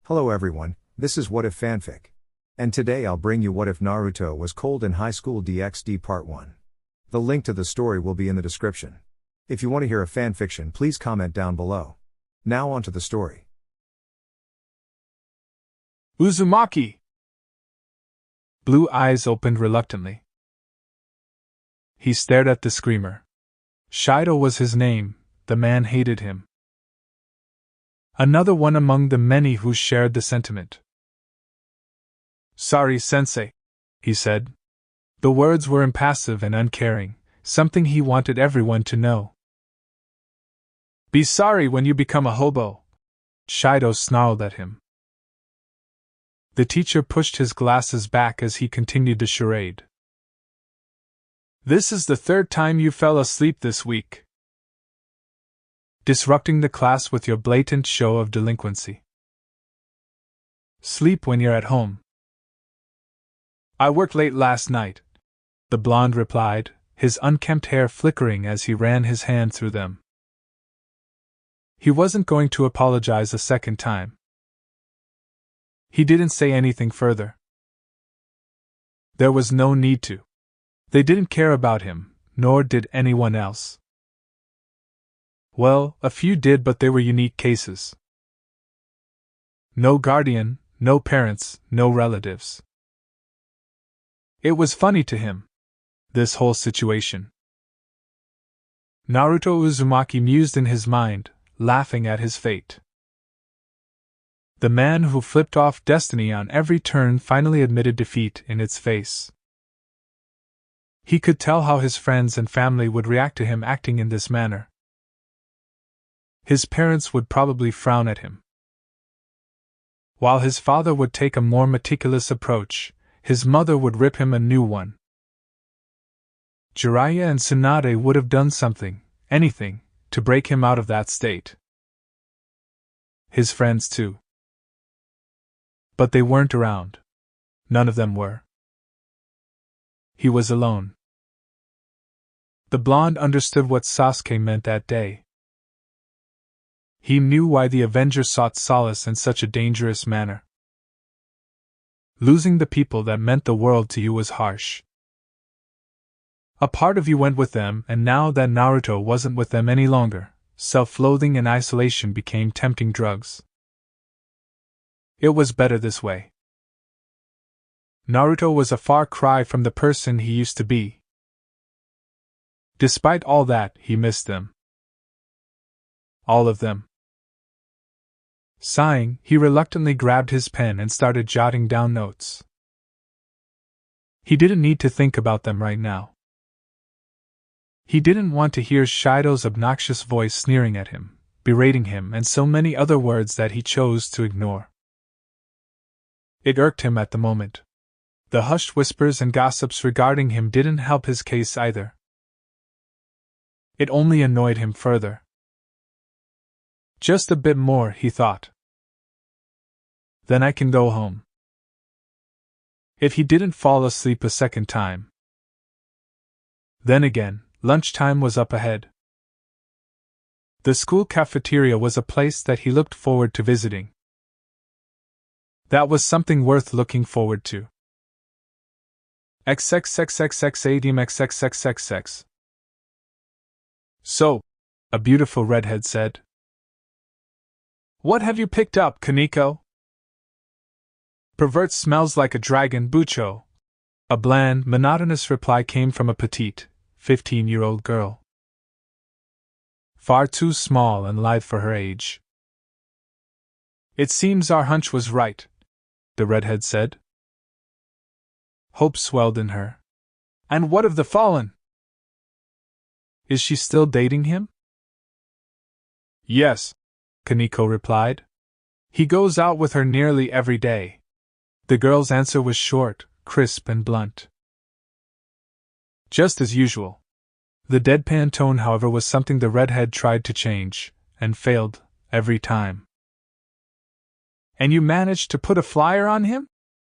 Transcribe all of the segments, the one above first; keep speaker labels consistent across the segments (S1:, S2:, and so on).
S1: Hello everyone, this is What If Fanfic. And today I'll bring you What If Naruto Was Cold in High School DxD Part 1. The link to the story will be in the description. If you want to hear a fanfiction, please comment down below. Now on to the story.
S2: Uzumaki! Blue eyes opened reluctantly. He stared at the screamer. Shido was his name, the man hated him. Another one among the many who shared the sentiment. Sorry, Sensei, he said. The words were impassive and uncaring, something he wanted everyone to know. Be sorry when you become a hobo, Shido snarled at him. The teacher pushed his glasses back as he continued the charade. This is the third time you fell asleep this week. Disrupting the class with your blatant show of delinquency. Sleep when you're at home. I worked late last night, the blonde replied, his unkempt hair flickering as he ran his hand through them. He wasn't going to apologize a second time. He didn't say anything further. There was no need to. They didn't care about him, nor did anyone else. Well, a few did, but they were unique cases. No guardian, no parents, no relatives. It was funny to him, this whole situation. Naruto Uzumaki mused in his mind, laughing at his fate. The man who flipped off destiny on every turn finally admitted defeat in its face. He could tell how his friends and family would react to him acting in this manner. His parents would probably frown at him. While his father would take a more meticulous approach, his mother would rip him a new one. Jiraiya and Tsunade would have done something, anything, to break him out of that state. His friends too. But they weren't around. None of them were. He was alone. The blonde understood what Sasuke meant that day. He knew why the Avenger sought solace in such a dangerous manner. Losing the people that meant the world to you was harsh. A part of you went with them, and now that Naruto wasn't with them any longer, self-loathing and isolation became tempting drugs. It was better this way. Naruto was a far cry from the person he used to be. Despite all that, he missed them. All of them. Sighing, he reluctantly grabbed his pen and started jotting down notes. He didn't need to think about them right now. He didn't want to hear Shido's obnoxious voice sneering at him, berating him, and so many other words that he chose to ignore. It irked him at the moment. The hushed whispers and gossips regarding him didn't help his case either. It only annoyed him further. Just a bit more, he thought. Then I can go home. If he didn't fall asleep a second time. Then again, lunchtime was up ahead. The school cafeteria was a place that he looked forward to visiting. That was something worth looking forward to. XXXXXADMXXXXX. So, a beautiful redhead said. What have you picked up, Kaneko? Pervert smells like a dragon, Bucho. A bland, monotonous reply came from a petite, 15-year-old girl. Far too small and lithe for her age. It seems our hunch was right, the redhead said. Hope swelled in her. And what of the fallen? Is she still dating him? Yes, Kaneko replied. He goes out with her nearly every day. The girl's answer was short, crisp, and blunt. Just as usual. The deadpan tone, however, was something the redhead tried to change, and failed, every time. And you managed to put a flyer on him?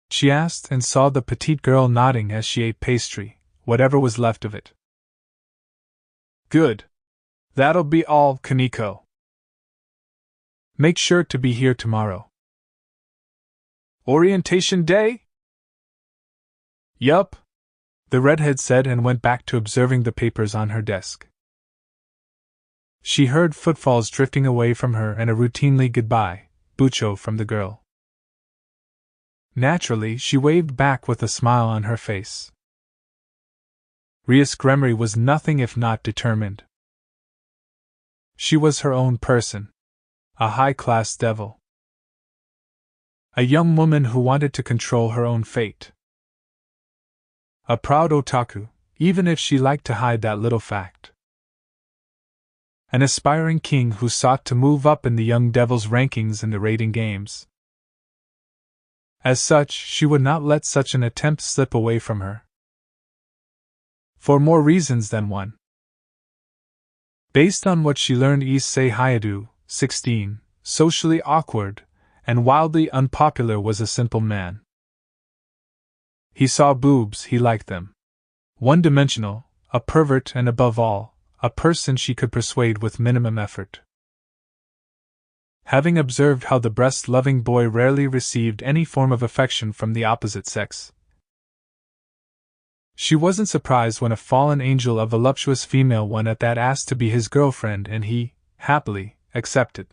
S2: She asked, and saw the petite girl nodding as she ate pastry, whatever was left of it. Good. That'll be all, Kaneko. Make sure to be here tomorrow. Orientation day? Yup, the redhead said and went back to observing the papers on her desk. She heard footfalls drifting away from her and a routinely goodbye, Bucho, from the girl. Naturally, she waved back with a smile on her face. Rias Gremory was nothing if not determined. She was her own person, a high-class devil. A young woman who wanted to control her own fate. A proud otaku, even if she liked to hide that little fact. An aspiring king who sought to move up in the young devil's rankings in the rating games. As such, she would not let such an attempt slip away from her. For more reasons than one. Based on what she learned, Issei Hayadu, 16, socially awkward and wildly unpopular, was a simple man. He saw boobs, he liked them. One-dimensional, a pervert, and above all, a person she could persuade with minimum effort. Having observed how the breast-loving boy rarely received any form of affection from the opposite sex, she wasn't surprised when a fallen angel, a voluptuous female one at that, asked to be his girlfriend, and he, happily, accepted.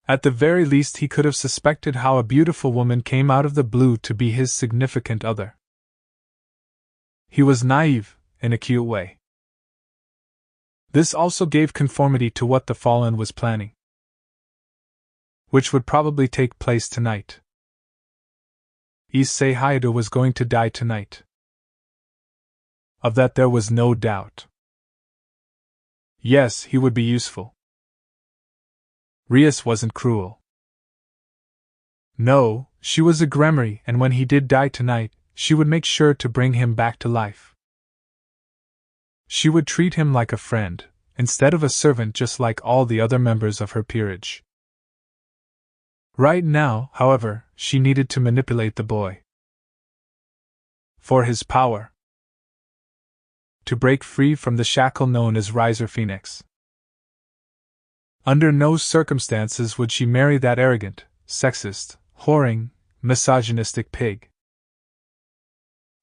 S2: At the very least, he could have suspected how a beautiful woman came out of the blue to be his significant other. He was naive, in a cute way. This also gave conformity to what the fallen was planning, which would probably take place tonight. Issei Hayado was going to die tonight. Of that there was no doubt. Yes, he would be useful. Rias wasn't cruel. No, she was a Gremory, and when he did die tonight, she would make sure to bring him back to life. She would treat him like a friend, instead of a servant, just like all the other members of her peerage. Right now, however, she needed to manipulate the boy. For his power. To break free from the shackle known as Riser Phoenix. Under no circumstances would she marry that arrogant, sexist, whoring, misogynistic pig.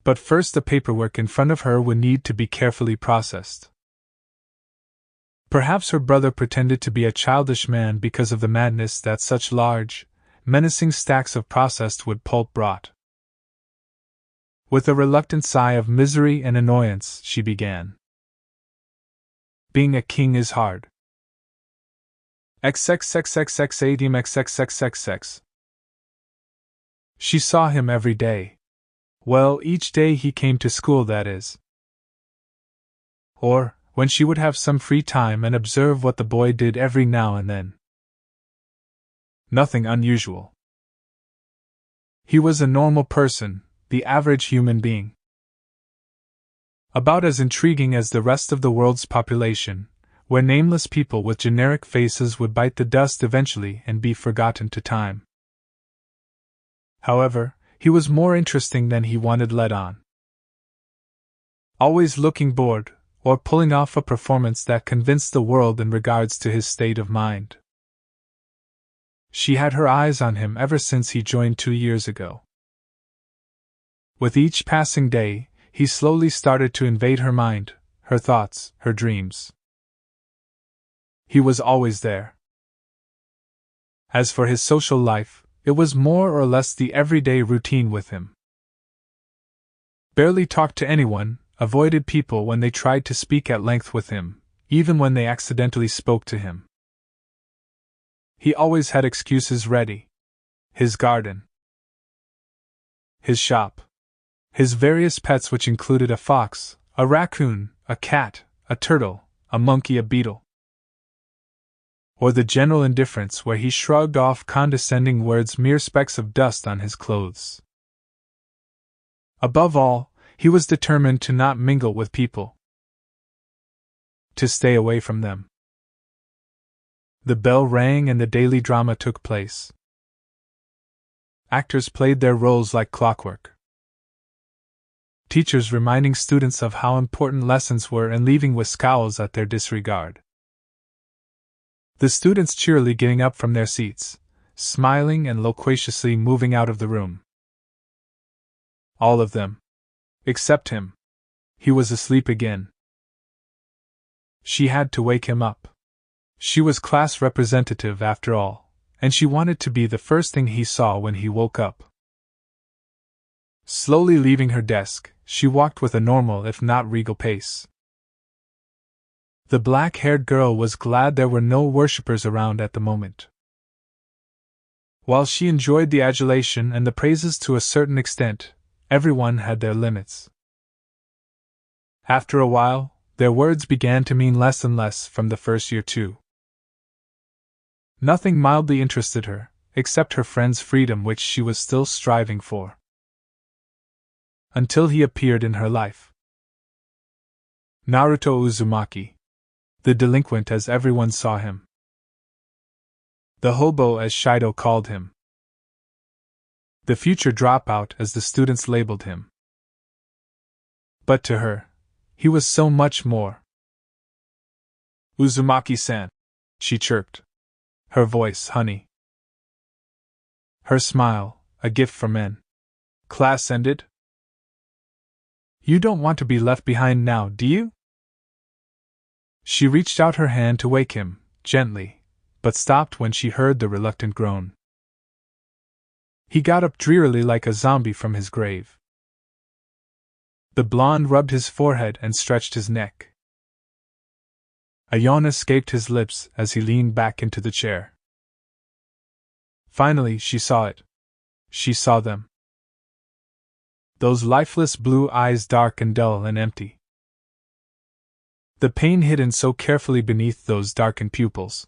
S2: But first, the paperwork in front of her would need to be carefully processed. Perhaps her brother pretended to be a childish man because of the madness that such large, menacing stacks of processed wood pulp brought. With a reluctant sigh of misery and annoyance, she began. Being a king is hard. XXXXXADMXXXXX. She saw him every day. Well, each day he came to school, that is. Or, when she would have some free time and observe what the boy did every now and then. Nothing unusual. He was a normal person, the average human being. About as intriguing as the rest of the world's population, where nameless people with generic faces would bite the dust eventually and be forgotten to time. However, he was more interesting than he wanted let on. Always looking bored, or pulling off a performance that convinced the world in regards to his state of mind. She had her eyes on him ever since he joined 2 years ago. With each passing day, he slowly started to invade her mind, her thoughts, her dreams. He was always there. As for his social life, it was more or less the everyday routine with him. Barely talked to anyone, avoided people when they tried to speak at length with him, even when they accidentally spoke to him. He always had excuses ready. His garden. His shop. His various pets, which included a fox, a raccoon, a cat, a turtle, a monkey, a beetle. Or the general indifference where he shrugged off condescending words, mere specks of dust on his clothes. Above all, he was determined to not mingle with people. To stay away from them. The bell rang and the daily drama took place. Actors played their roles like clockwork. Teachers reminding students of how important lessons were and leaving with scowls at their disregard. The students cheerily getting up from their seats, smiling and loquaciously moving out of the room. All of them. Except him. He was asleep again. She had to wake him up. She was class representative after all, and she wanted to be the first thing he saw when he woke up. Slowly leaving her desk, she walked with a normal if not regal pace. The black-haired girl was glad there were no worshippers around at the moment. While she enjoyed the adulation and the praises to a certain extent, everyone had their limits. After a while, their words began to mean less and less from the first year too. Nothing mildly interested her, except her friend's freedom which she was still striving for. Until he appeared in her life. Naruto Uzumaki. The delinquent as everyone saw him. The hobo as Shido called him. The future dropout as the students labeled him. But to her, he was so much more. Uzumaki-san, she chirped. Her voice honey. Her smile, a gift for men. Class ended? You don't want to be left behind now, do you? She reached out her hand to wake him, gently, but stopped when she heard the reluctant groan. He got up drearily like a zombie from his grave. The blonde rubbed his forehead and stretched his neck. A yawn escaped his lips as he leaned back into the chair. Finally, she saw it. She saw them. Those lifeless blue eyes, dark and dull and empty. The pain hidden so carefully beneath those darkened pupils.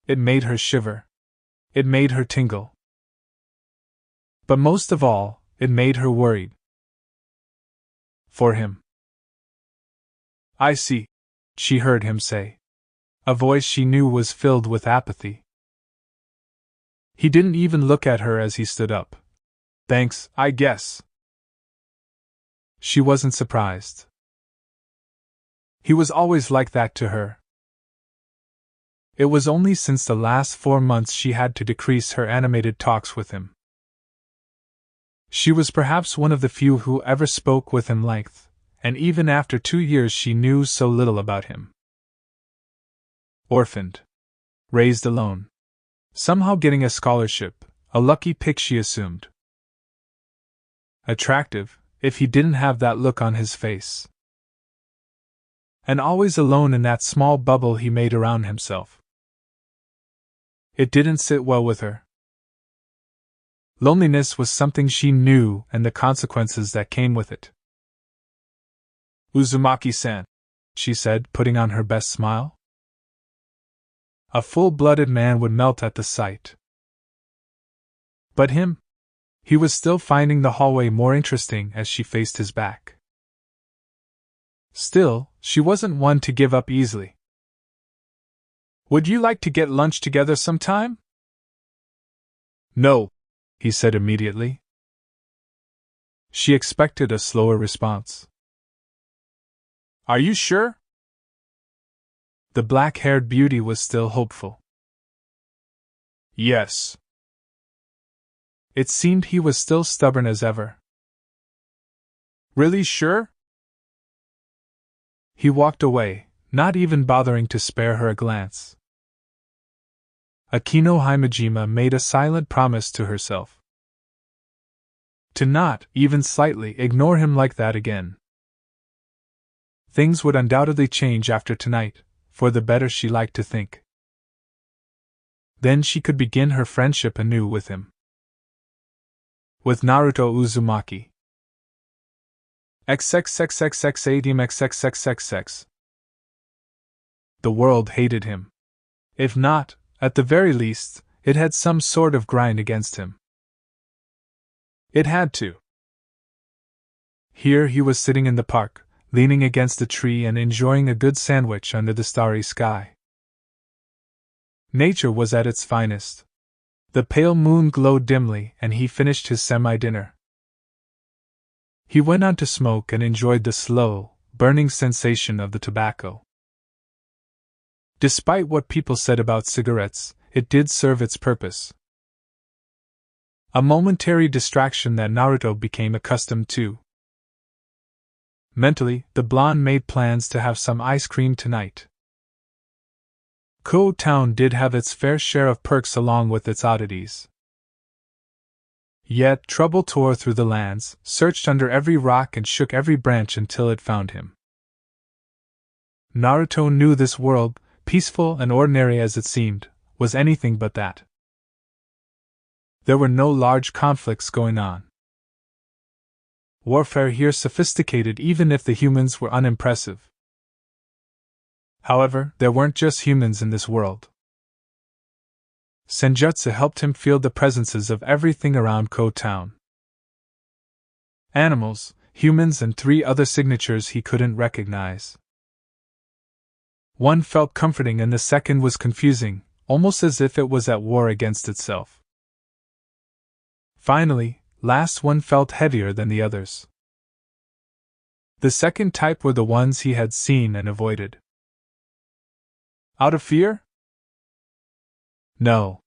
S2: It made her shiver. It made her tingle. But most of all, it made her worried. For him. I see, she heard him say. A voice she knew was filled with apathy. He didn't even look at her as he stood up. Thanks, I guess. She wasn't surprised. He was always like that to her. It was only since the last 4 months she had to decrease her animated talks with him. She was perhaps one of the few who ever spoke with him length, and even after 2 years she knew so little about him. Orphaned. Raised alone. Somehow getting a scholarship, a lucky pick she assumed. Attractive, if he didn't have that look on his face. And always alone in that small bubble he made around himself. It didn't sit well with her. Loneliness was something she knew and the consequences that came with it. Uzumaki-san, she said, putting on her best smile. A full-blooded man would melt at the sight. But him? He was still finding the hallway more interesting as she faced his back. Still, she wasn't one to give up easily. Would you like to get lunch together sometime? No, he said immediately. She expected a slower response. Are you sure? The black-haired beauty was still hopeful. Yes. It seemed he was still stubborn as ever. Really sure? He walked away, not even bothering to spare her a glance. Akino Himejima made a silent promise to herself. To not, even slightly, ignore him like that again. Things would undoubtedly change after tonight, for the better she liked to think. Then she could begin her friendship anew with him. With Naruto Uzumaki. XXXXXXXXXXXX. The world hated him. If not, at the very least, it had some sort of grind against him. It had to. Here he was sitting in the park, leaning against a tree and enjoying a good sandwich under the starry sky. Nature was at its finest. The pale moon glowed dimly, and he finished his semi-dinner. He went on to smoke and enjoyed the slow, burning sensation of the tobacco. Despite what people said about cigarettes, it did serve its purpose. A momentary distraction that Naruto became accustomed to. Mentally, the blonde made plans to have some ice cream tonight. Ko Town did have its fair share of perks along with its oddities. Yet trouble tore through the lands, searched under every rock and shook every branch until it found him. Naruto knew this world, peaceful and ordinary as it seemed, was anything but that. There were no large conflicts going on. Warfare here sophisticated even if the humans were unimpressive. However, there weren't just humans in this world. Senjutsu helped him feel the presences of everything around Ko Town. Animals, humans, and 3 other signatures he couldn't recognize. One felt comforting and the second was confusing, almost as if it was at war against itself. Finally, last one felt heavier than the others. The second type were the ones he had seen and avoided. Out of fear? No.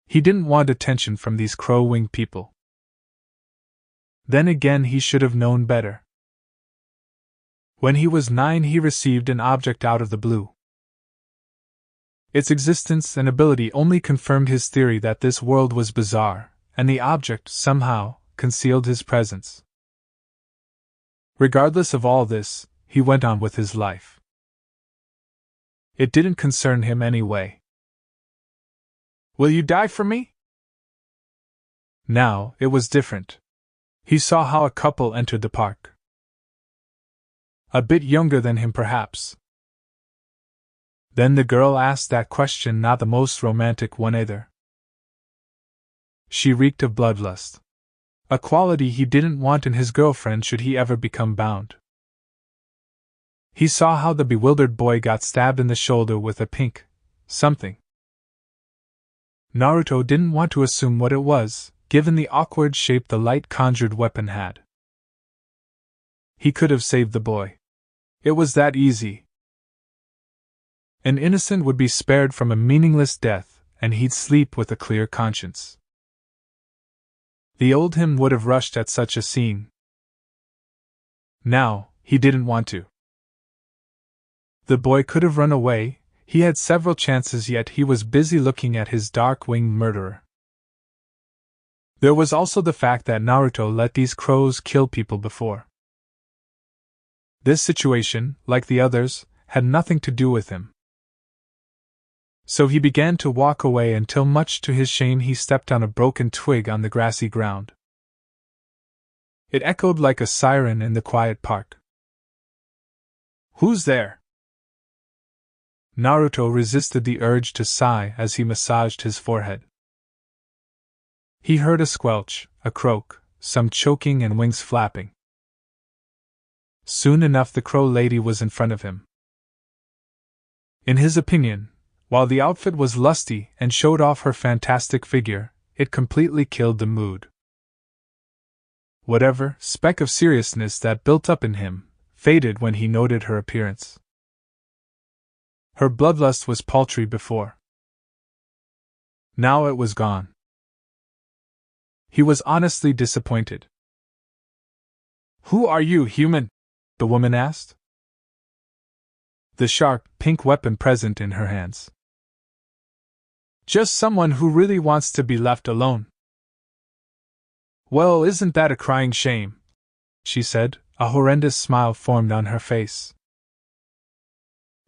S2: He didn't want attention from these crow-winged people. Then again, he should have known better. When he was 9, he received an object out of the blue. Its existence and ability only confirmed his theory that this world was bizarre, and the object, somehow, concealed his presence. Regardless of all this, he went on with his life. It didn't concern him anyway. Will you die for me? Now, it was different. He saw how a couple entered the park. A bit younger than him, perhaps. Then the girl asked that question, not the most romantic one either. She reeked of bloodlust. A quality he didn't want in his girlfriend should he ever become bound. He saw how the bewildered boy got stabbed in the shoulder with a pink something. Naruto didn't want to assume what it was, given the awkward shape the light-conjured weapon had. He could have saved the boy. It was that easy. An innocent would be spared from a meaningless death, and he'd sleep with a clear conscience. The old him would have rushed at such a scene. Now, he didn't want to. The boy could have run away, he had several chances, yet he was busy looking at his dark-winged murderer. There was also the fact that Naruto let these crows kill people before. This situation, like the others, had nothing to do with him. So he began to walk away until, much to his shame, he stepped on a broken twig on the grassy ground. It echoed like a siren in the quiet park. Who's there? Naruto resisted the urge to sigh as he massaged his forehead. He heard a squelch, a croak, some choking and wings flapping. Soon enough the crow lady was in front of him. In his opinion, while the outfit was lusty and showed off her fantastic figure, it completely killed the mood. Whatever speck of seriousness that built up in him faded when he noted her appearance. Her bloodlust was paltry before. Now it was gone. He was honestly disappointed. "Who are you, human?" the woman asked. The sharp, pink weapon present in her hands. "Just someone who really wants to be left alone." "Well, isn't that a crying shame?" she said, a horrendous smile formed on her face.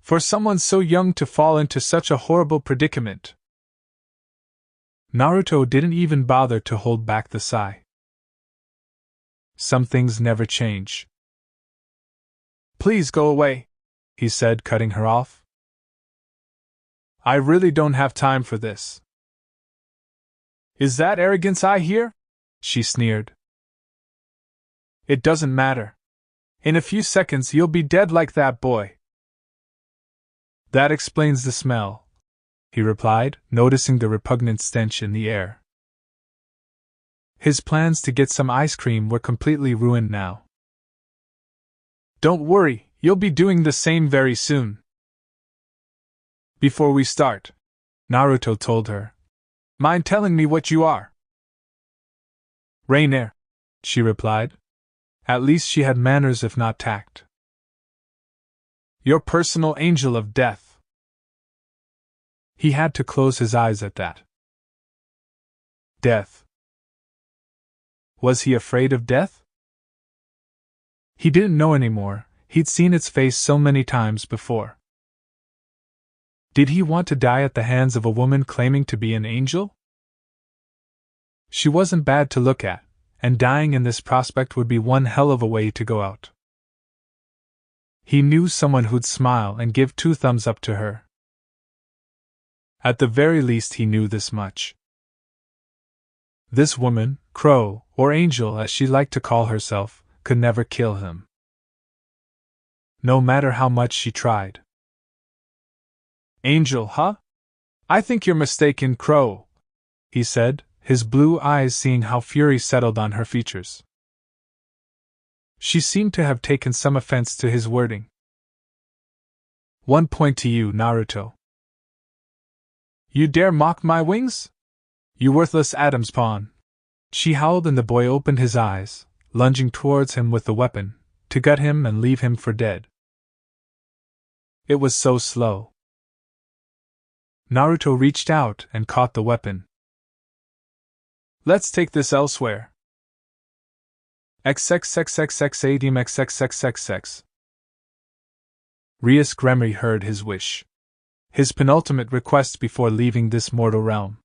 S2: "For someone so young to fall into such a horrible predicament." Naruto didn't even bother to hold back the sigh. Some things never change. "Please go away," he said, cutting her off. "I really don't have time for this." "Is that arrogance I hear?" she sneered. "It doesn't matter. In a few seconds you'll be dead like that boy." "That explains the smell," he replied, noticing the repugnant stench in the air. His plans to get some ice cream were completely ruined now. "Don't worry, you'll be doing the same very soon. Before we start, Naruto told her. Mind telling me what you are? Rainier, she replied. At least she had manners if not tact. Your personal angel of death. He had to close his eyes at that. Death. Was he afraid of death? He didn't know anymore, he'd seen its face so many times before. Did he want to die at the hands of a woman claiming to be an angel? She wasn't bad to look at, and dying in this prospect would be one hell of a way to go out. He knew someone who'd smile and give 2 thumbs up to her. At the very least he knew this much. This woman, crow, or angel as she liked to call herself, could never kill him. No matter how much she tried. Angel, huh? I think you're mistaken, Crow, he said, his blue eyes seeing how fury settled on her features. She seemed to have taken some offense to his wording. One point to you, Naruto. You dare mock my wings? You worthless Adam's pawn! She howled, and the boy opened his eyes, lunging towards him with the weapon, to gut him and leave him for dead. It was so slow. Naruto reached out and caught the weapon. Let's take this elsewhere. XXXXXADMXXXXX. Rias Gremory heard his wish. His penultimate request before leaving this mortal realm.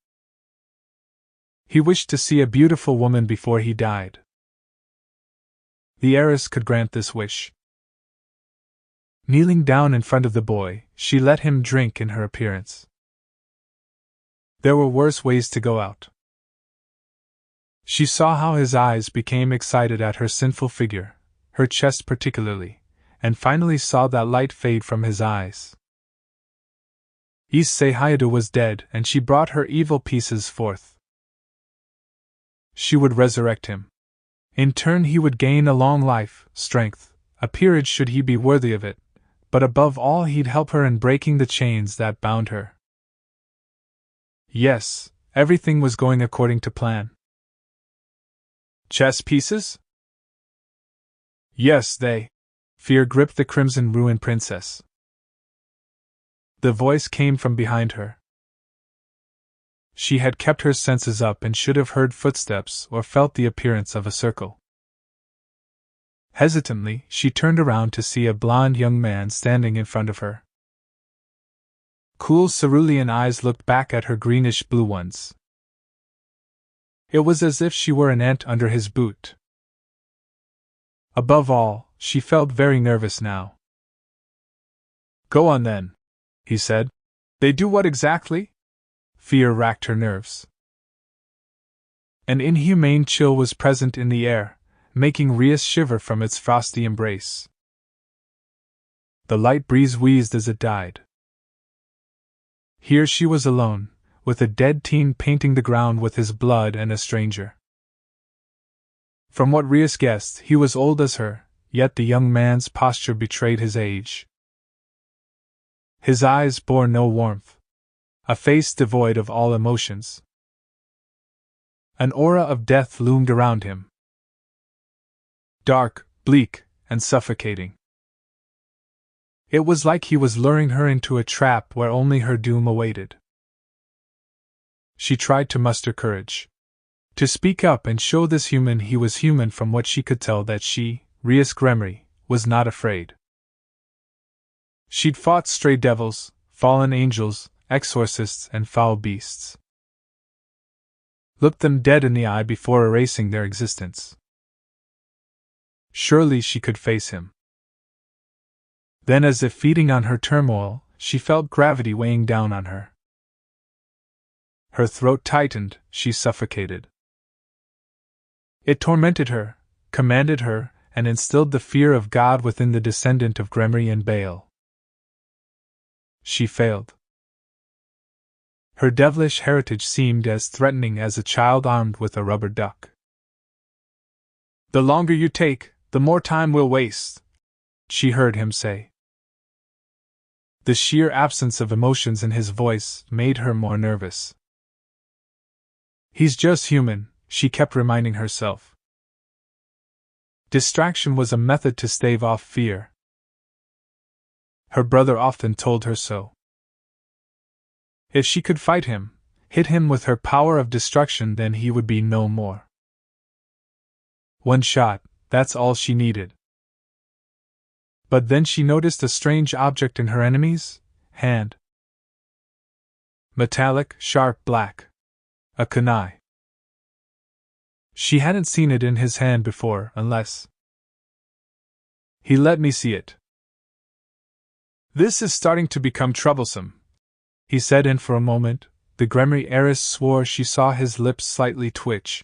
S2: He wished to see a beautiful woman before he died. The heiress could grant this wish. Kneeling down in front of the boy, she let him drink in her appearance. There were worse ways to go out. She saw how his eyes became excited at her sinful figure, her chest particularly, and finally saw that light fade from his eyes. Issei Hayado was dead, and she brought her evil pieces forth. She would resurrect him. In turn he would gain a long life, strength, a peerage should he be worthy of it, but above all he'd help her in breaking the chains that bound her. Yes, everything was going according to plan. Chess pieces? Yes, they. Fear gripped the Crimson Ruin Princess. The voice came from behind her. She had kept her senses up and should have heard footsteps or felt the appearance of a circle. Hesitantly, she turned around to see a blond young man standing in front of her. Cool cerulean eyes looked back at her greenish-blue ones. It was as if she were an ant under his boot. Above all, she felt very nervous now. Go on then, he said. They do what exactly? Fear racked her nerves. An inhumane chill was present in the air, making Rias shiver from its frosty embrace. The light breeze wheezed as it died. Here she was alone, with a dead teen painting the ground with his blood and a stranger. From what Rias guessed, he was old as her, yet the young man's posture betrayed his age. His eyes bore no warmth. A face devoid of all emotions. An aura of death loomed around him. Dark, bleak, and suffocating. It was like he was luring her into a trap where only her doom awaited. She tried to muster courage. To speak up and show this human he was human, from what she could tell that she, Rias Gremory, was not afraid. She'd fought stray devils, fallen angels, exorcists, and foul beasts. Looked them dead in the eye before erasing their existence. Surely she could face him. Then, as if feeding on her turmoil, she felt gravity weighing down on her. Her throat tightened, she suffocated. It tormented her, commanded her, and instilled the fear of God within the descendant of Gremory and Baal. She failed. Her devilish heritage seemed as threatening as a child armed with a rubber duck. The longer you take, the more time we'll waste, she heard him say. The sheer absence of emotions in his voice made her more nervous. He's just human, she kept reminding herself. Distraction was a method to stave off fear. Her brother often told her so. If she could fight him, hit him with her power of destruction, then he would be no more. One shot, that's all she needed. But then she noticed a strange object in her enemy's hand. Metallic, sharp black. A kunai. She hadn't seen it in his hand before, unless he let me see it. This is starting to become troublesome, he said, and for a moment, the Gremory heiress swore she saw his lips slightly twitch.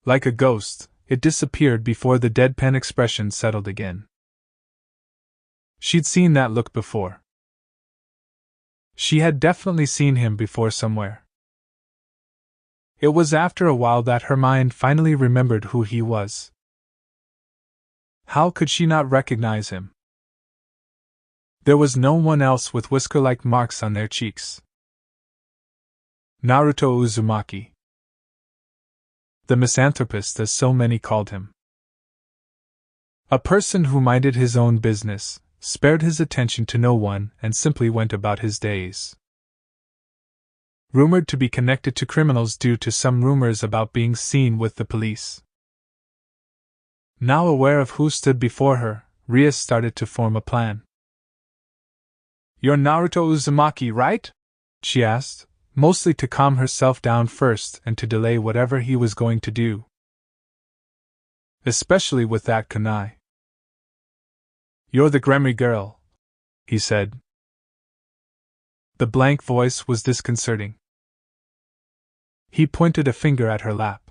S2: Like a ghost, it disappeared before the deadpan expression settled again. She'd seen that look before. She had definitely seen him before somewhere. It was after a while that her mind finally remembered who he was. How could she not recognize him? There was no one else with whisker-like marks on their cheeks. Naruto Uzumaki. The misanthropist, as so many called him. A person who minded his own business, spared his attention to no one, and simply went about his days. Rumored to be connected to criminals due to some rumors about being seen with the police. Now aware of who stood before her, Rias started to form a plan. "You're Naruto Uzumaki, right?" she asked, mostly to calm herself down first and to delay whatever he was going to do. Especially with that kunai. "You're the Gremory girl," he said. The blank voice was disconcerting. He pointed a finger at her lap.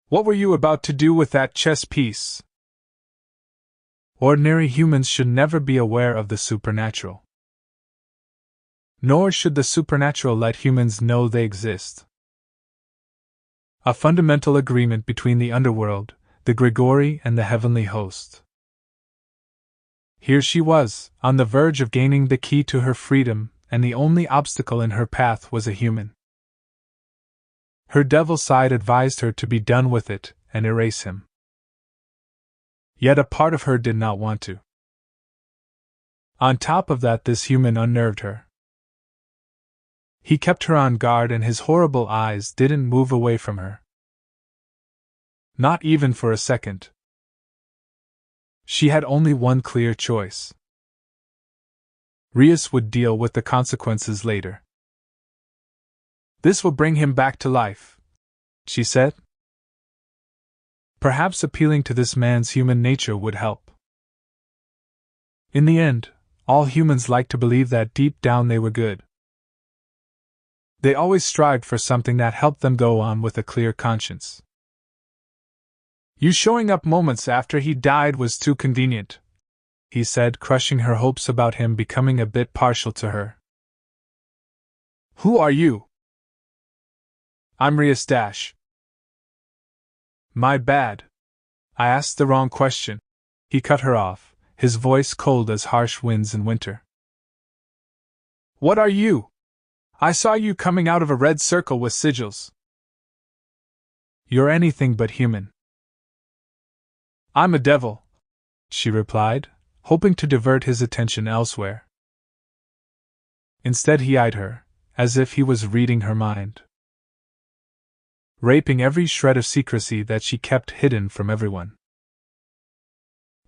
S2: "What were you about to do with that chess piece?" Ordinary humans should never be aware of the supernatural. Nor should the supernatural let humans know they exist. A fundamental agreement between the underworld, the Gregory, and the heavenly host. Here she was, on the verge of gaining the key to her freedom, and the only obstacle in her path was a human. Her devil side advised her to be done with it and erase him. Yet a part of her did not want to. On top of that, this human unnerved her. He kept her on guard, and his horrible eyes didn't move away from her. Not even for a second. She had only one clear choice. Rias would deal with the consequences later. "This will bring him back to life," she said. Perhaps appealing to this man's human nature would help. In the end, all humans like to believe that deep down they were good. They always strived for something that helped them go on with a clear conscience. "You showing up moments after he died was too convenient," he said, crushing her hopes about him becoming a bit partial to her. "Who are you?" "I'm Rias Dash." "My bad. I asked the wrong question." He cut her off, his voice cold as harsh winds in winter. "What are you? I saw you coming out of a red circle with sigils." "You're anything but human." "I'm a devil," she replied, hoping to divert his attention elsewhere. Instead, he eyed her, as if he was reading her mind. Raping every shred of secrecy that she kept hidden from everyone.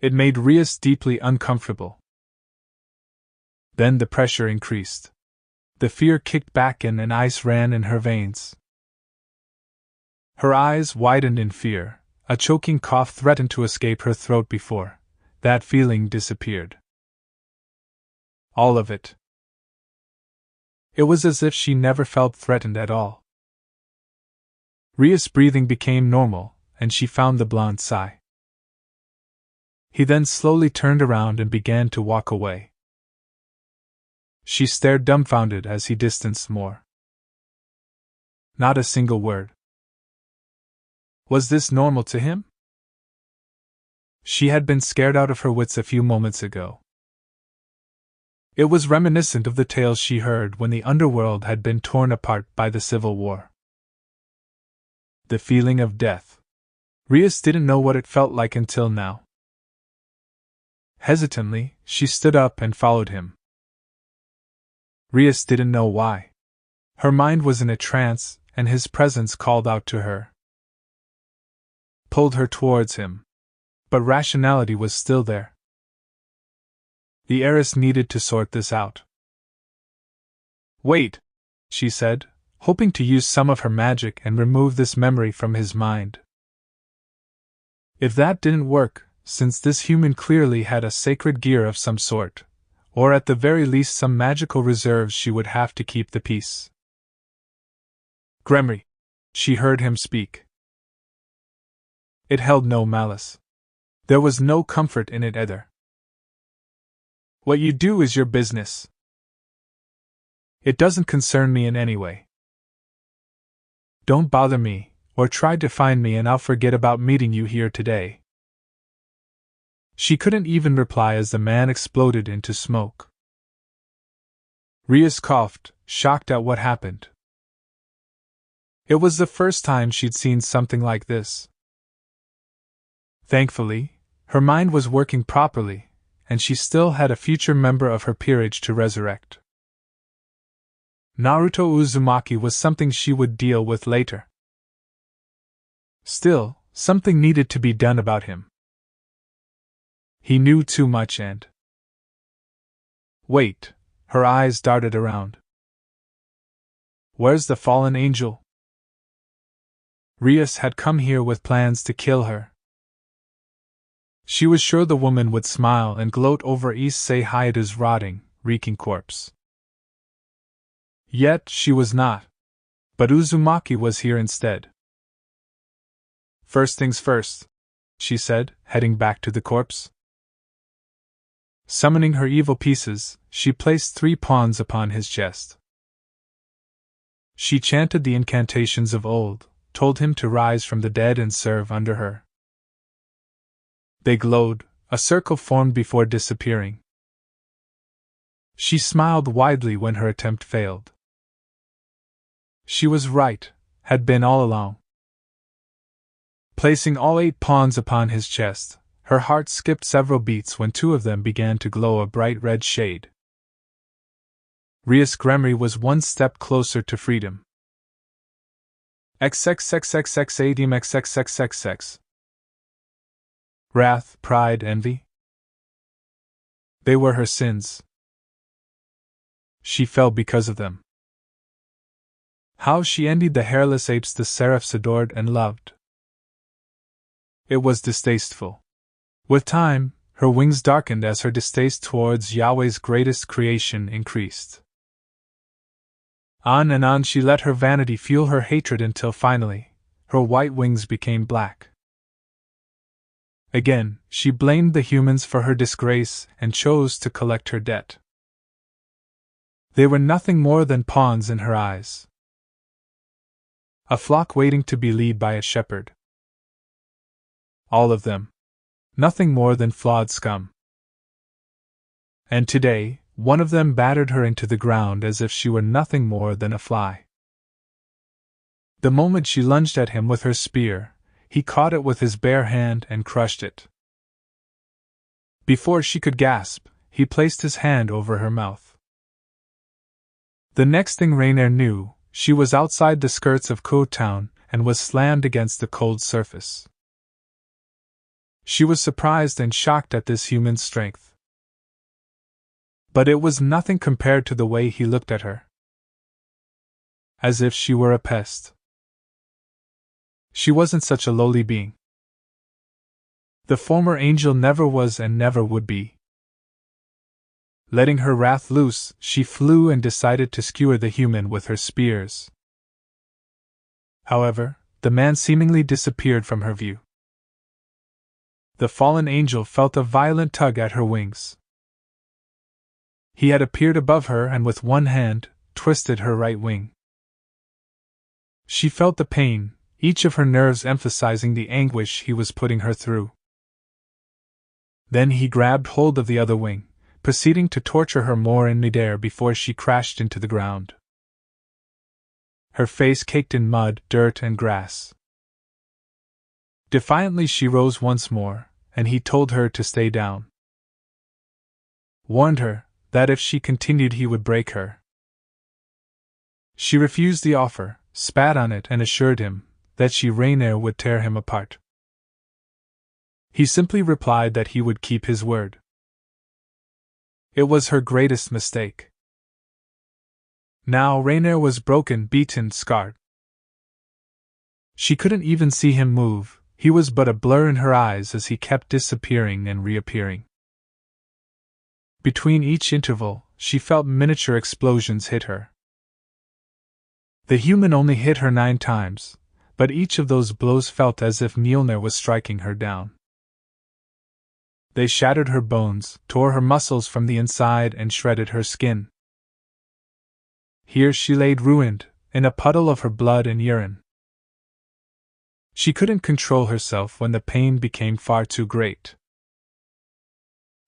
S2: It made Rias deeply uncomfortable. Then the pressure increased. The fear kicked back in and ice ran in her veins. Her eyes widened in fear, a choking cough threatened to escape her throat before that feeling disappeared. All of it. It was as if she never felt threatened at all. Rias' breathing became normal, and she found the blonde sigh. He then slowly turned around and began to walk away. She stared dumbfounded as he distanced more. Not a single word. Was this normal to him? She had been scared out of her wits a few moments ago. It was reminiscent of the tales she heard when the underworld had been torn apart by the Civil War. The feeling of death. Rias didn't know what it felt like until now. Hesitantly, she stood up and followed him. Rias didn't know why. Her mind was in a trance, and his presence called out to her. Pulled her towards him. But rationality was still there. The heiress needed to sort this out. Wait, she said, hoping to use some of her magic and remove this memory from his mind. If that didn't work, since this human clearly had a sacred gear of some sort, or at the very least some magical reserves, she would have to keep the peace. Gremory, she heard him speak. It held no malice. There was no comfort in it either. What you do is your business. It doesn't concern me in any way. Don't bother me, or try to find me, and I'll forget about meeting you here today. She couldn't even reply as the man exploded into smoke. Rias coughed, shocked at what happened. It was the first time she'd seen something like this. Thankfully, her mind was working properly, and she still had a future member of her peerage to resurrect. Naruto Uzumaki was something she would deal with later. Still, something needed to be done about him. He knew too much and... Wait, her eyes darted around. Where's the fallen angel? Rias had come here with plans to kill her. She was sure the woman would smile and gloat over Issei Hayata's rotting, reeking corpse. Yet she was not. But Uzumaki was here instead. First things first, she said, heading back to the corpse. Summoning her evil pieces, she placed 3 pawns upon his chest. She chanted the incantations of old, told him to rise from the dead and serve under her. They glowed, a circle formed before disappearing. She smiled widely when her attempt failed. She was right, had been all along. Placing all 8 pawns upon his chest, her heart skipped several beats when 2 of them began to glow a bright red shade. Rias Gremory was one step closer to freedom. XXXXXADMXXXXX. Wrath, pride, envy. They were her sins. She fell because of them. How she envied the hairless apes the seraphs adored and loved. It was distasteful. With time, her wings darkened as her distaste towards Yahweh's greatest creation increased. On and on she let her vanity fuel her hatred until finally, her white wings became black. Again, she blamed the humans for her disgrace and chose to collect her debt. They were nothing more than pawns in her eyes. A flock waiting to be led by a shepherd. All of them. Nothing more than flawed scum. And today, one of them battered her into the ground as if she were nothing more than a fly. The moment she lunged at him with her spear, he caught it with his bare hand and crushed it. Before she could gasp, he placed his hand over her mouth. The next thing Rainier knew, she was outside the skirts of Ko Town and was slammed against the cold surface. She was surprised and shocked at this human strength. But it was nothing compared to the way he looked at her. As if she were a pest. She wasn't such a lowly being. The former angel never was and never would be. Letting her wrath loose, she flew and decided to skewer the human with her spears. However, the man seemingly disappeared from her view. The fallen angel felt a violent tug at her wings. He had appeared above her and with one hand, twisted her right wing. She felt the pain, each of her nerves emphasizing the anguish he was putting her through. Then he grabbed hold of the other wing, proceeding to torture her more in midair before she crashed into the ground. Her face caked in mud, dirt, and grass. Defiantly she rose once more, and he told her to stay down. Warned her that if she continued he would break her. She refused the offer, spat on it, and assured him that Rainier would tear him apart. He simply replied that he would keep his word. It was her greatest mistake. Now Rainier was broken, beaten, scarred. She couldn't even see him move, he was but a blur in her eyes as he kept disappearing and reappearing. Between each interval, she felt miniature explosions hit her. The human only hit her 9 times, but each of those blows felt as if Mjolnir was striking her down. They shattered her bones, tore her muscles from the inside, and shredded her skin. Here she laid ruined, in a puddle of her blood and urine. She couldn't control herself when the pain became far too great.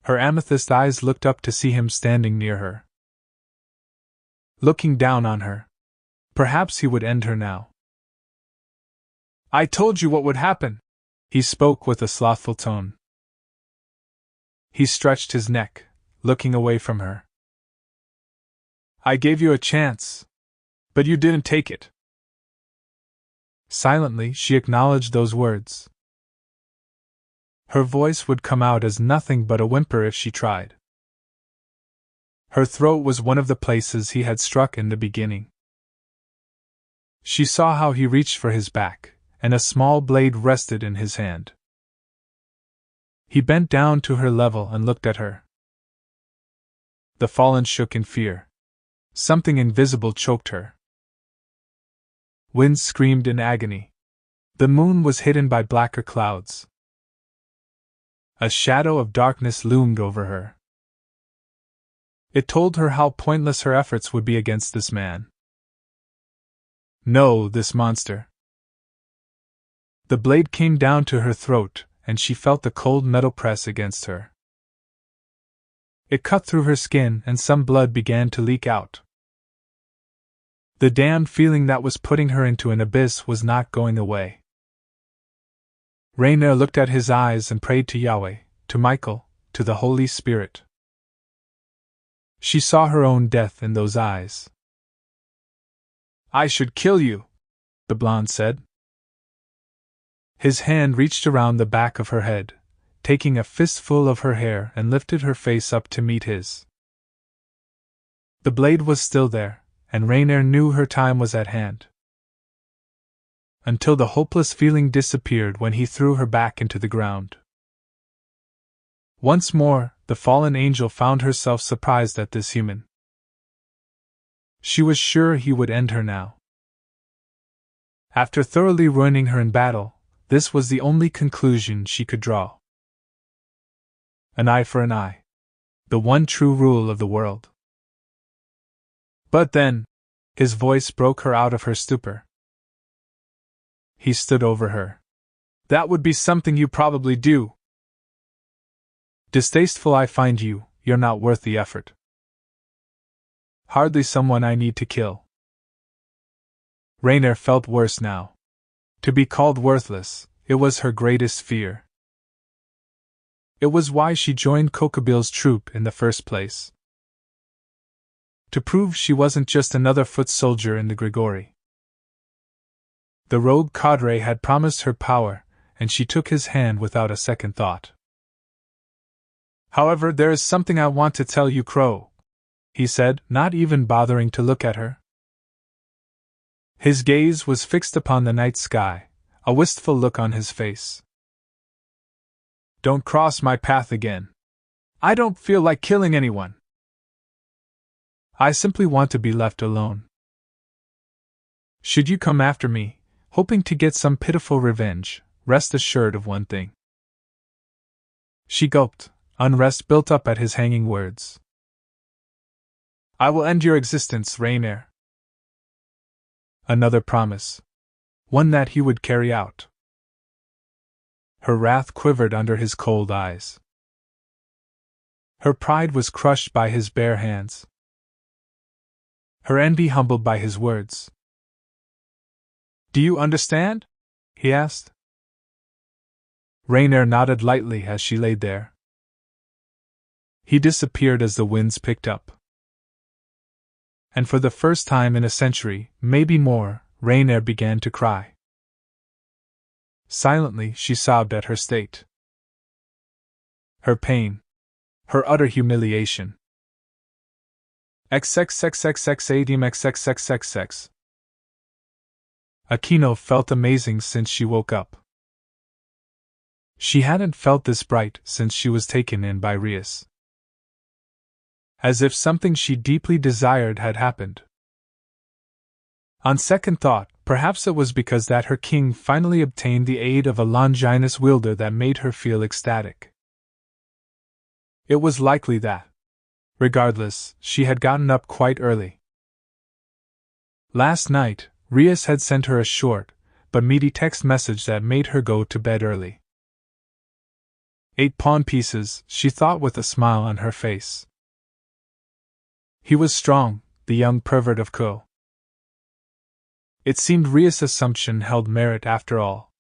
S2: Her amethyst eyes looked up to see him standing near her. Looking down on her. Perhaps he would end her now. "I told you what would happen," he spoke with a slothful tone. He stretched his neck, looking away from her. "I gave you a chance, but you didn't take it." Silently, she acknowledged those words. Her voice would come out as nothing but a whimper if she tried. Her throat was one of the places he had struck in the beginning. She saw how he reached for his back, and a small blade rested in his hand. He bent down to her level and looked at her. The fallen shook in fear. Something invisible choked her. Wind screamed in agony. The moon was hidden by blacker clouds. A shadow of darkness loomed over her. It told her how pointless her efforts would be against this man. No, this monster. The blade came down to her throat, and she felt the cold metal press against her. It cut through her skin, and some blood began to leak out. The damned feeling that was putting her into an abyss was not going away. Rainier looked at his eyes and prayed to Yahweh, to Michael, to the Holy Spirit. She saw her own death in those eyes. "I should kill you," the blonde said. His hand reached around the back of her head, taking a fistful of her hair, and lifted her face up to meet his. The blade was still there, and Rainier knew her time was at hand. Until the hopeless feeling disappeared when he threw her back into the ground. Once more, the fallen angel found herself surprised at this human. She was sure he would end her now. After thoroughly ruining her in battle, this was the only conclusion she could draw. An eye for an eye. The one true rule of the world. But then, his voice broke her out of her stupor. He stood over her. "That would be something you probably do." "Distasteful I find you, you're not worth the effort. Hardly someone I need to kill." Rainier felt worse now. To be called worthless, it was her greatest fear. It was why she joined Kokobil's troop in the first place. To prove she wasn't just another foot soldier in the Gregory. The rogue cadre had promised her power, and she took his hand without a second thought. "However, there is something I want to tell you, Crow," he said, not even bothering to look at her. His gaze was fixed upon the night sky, a wistful look on his face. "Don't cross my path again. I don't feel like killing anyone. I simply want to be left alone. Should you come after me, hoping to get some pitiful revenge, rest assured of one thing." She gulped, unrest built up at his hanging words. "I will end your existence, Rainier." Another promise. One that he would carry out. Her wrath quivered under his cold eyes. Her pride was crushed by his bare hands. Her envy humbled by his words. "Do you understand?" he asked. Rainier nodded lightly as she lay there. He disappeared as the winds picked up. And for the first time in a century, maybe more, Rainier began to cry. Silently, she sobbed at her state. Her pain. Her utter humiliation. XXXXXADMXXXXX. Akino felt amazing since she woke up. She hadn't felt this bright since she was taken in by Rias. As if something she deeply desired had happened. On second thought, perhaps it was because that her king finally obtained the aid of a Longinus wielder that made her feel ecstatic. It was likely that. Regardless, she had gotten up quite early. Last night, Rias had sent her a short, but meaty text message that made her go to bed early. 8 pawn pieces, she thought with a smile on her face. He was strong, the young pervert of Ko. It seemed Rias' assumption held merit after all.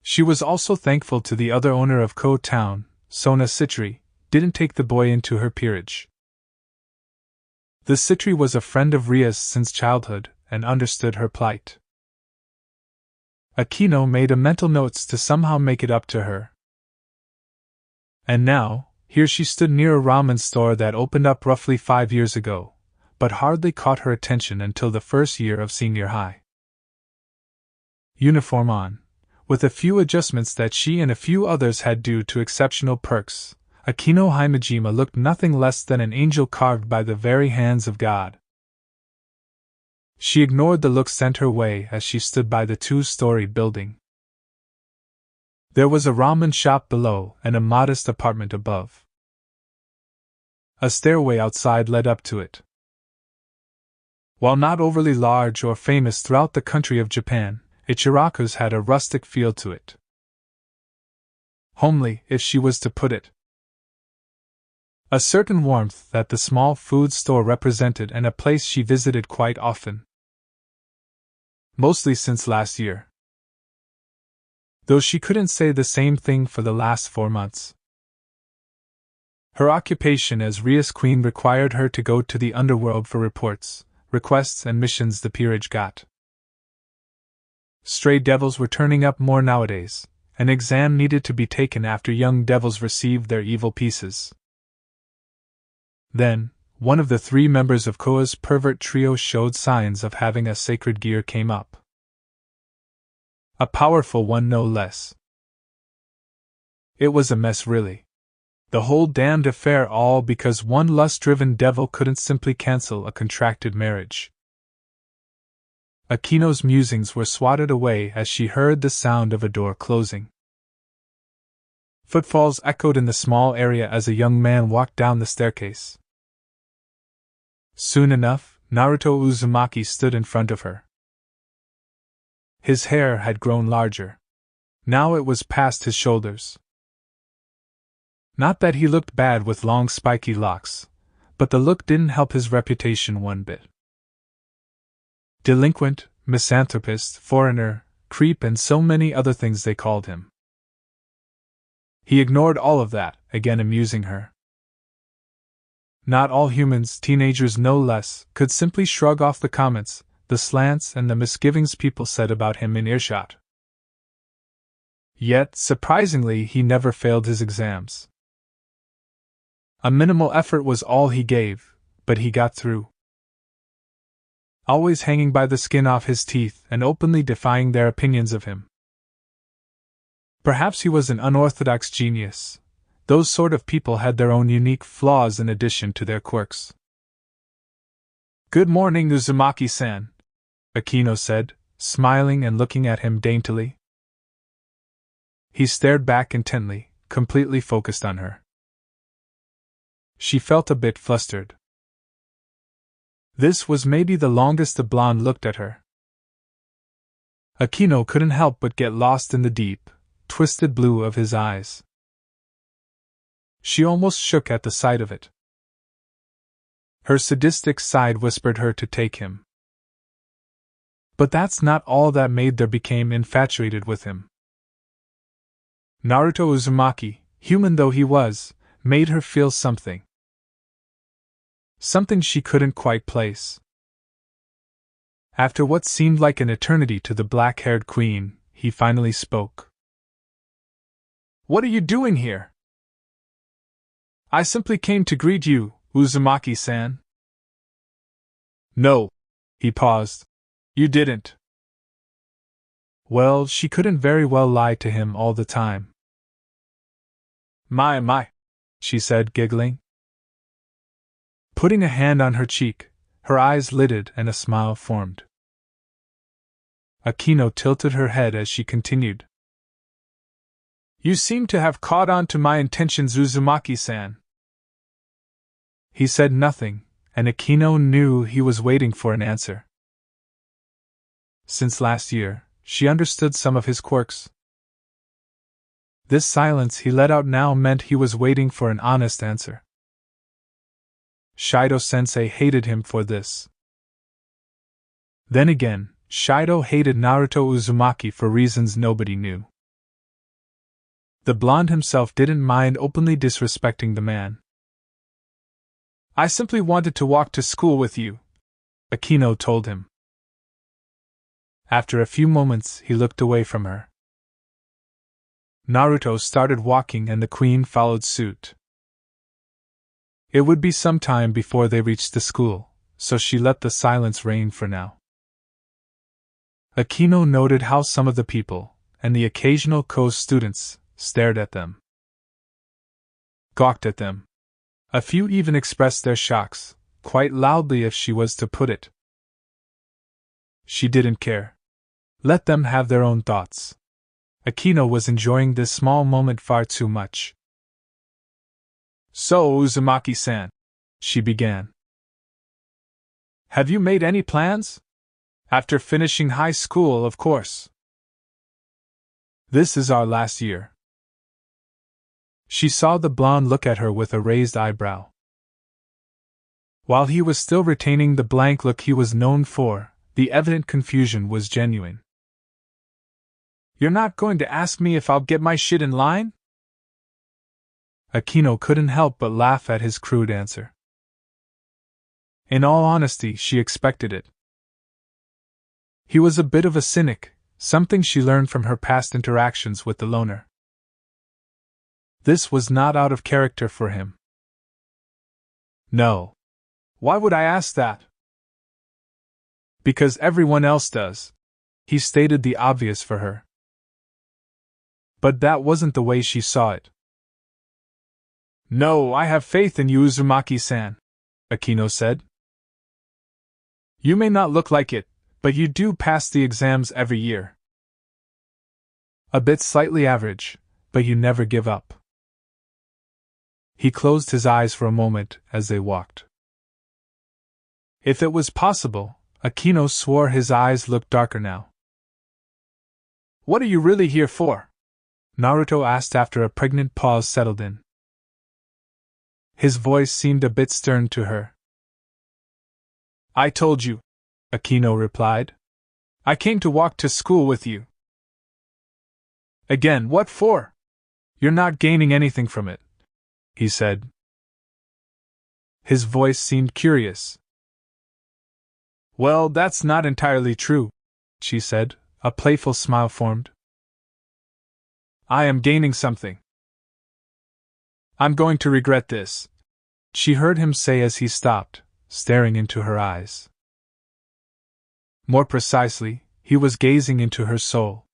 S2: She was also thankful to the other owner of Ko Town, Sona Citri, didn't take the boy into her peerage. The Citri was a friend of Rias since childhood, and understood her plight. Akino made a mental notes to somehow make it up to her. And now, here she stood near a ramen store that opened up roughly 5 years ago, but hardly caught her attention until the first year of senior high. Uniform on, with a few adjustments that she and a few others had due to exceptional perks, Akino Himejima looked nothing less than an angel carved by the very hands of God. She ignored the look sent her way as she stood by the 2-story building. There was a ramen shop below and a modest apartment above. A stairway outside led up to it. While not overly large or famous throughout the country of Japan, Ichiraku's had a rustic feel to it. Homely, if she was to put it. A certain warmth that the small food store represented, and a place she visited quite often. Mostly since last year. Though she couldn't say the same thing for the last 4 months. Her occupation as Rias Queen required her to go to the underworld for reports, requests and missions the peerage got. Stray devils were turning up more nowadays. An exam needed to be taken after young devils received their evil pieces. Then, one of the 3 members of Koa's pervert trio showed signs of having a sacred gear came up. A powerful one no less. It was a mess really. The whole damned affair all because one lust-driven devil couldn't simply cancel a contracted marriage. Akino's musings were swatted away as she heard the sound of a door closing. Footfalls echoed in the small area as a young man walked down the staircase. Soon enough, Naruto Uzumaki stood in front of her. His hair had grown larger. Now it was past his shoulders. Not that he looked bad with long spiky locks, but the look didn't help his reputation one bit. Delinquent, misanthropist, foreigner, creep and so many other things they called him. He ignored all of that, again amusing her. Not all humans, teenagers no less, could simply shrug off the comments, the slants and the misgivings people said about him in earshot. Yet, surprisingly, he never failed his exams. A minimal effort was all he gave, but he got through. Always hanging by the skin off his teeth and openly defying their opinions of him. Perhaps he was an unorthodox genius. Those sort of people had their own unique flaws in addition to their quirks. "Good morning, Uzumaki-san," Akino said, smiling and looking at him daintily. He stared back intently, completely focused on her. She felt a bit flustered. This was maybe the longest the blonde looked at her. Akino couldn't help but get lost in the deep, twisted blue of his eyes. She almost shook at the sight of it. Her sadistic side whispered her to take him. But that's not all that made her become infatuated with him. Naruto Uzumaki, human though he was, made her feel something. Something she couldn't quite place. After what seemed like an eternity to the black-haired queen, he finally spoke. "What are you doing here?" "I simply came to greet you, Uzumaki-san." "No." He paused. "You didn't." Well, she couldn't very well lie to him all the time. My, she said, giggling. Putting a hand on her cheek, her eyes lidded and a smile formed. Akino tilted her head as she continued. "You seem to have caught on to my intentions, Uzumaki-san." He said nothing, and Akino knew he was waiting for an answer. Since last year, she understood some of his quirks. This silence he let out now meant he was waiting for an honest answer. Shido-sensei hated him for this. Then again, Shido hated Naruto Uzumaki for reasons nobody knew. The blonde himself didn't mind openly disrespecting the man. "I simply wanted to walk to school with you," Akino told him. After a few moments, he looked away from her. Naruto started walking and the queen followed suit. It would be some time before they reached the school, so she let the silence reign for now. Akino noted how some of the people, and the occasional co-students, stared at them. Gawked at them. A few even expressed their shocks, quite loudly if she was to put it. She didn't care. Let them have their own thoughts. Akino was enjoying this small moment far too much. "So, Uzumaki-san," she began. "Have you made any plans? After finishing high school, of course." "This is our last year." She saw the blonde look at her with a raised eyebrow. While he was still retaining the blank look he was known for, the evident confusion was genuine. "You're not going to ask me if I'll get my shit in line?" Akino couldn't help but laugh at his crude answer. In all honesty, she expected it. He was a bit of a cynic, something she learned from her past interactions with the loner. This was not out of character for him. "No. Why would I ask that?" "Because everyone else does." He stated the obvious for her. But that wasn't the way she saw it. "No, I have faith in you, Uzumaki-san," Akino said. "You may not look like it, but you do pass the exams every year. A bit slightly average, but you never give up." He closed his eyes for a moment as they walked. If it was possible, Akino swore his eyes looked darker now. "What are you really here for?" Naruto asked after a pregnant pause settled in. His voice seemed a bit stern to her. "I told you," Akino replied. "I came to walk to school with you." "Again, what for? You're not gaining anything from it," he said. His voice seemed curious. "Well, that's not entirely true," she said, a playful smile formed. "I am gaining something. I'm going to regret this," she heard him say as he stopped, staring into her eyes. More precisely, he was gazing into her soul.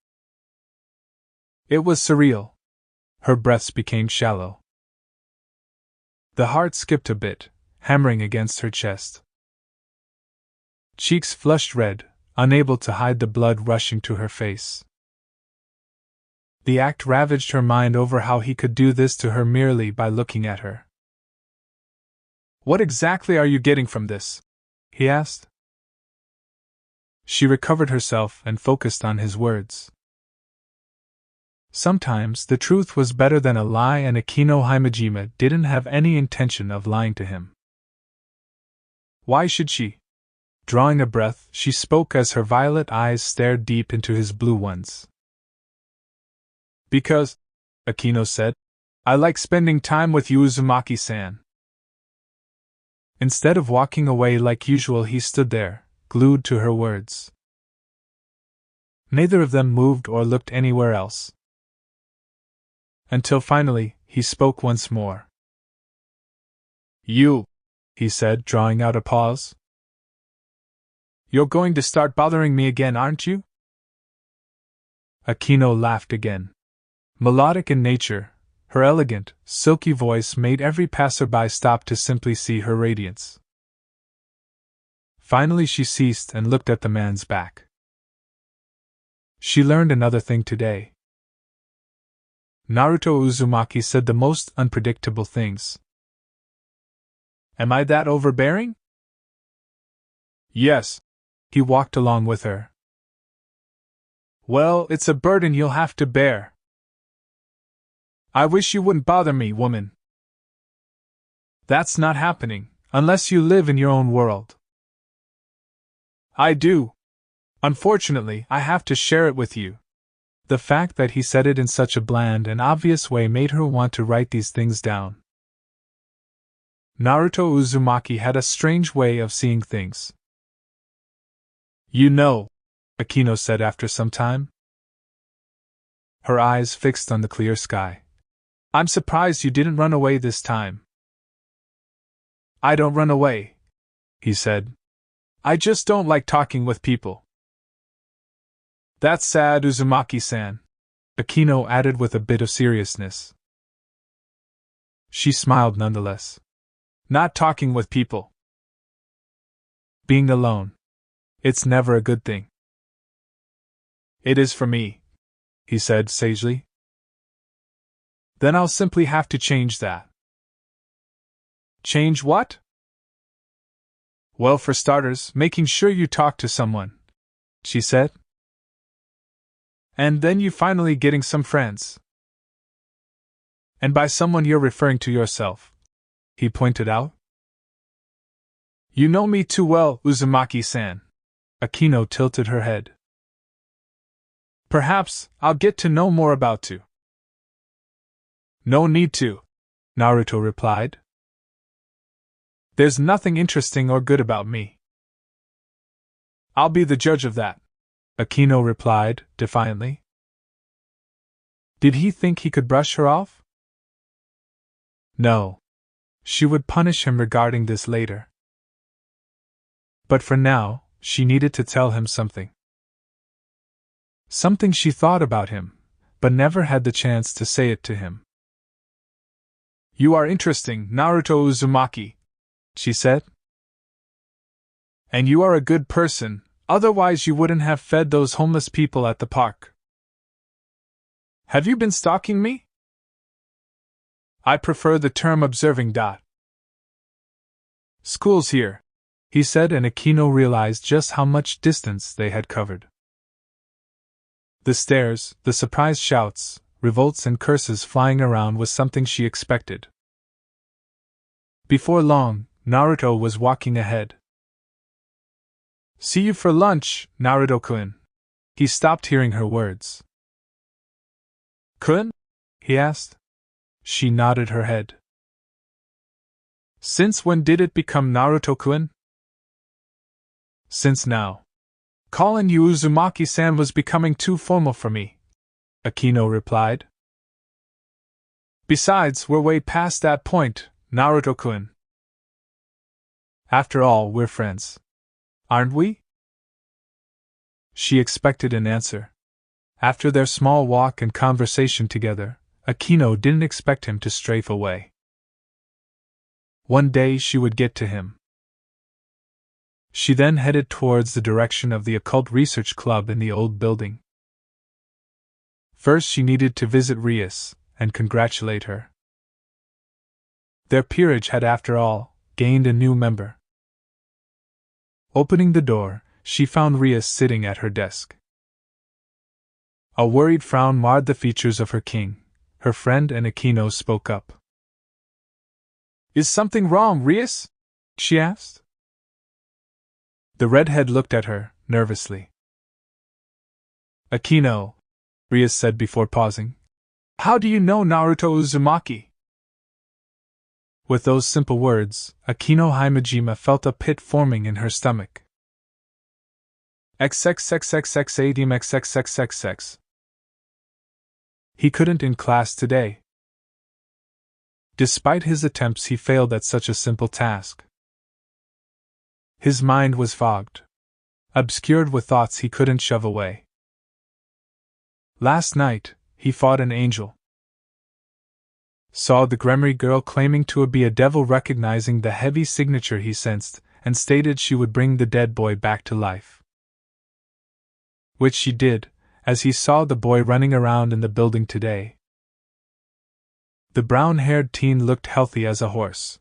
S2: It was surreal. Her breaths became shallow. The heart skipped a bit, hammering against her chest. Cheeks flushed red, unable to hide the blood rushing to her face. The act ravaged her mind over how he could do this to her merely by looking at her. "What exactly are you getting from this?" he asked. She recovered herself and focused on his words. Sometimes the truth was better than a lie, and Akino Himejima didn't have any intention of lying to him. Why should she? Drawing a breath, she spoke as her violet eyes stared deep into his blue ones. Because, Akino said, I like spending time with you, Uzumaki-san. Instead of walking away like usual, he stood there, glued to her words. Neither of them moved or looked anywhere else. Until finally, he spoke once more. You, he said, drawing out a pause. You're going to start bothering me again, aren't you? Akino laughed again. Melodic in nature, her elegant, silky voice made every passerby stop to simply see her radiance. Finally she ceased and looked at the man's back. She learned another thing today. Naruto Uzumaki said the most unpredictable things. Am I that overbearing? Yes. He walked along with her. Well, it's a burden you'll have to bear. I wish you wouldn't bother me, woman. That's not happening, unless you live in your own world. I do. Unfortunately, I have to share it with you. The fact that he said it in such a bland and obvious way made her want to write these things down. Naruto Uzumaki had a strange way of seeing things. You know, Akino said after some time. Her eyes fixed on the clear sky. I'm surprised you didn't run away this time. I don't run away, he said. I just don't like talking with people. That's sad, Uzumaki-san, Akino added with a bit of seriousness. She smiled nonetheless. Not talking with people. Being alone. It's never a good thing. It is for me, he said sagely. Then I'll simply have to change that. Change what? Well, for starters, making sure you talk to someone, she said. And then you finally getting some friends. And by someone you're referring to yourself, he pointed out. You know me too well, Uzumaki-san. Akino tilted her head. Perhaps I'll get to know more about you. No need to, Naruto replied. There's nothing interesting or good about me. I'll be the judge of that, Akino replied, defiantly. Did he think he could brush her off? No. She would punish him regarding this later. But for now, she needed to tell him something. Something she thought about him, but never had the chance to say it to him. You are interesting, Naruto Uzumaki, she said. And you are a good person, otherwise you wouldn't have fed those homeless people at the park. Have you been stalking me? I prefer the term observing. School's here, he said, and Akino realized just how much distance they had covered. The stares, the surprised shouts, revolts and curses flying around was something she expected. Before long, Naruto was walking ahead. See you for lunch, Naruto-kun. He stopped hearing her words. Kun? He asked. She nodded her head. Since when did it become Naruto-kun? Since now. Calling you Uzumaki-san was becoming too formal for me, Akino replied. Besides, we're way past that point, Naruto-kun. After all, we're friends. Aren't we? She expected an answer. After their small walk and conversation together, Akino didn't expect him to strafe away. One day she would get to him. She then headed towards the direction of the occult research club in the old building. First she needed to visit Rias and congratulate her. Their peerage had, after all, gained a new member. Opening the door, she found Rias sitting at her desk. A worried frown marred the features of her king. Her friend and Akino spoke up. "Is something wrong, Rias?" she asked. The redhead looked at her, nervously. "Akino," Rias said before pausing, "how do you know Naruto Uzumaki?" With those simple words, Akino Himejima felt a pit forming in her stomach. XXXXXADMXXXXX. He couldn't in class today. Despite his attempts, he failed at such a simple task. His mind was fogged, obscured with thoughts he couldn't shove away. Last night, he fought an angel. Saw the Gremory girl claiming to be a devil, recognizing the heavy signature he sensed, and stated she would bring the dead boy back to life. Which she did, as he saw the boy running around in the building today. The brown-haired teen looked healthy as a horse.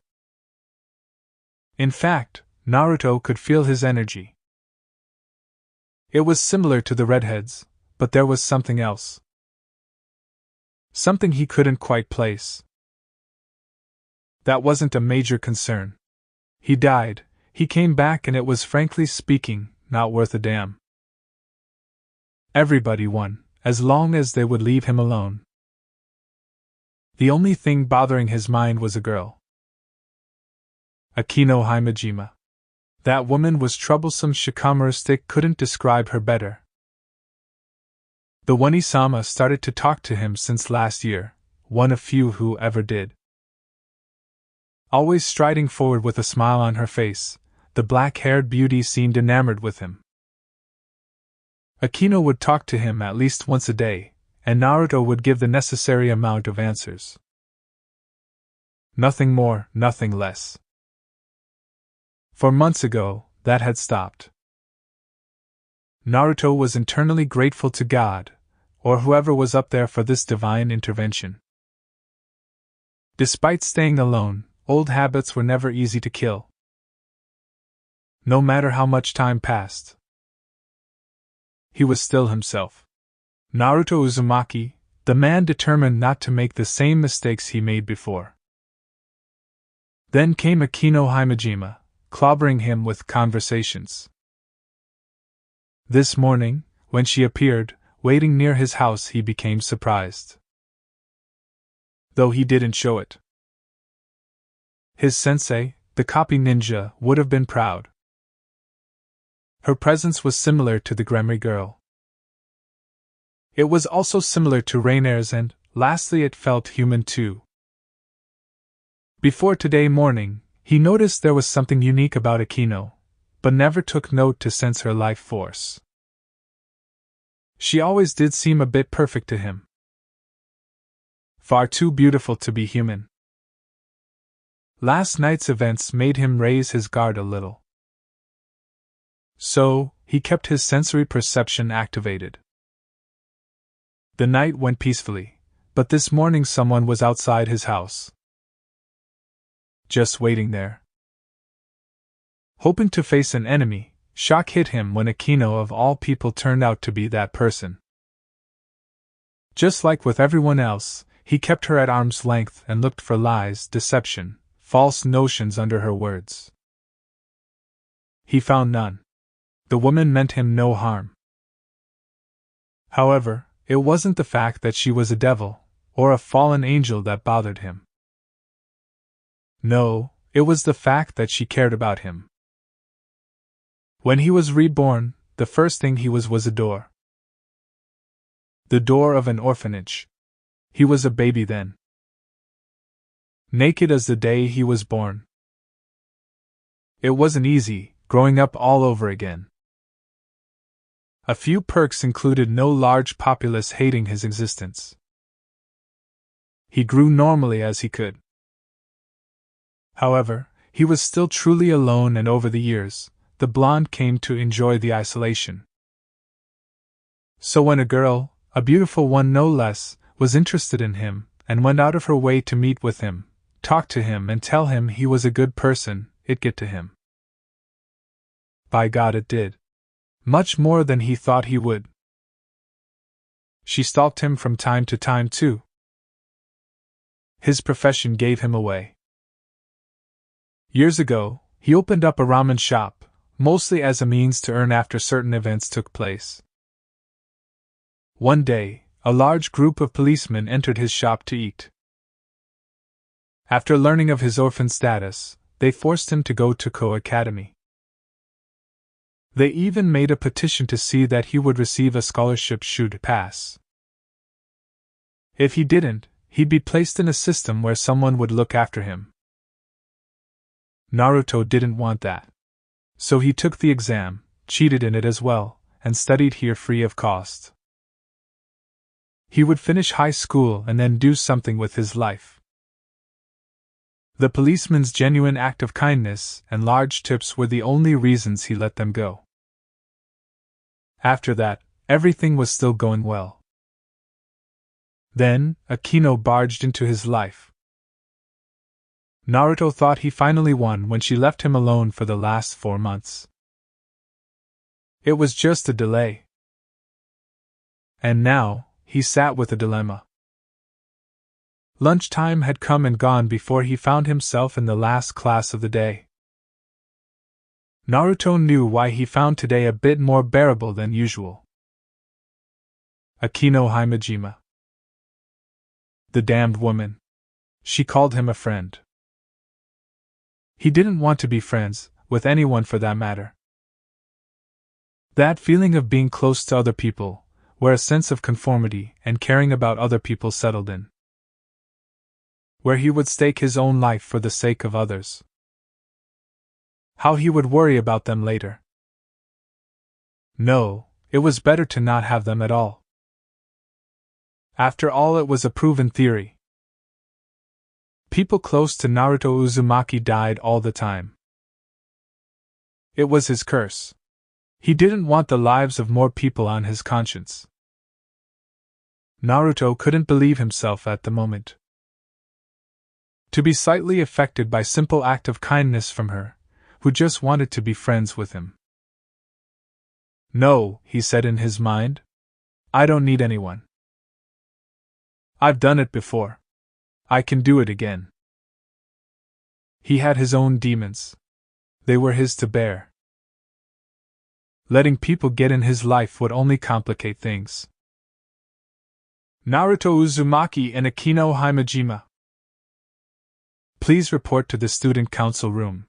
S2: In fact, Naruto could feel his energy. It was similar to the redhead's, but there was something else. Something he couldn't quite place. That wasn't a major concern. He died, he came back, and it was, frankly speaking, not worth a damn. Everybody won, as long as they would leave him alone. The only thing bothering his mind was a girl. Akino Himejima. That woman was troublesome. Shikamaru Stick couldn't describe her better. The One-sama started to talk to him since last year, one of few who ever did. Always striding forward with a smile on her face, the black-haired beauty seemed enamored with him. Akino would talk to him at least once a day, and Naruto would give the necessary amount of answers. Nothing more, nothing less. For months ago, that had stopped. Naruto was internally grateful to God, or whoever was up there, for this divine intervention. Despite staying alone, old habits were never easy to kill. No matter how much time passed, he was still himself. Naruto Uzumaki, the man determined not to make the same mistakes he made before. Then came Akino Himejima, clobbering him with conversations. This morning, when she appeared, waiting near his house, he became surprised. Though he didn't show it. His sensei, the copy ninja, would have been proud. Her presence was similar to the Gremory girl. It was also similar to Rainer's, and, lastly, it felt human too. Before today morning, he noticed there was something unique about Akino, but never took note to sense her life force. She always did seem a bit perfect to him. Far too beautiful to be human. Last night's events made him raise his guard a little. So, he kept his sensory perception activated. The night went peacefully, but this morning someone was outside his house. Just waiting there. Hoping to face an enemy, shock hit him when Akino of all people turned out to be that person. Just like with everyone else, he kept her at arm's length and looked for lies, deception, false notions under her words. He found none. The woman meant him no harm. However, it wasn't the fact that she was a devil, or a fallen angel that bothered him. No, it was the fact that she cared about him. When he was reborn, the first thing he was a door. The door of an orphanage. He was a baby then. Naked as the day he was born. It wasn't easy, growing up all over again. A few perks included no large populace hating his existence. He grew normally as he could. However, he was still truly alone, and over the years, the blonde came to enjoy the isolation. So when a girl, a beautiful one no less, was interested in him, and went out of her way to meet with him, talk to him and tell him he was a good person, it get to him. By God, it did. Much more than he thought he would. she stalked him from time to time too. His profession gave him away. Years ago, he opened up a ramen shop, mostly as a means to earn after certain events took place. One day, a large group of policemen entered his shop to eat. After learning of his orphan status, they forced him to go to Ko Academy. They even made a petition to see that he would receive a scholarship should pass. If he didn't, he'd be placed in a system where someone would look after him. Naruto didn't want that. So he took the exam, cheated in it as well, and studied here free of cost. He would finish high school and then do something with his life. The policeman's genuine act of kindness and large tips were the only reasons he let them go. After that, everything was still going well. Then, Akino barged into his life. Naruto thought he finally won when she left him alone for the last 4 months. It was just a delay. And now, he sat with a dilemma. Lunchtime had come and gone before he found himself in the last class of the day. Naruto knew why he found today a bit more bearable than usual. Akino Himejima. The damned woman. She called him a friend. He didn't want to be friends with anyone for that matter. That feeling of being close to other people, where a sense of conformity and caring about other people settled in. Where he would stake his own life for the sake of others. How he would worry about them later. No, it was better to not have them at all. After all, it was a proven theory. People close to Naruto Uzumaki died all the time. It was his curse. He didn't want the lives of more people on his conscience. Naruto couldn't believe himself at the moment. To be slightly affected by simple act of kindness from her, who just wanted to be friends with him. No, he said in his mind. I don't need anyone. I've done it before. I can do it again. He had his own demons. They were his to bear. Letting people get in his life would only complicate things. Naruto Uzumaki and Akino Himejima. Please report to the student council room.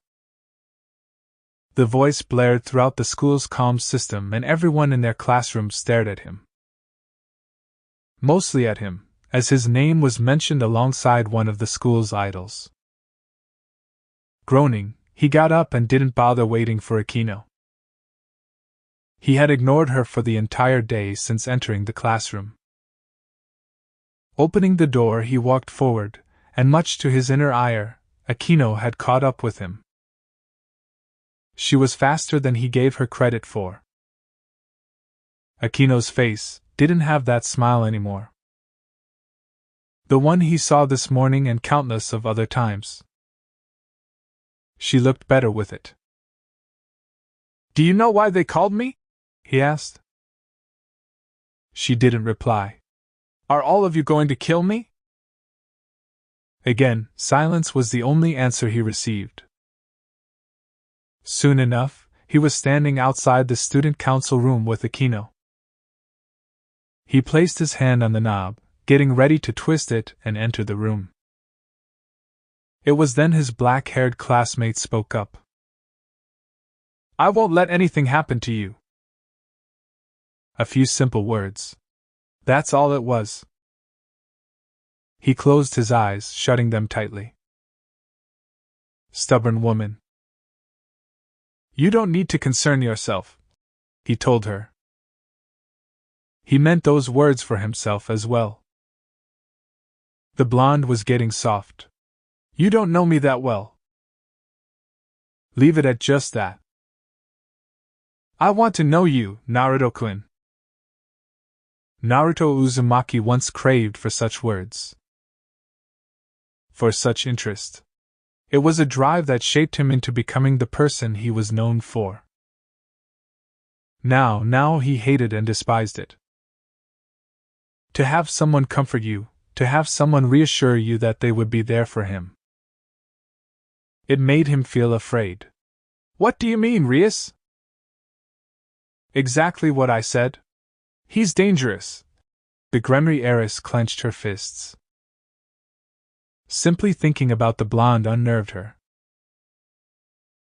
S2: The voice blared throughout the school's comm system, and everyone in their classroom stared at him. Mostly at him, as his name was mentioned alongside one of the school's idols. Groaning, he got up and didn't bother waiting for Akino. He had ignored her for the entire day since entering the classroom. Opening the door, he walked forward, and much to his inner ire, Akino had caught up with him. She was faster than he gave her credit for. Akino's face didn't have that smile anymore. The one he saw this morning and countless of other times. She looked better with it. Do you know why they called me? He asked. She didn't reply. Are all of you going to kill me? Again, silence was the only answer he received. Soon enough, he was standing outside the student council room with Akino. He placed his hand on the knob, getting ready to twist it and enter the room. It was then his black-haired classmate spoke up. I won't let anything happen to you. A few simple words. That's all it was. He closed his eyes, shutting them tightly. Stubborn woman. You don't need to concern yourself, he told her. He meant those words for himself as well. The blonde was getting soft. You don't know me that well. Leave it at just that. I want to know you, Naruto-kun. Naruto Uzumaki once craved for such words. For such interest. It was a drive that shaped him into becoming the person he was known for. Now he hated and despised it. To have someone comfort you, to have someone reassure you that they would be there for him. It made him feel afraid. What do you mean, Rias? Exactly what I said. He's dangerous. The Gremory heiress clenched her fists. Simply thinking about the blonde unnerved her.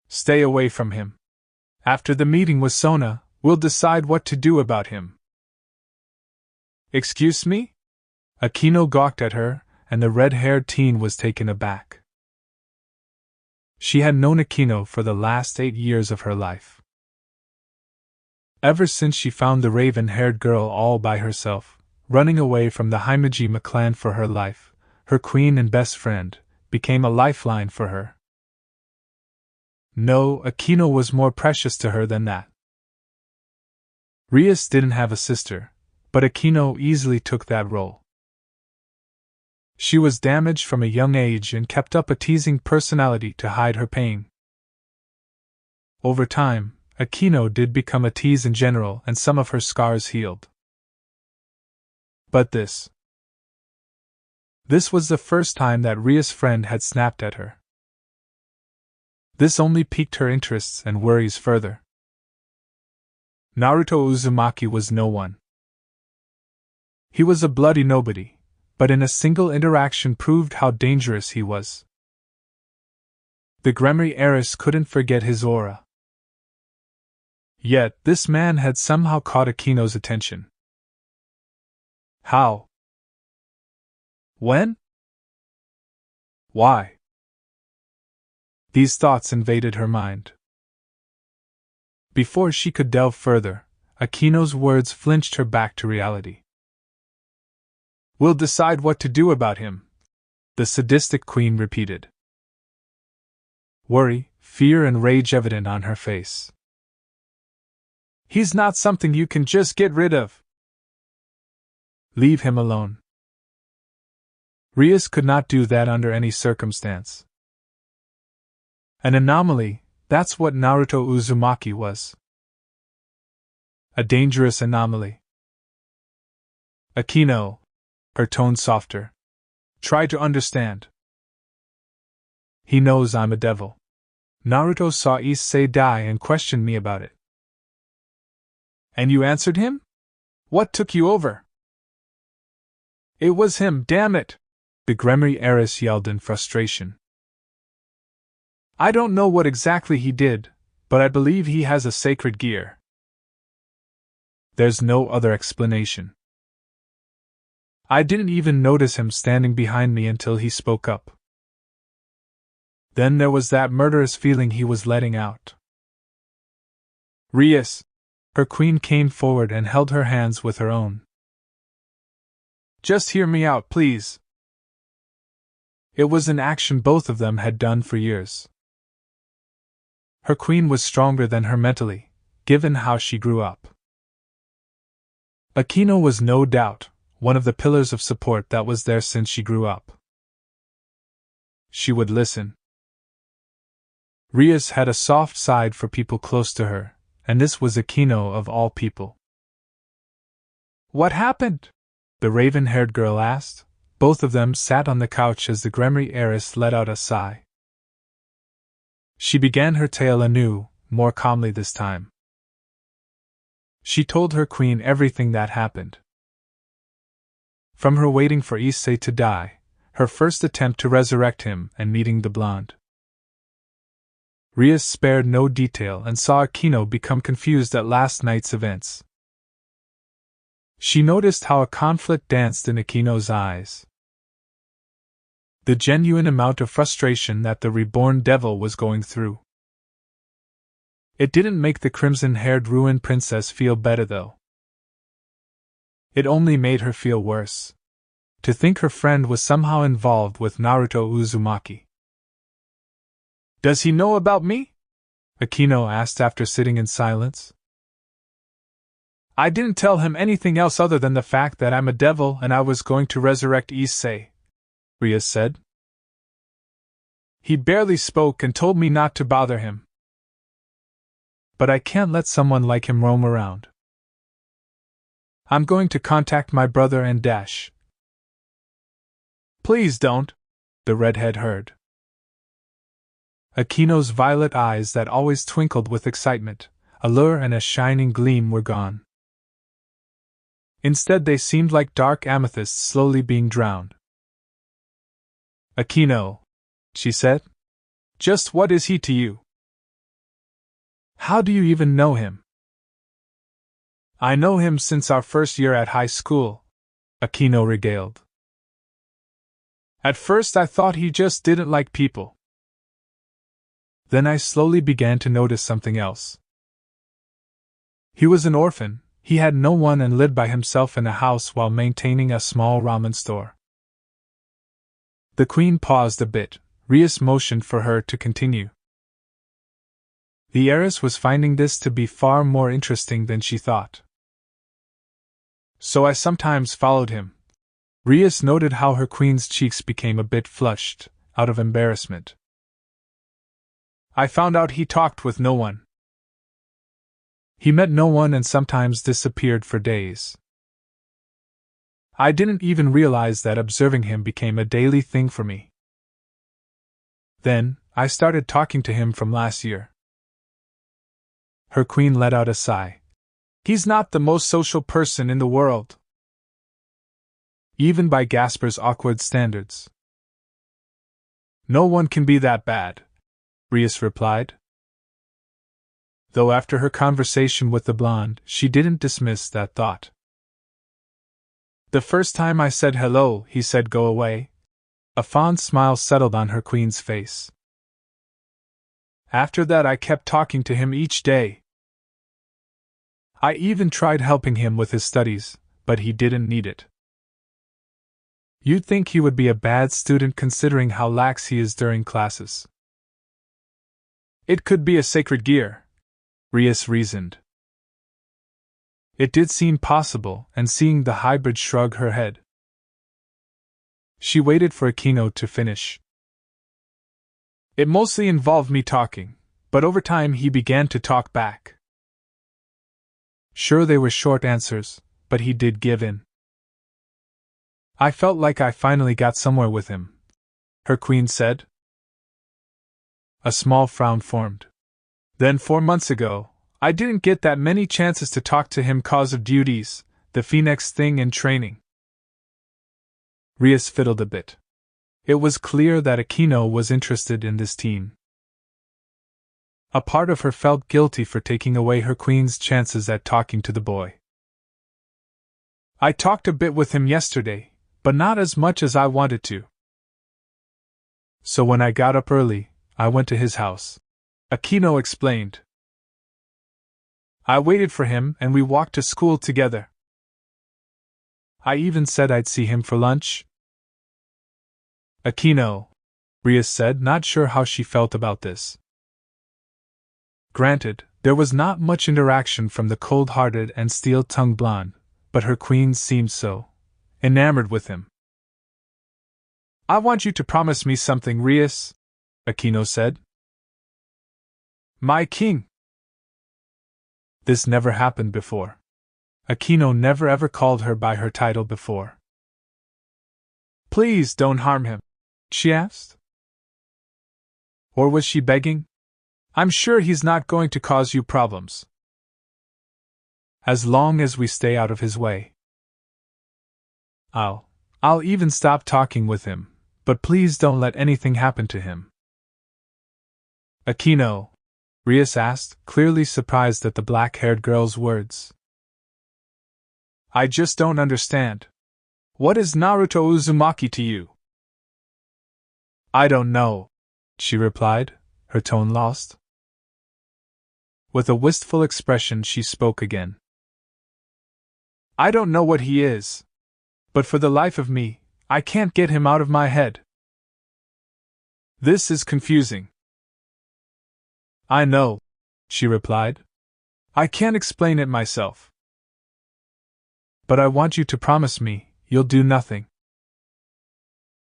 S2: Stay away from him. After the meeting with Sona, we'll decide what to do about him. Excuse me? Akino gawked at her, and the red-haired teen was taken aback. She had known Akino for the last 8 years of her life. Ever since she found the raven-haired girl all by herself, running away from the Himejima clan for her life, her queen and best friend, became a lifeline for her. No, Akino was more precious to her than that. Rias didn't have a sister, but Akino easily took that role. She was damaged from a young age and kept up a teasing personality to hide her pain. Over time, Akino did become a tease in general and some of her scars healed. But this was the first time that Rias' friend had snapped at her. This only piqued her interests and worries further. Naruto Uzumaki was no one. He was a bloody nobody, but in a single interaction proved how dangerous he was. The Gremory heiress couldn't forget his aura. Yet, this man had somehow caught Akino's attention. How? When? Why? These thoughts invaded her mind. Before she could delve further, Akino's words flinched her back to reality. We'll decide what to do about him, the sadistic queen repeated. Worry, fear, and rage evident on her face. He's not something you can just get rid of. Leave him alone. Rias could not do that under any circumstance. An anomaly, that's what Naruto Uzumaki was. A dangerous anomaly. Akino, her tone softer, try to understand. He knows I'm a devil. Naruto saw Issei die and questioned me about it. And you answered him? What took you over? It was him, damn it! The Gremory heiress yelled in frustration. I don't know what exactly he did, but I believe he has a sacred gear. There's no other explanation. I didn't even notice him standing behind me until he spoke up. Then there was that murderous feeling he was letting out. Rias! Her queen came forward and held her hands with her own. Just hear me out, please. It was an action both of them had done for years. Her queen was stronger than her mentally, given how she grew up. Akino was no doubt one of the pillars of support that was there since she grew up. She would listen. Rias had a soft side for people close to her, and this was Akino of all people. What happened? The raven-haired girl asked. Both of them sat on the couch as the Gremory heiress let out a sigh. She began her tale anew, more calmly this time. She told her queen everything that happened. From her waiting for Issei to die, her first attempt to resurrect him, and meeting the blonde. Rias spared no detail and saw Akino become confused at last night's events. She noticed how a conflict danced in Akino's eyes. The genuine amount of frustration that the reborn devil was going through. It didn't make the crimson-haired ruined princess feel better, though. It only made her feel worse. To think her friend was somehow involved with Naruto Uzumaki. Does he know about me? Akino asked after sitting in silence. I didn't tell him anything else other than the fact that I'm a devil and I was going to resurrect Issei, Rias said. He barely spoke and told me not to bother him. But I can't let someone like him roam around. I'm going to contact my brother and dash. Please don't, the redhead heard. Akino's violet eyes that always twinkled with excitement, allure and a shining gleam were gone. Instead they seemed like dark amethysts slowly being drowned. Akino, she said. Just what is he to you? How do you even know him? I know him since our first year at high school, Akino regaled. At first I thought he just didn't like people. Then I slowly began to notice something else. He was an orphan, he had no one and lived by himself in a house while maintaining a small ramen store. The queen paused a bit. Rias motioned for her to continue. The heiress was finding this to be far more interesting than she thought. So I sometimes followed him. Rias noted how her queen's cheeks became a bit flushed, out of embarrassment. I found out he talked with no one. He met no one and sometimes disappeared for days. I didn't even realize that observing him became a daily thing for me. Then, I started talking to him from last year. Her queen let out a sigh. He's not the most social person in the world. Even by Gasper's awkward standards. No one can be that bad, Rias replied. Though after her conversation with the blonde, she didn't dismiss that thought. The first time I said hello, he said go away. A fond smile settled on her queen's face. After that I kept talking to him each day. I even tried helping him with his studies, but he didn't need it. You'd think he would be a bad student considering how lax he is during classes. It could be a sacred gear, Rias reasoned. It did seem possible, and seeing the hybrid shrug her head. She waited for Akino to finish. It mostly involved me talking, but over time he began to talk back. Sure, they were short answers, but he did give in. I felt like I finally got somewhere with him, her queen said. A small frown formed. Then 4 months ago, I didn't get that many chances to talk to him cause of duties, the Phoenix thing and training. Rias fiddled a bit. It was clear that Akino was interested in this teen. A part of her felt guilty for taking away her queen's chances at talking to the boy. I talked a bit with him yesterday, but not as much as I wanted to. So when I got up early, I went to his house. Akino explained. I waited for him and we walked to school together. I even said I'd see him for lunch. Akino, Rias said, not sure how she felt about this. Granted, there was not much interaction from the cold-hearted and steel-tongued blonde, but her queen seemed so enamored with him. I want you to promise me something, Rias, Akino said. My king. This never happened before. Akino never ever called her by her title before. Please don't harm him, she asked. Or was she begging? I'm sure he's not going to cause you problems. As long as we stay out of his way. I'll even stop talking with him, but please don't let anything happen to him. Akino, Rias asked, clearly surprised at the black-haired girl's words. I just don't understand. What is Naruto Uzumaki to you? I don't know, she replied, her tone lost. With a wistful expression she spoke again. I don't know what he is. But for the life of me, I can't get him out of my head. This is confusing. I know, she replied. I can't explain it myself. But I want you to promise me you'll do nothing.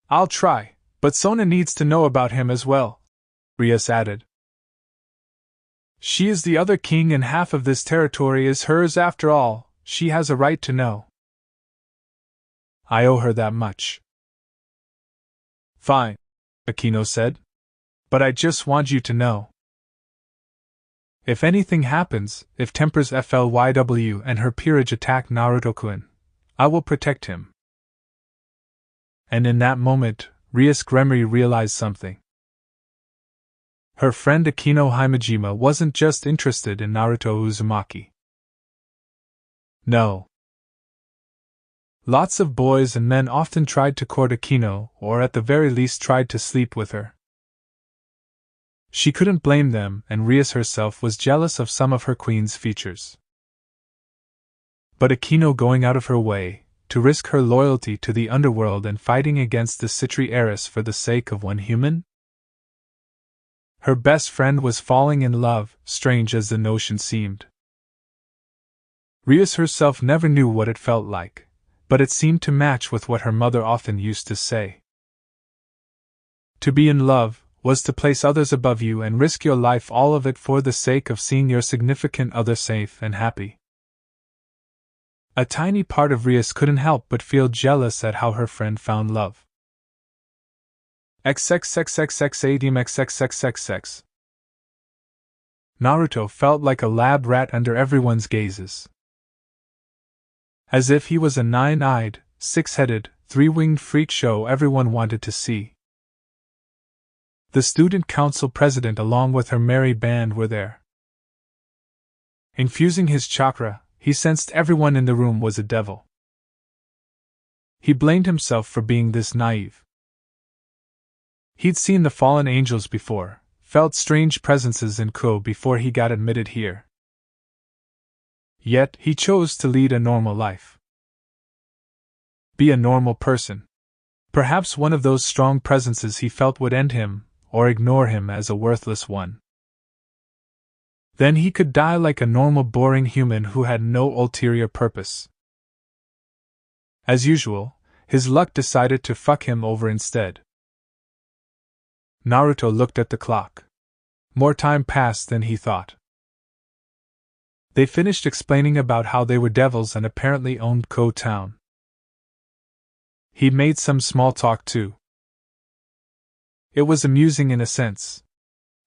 S2: I'll try, but Sona needs to know about him as well, Rias added. She is the other king and half of this territory is hers after all, she has a right to know. I owe her that much. Fine, Akino said. But I just want you to know. If anything happens, if Temper's FLYW and her peerage attack Naruto-kun, I will protect him. And in that moment, Rias Gremory realized something. Her friend Akino Himejima wasn't just interested in Naruto Uzumaki. No. Lots of boys and men often tried to court Akino, or at the very least tried to sleep with her. She couldn't blame them, and Rias herself was jealous of some of her queen's features. But Akino going out of her way, to risk her loyalty to the underworld and fighting against the Citri heiress for the sake of one human? Her best friend was falling in love, strange as the notion seemed. Rias herself never knew what it felt like, but it seemed to match with what her mother often used to say. To be in love was to place others above you and risk your life, all of it for the sake of seeing your significant other safe and happy. A tiny part of Rias couldn't help but feel jealous at how her friend found love. XXXXXADMXXXXX. Naruto felt like a lab rat under everyone's gazes. As if he was a nine-eyed, six-headed, three-winged freak show everyone wanted to see. The student council president along with her merry band were there. Infusing his chakra, he sensed everyone in the room was a devil. He blamed himself for being this naive. He'd seen the fallen angels before, felt strange presences in Ko before he got admitted here. Yet, he chose to lead a normal life. Be a normal person. Perhaps one of those strong presences he felt would end him, or ignore him as a worthless one. Then he could die like a normal boring human who had no ulterior purpose. As usual, his luck decided to fuck him over instead. Naruto looked at the clock. More time passed than he thought. They finished explaining about how they were devils and apparently owned Ko Town. He made some small talk too. It was amusing in a sense.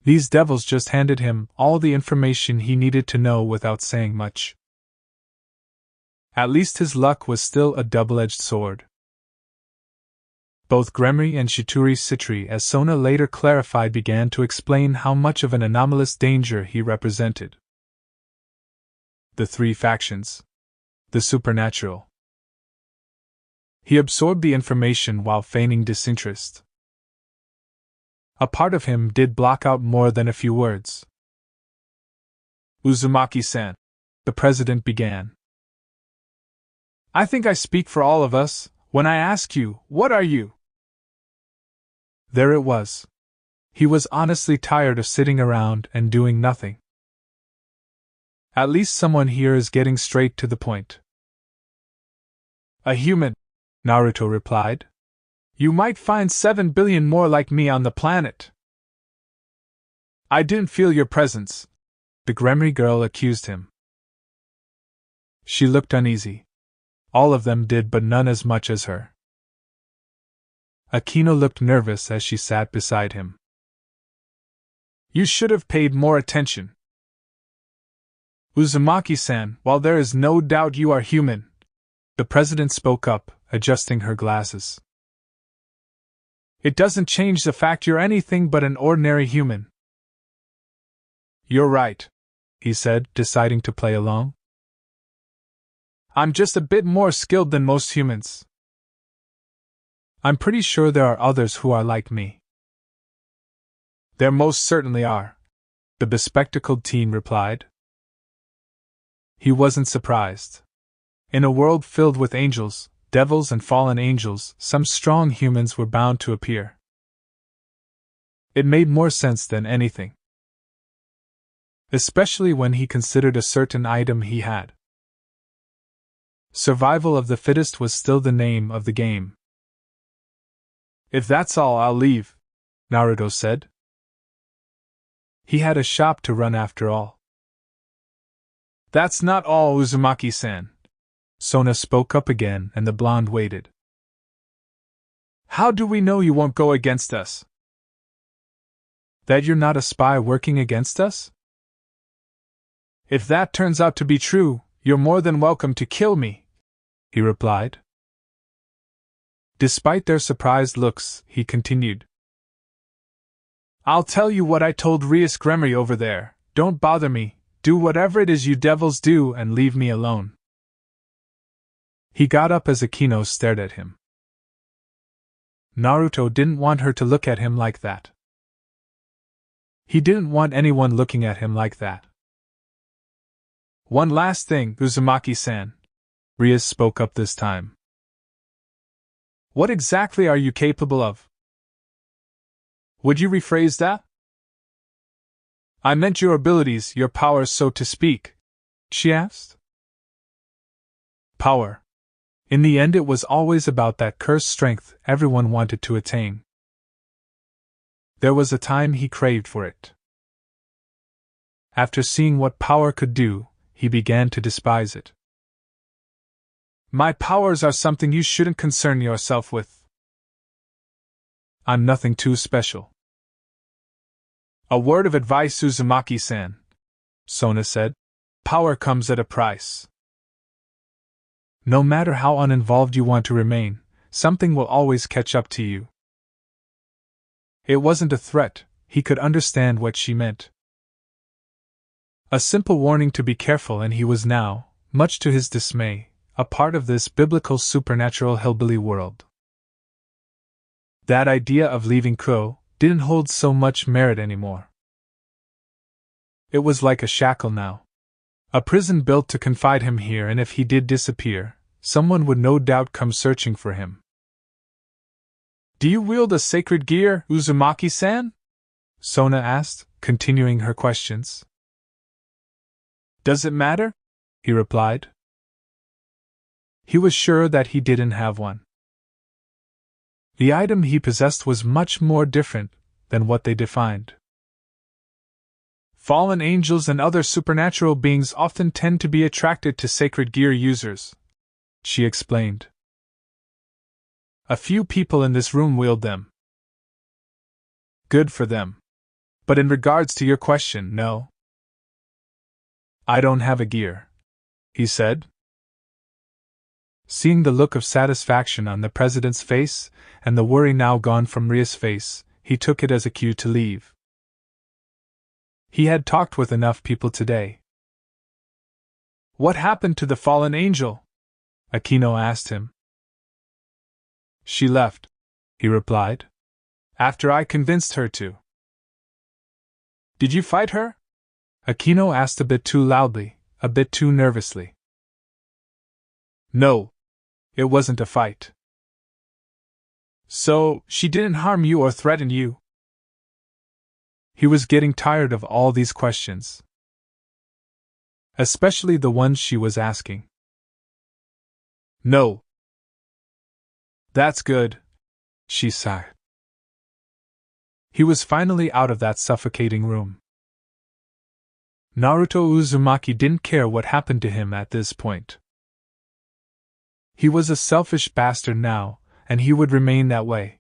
S2: These devils just handed him all the information he needed to know without saying much. At least his luck was still a double-edged sword. Both Gremory and Shituri Citri, as Sona later clarified, began to explain how much of an anomalous danger he represented. The three factions. The supernatural. He absorbed the information while feigning disinterest. A part of him did block out more than a few words. Uzumaki-san, the president began. I think I speak for all of us when I ask you, what are you? There it was. He was honestly tired of sitting around and doing nothing. At least someone here is getting straight to the point. A human, Naruto replied. You might find 7 billion more like me on the planet. I didn't feel your presence, the Gremory girl accused him. She looked uneasy. All of them did, but none as much as her. Akino looked nervous as she sat beside him. You should have paid more attention. Uzumaki-san, while there is no doubt you are human, the president spoke up, adjusting her glasses. It doesn't change the fact you're anything but an ordinary human. You're right, he said, deciding to play along. I'm just a bit more skilled than most humans. I'm pretty sure there are others who are like me. There most certainly are, the bespectacled teen replied. He wasn't surprised. In a world filled with angels, devils and fallen angels, some strong humans were bound to appear. It made more sense than anything. Especially when he considered a certain item he had. Survival of the fittest was still the name of the game. If that's all, I'll leave, Naruto said. He had a shop to run after all. That's not all, Uzumaki-san, Sona spoke up again, and the blonde waited. How do we know you won't go against us? That you're not a spy working against us? If that turns out to be true, you're more than welcome to kill me, he replied. Despite their surprised looks, he continued. I'll tell you what I told Rias Gremory over there. Don't bother me, do whatever it is you devils do and leave me alone. He got up as Akino stared at him. Naruto didn't want her to look at him like that. He didn't want anyone looking at him like that. One last thing, Uzumaki-san. Rias spoke up this time. What exactly are you capable of? Would you rephrase that? I meant your abilities, your powers, so to speak, she asked. Power. In the end, it was always about that cursed strength everyone wanted to attain. There was a time he craved for it. After seeing what power could do, he began to despise it. My powers are something you shouldn't concern yourself with. I'm nothing too special. A word of advice, Uzumaki-san, Sona said. Power comes at a price. No matter how uninvolved you want to remain, something will always catch up to you. It wasn't a threat, he could understand what she meant. A simple warning to be careful, and he was now, much to his dismay, a part of this biblical supernatural hillbilly world. That idea of leaving Ko didn't hold so much merit anymore. It was like a shackle now. A prison built to confine him here, and if he did disappear, someone would no doubt come searching for him. Do you wield a sacred gear, Uzumaki-san? Sona asked, continuing her questions. Does it matter? He replied. He was sure that he didn't have one. The item he possessed was much more different than what they defined. Fallen angels and other supernatural beings often tend to be attracted to sacred gear users, she explained. A few people in this room wield them. Good for them. But in regards to your question, no. I don't have a gear, he said. Seeing the look of satisfaction on the president's face, and the worry now gone from Rias' face, he took it as a cue to leave. He had talked with enough people today. What happened to the fallen angel? Akino asked him. She left, he replied. After I convinced her to. Did you fight her? Akino asked a bit too loudly, a bit too nervously. No. It wasn't a fight. So, she didn't harm you or threaten you? He was getting tired of all these questions. Especially the ones she was asking. No. That's good, she sighed. He was finally out of that suffocating room. Naruto Uzumaki didn't care what happened to him at this point. He was a selfish bastard now, and he would remain that way.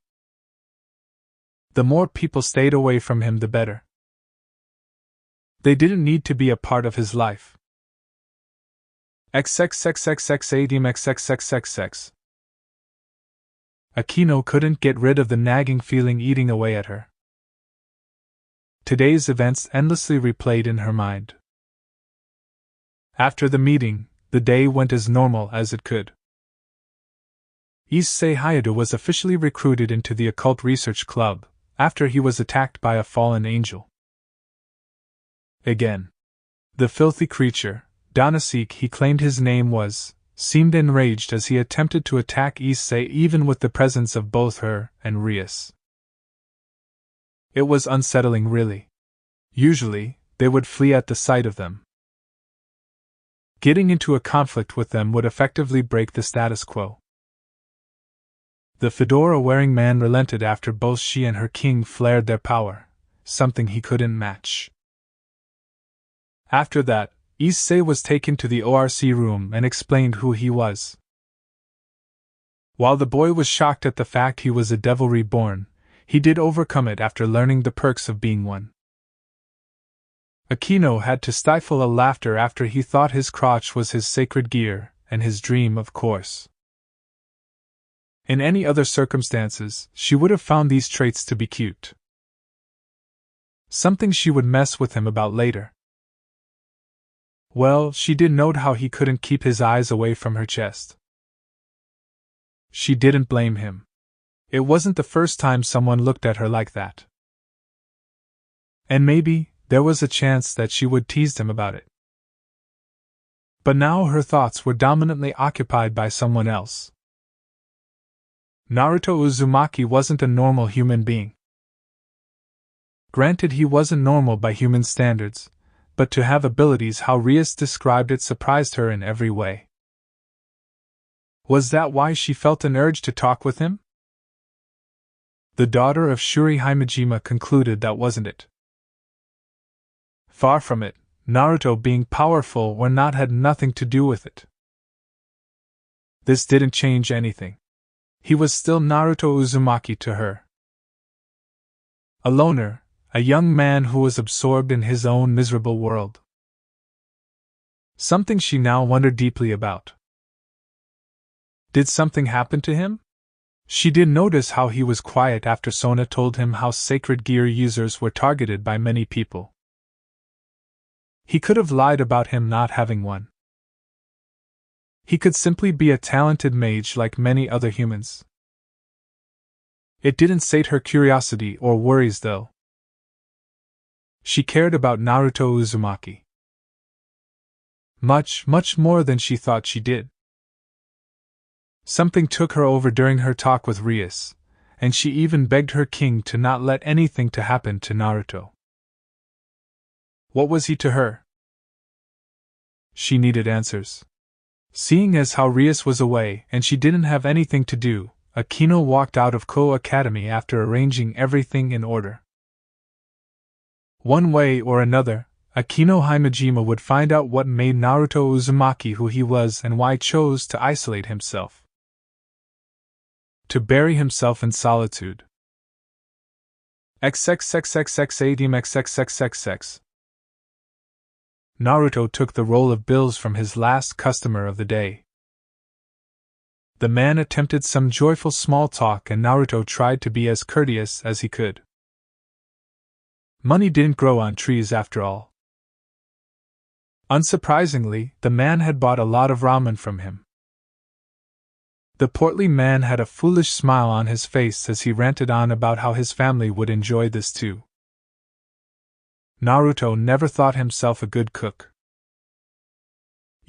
S2: The more people stayed away from him, the better. They didn't need to be a part of his life. XXXXXADMXXXXX. Akino couldn't get rid of the nagging feeling eating away at her. Today's events endlessly replayed in her mind. After the meeting, the day went as normal as it could. Issei Hayato was officially recruited into the Occult Research Club, after he was attacked by a fallen angel. Again. The filthy creature, Danasik he claimed his name was, seemed enraged as he attempted to attack Issei even with the presence of both her and Rias. It was unsettling, really. Usually, they would flee at the sight of them. Getting into a conflict with them would effectively break the status quo. The fedora-wearing man relented after both she and her king flared their power, something he couldn't match. After that, Issei was taken to the ORC room and explained who he was. While the boy was shocked at the fact he was a devil reborn, he did overcome it after learning the perks of being one. Akino had to stifle a laughter after he thought his crotch was his sacred gear, and his dream, of course. In any other circumstances, she would have found these traits to be cute. Something she would mess with him about later. Well, she did note how he couldn't keep his eyes away from her chest. She didn't blame him. It wasn't the first time someone looked at her like that. And maybe there was a chance that she would tease him about it. But now her thoughts were dominantly occupied by someone else. Naruto Uzumaki wasn't a normal human being. Granted, he wasn't normal by human standards, but to have abilities how Rias described it surprised her in every way. Was that why she felt an urge to talk with him? The daughter of Shuri Himejima concluded that wasn't it. Far from it, Naruto being powerful or not had nothing to do with it. This didn't change anything. He was still Naruto Uzumaki to her. A loner, a young man who was absorbed in his own miserable world. Something she now wondered deeply about. Did something happen to him? She did notice how he was quiet after Sona told him how sacred gear users were targeted by many people. He could have lied about him not having one. He could simply be a talented mage like many other humans. It didn't sate her curiosity or worries, though. She cared about Naruto Uzumaki. Much, much more than she thought she did. Something took her over during her talk with Rias, and she even begged her king to not let anything to happen to Naruto. What was he to her? She needed answers. Seeing as how Rias was away and she didn't have anything to do, Akino walked out of Ko Academy after arranging everything in order. One way or another, Akino Himejima would find out what made Naruto Uzumaki who he was and why chose to isolate himself. To bury himself in solitude. XXXXXXXXXXX. Naruto took the roll of bills from his last customer of the day. The man attempted some joyful small talk and Naruto tried to be as courteous as he could. Money didn't grow on trees after all. Unsurprisingly, the man had bought a lot of ramen from him. The portly man had a foolish smile on his face as he ranted on about how his family would enjoy this too. Naruto never thought himself a good cook.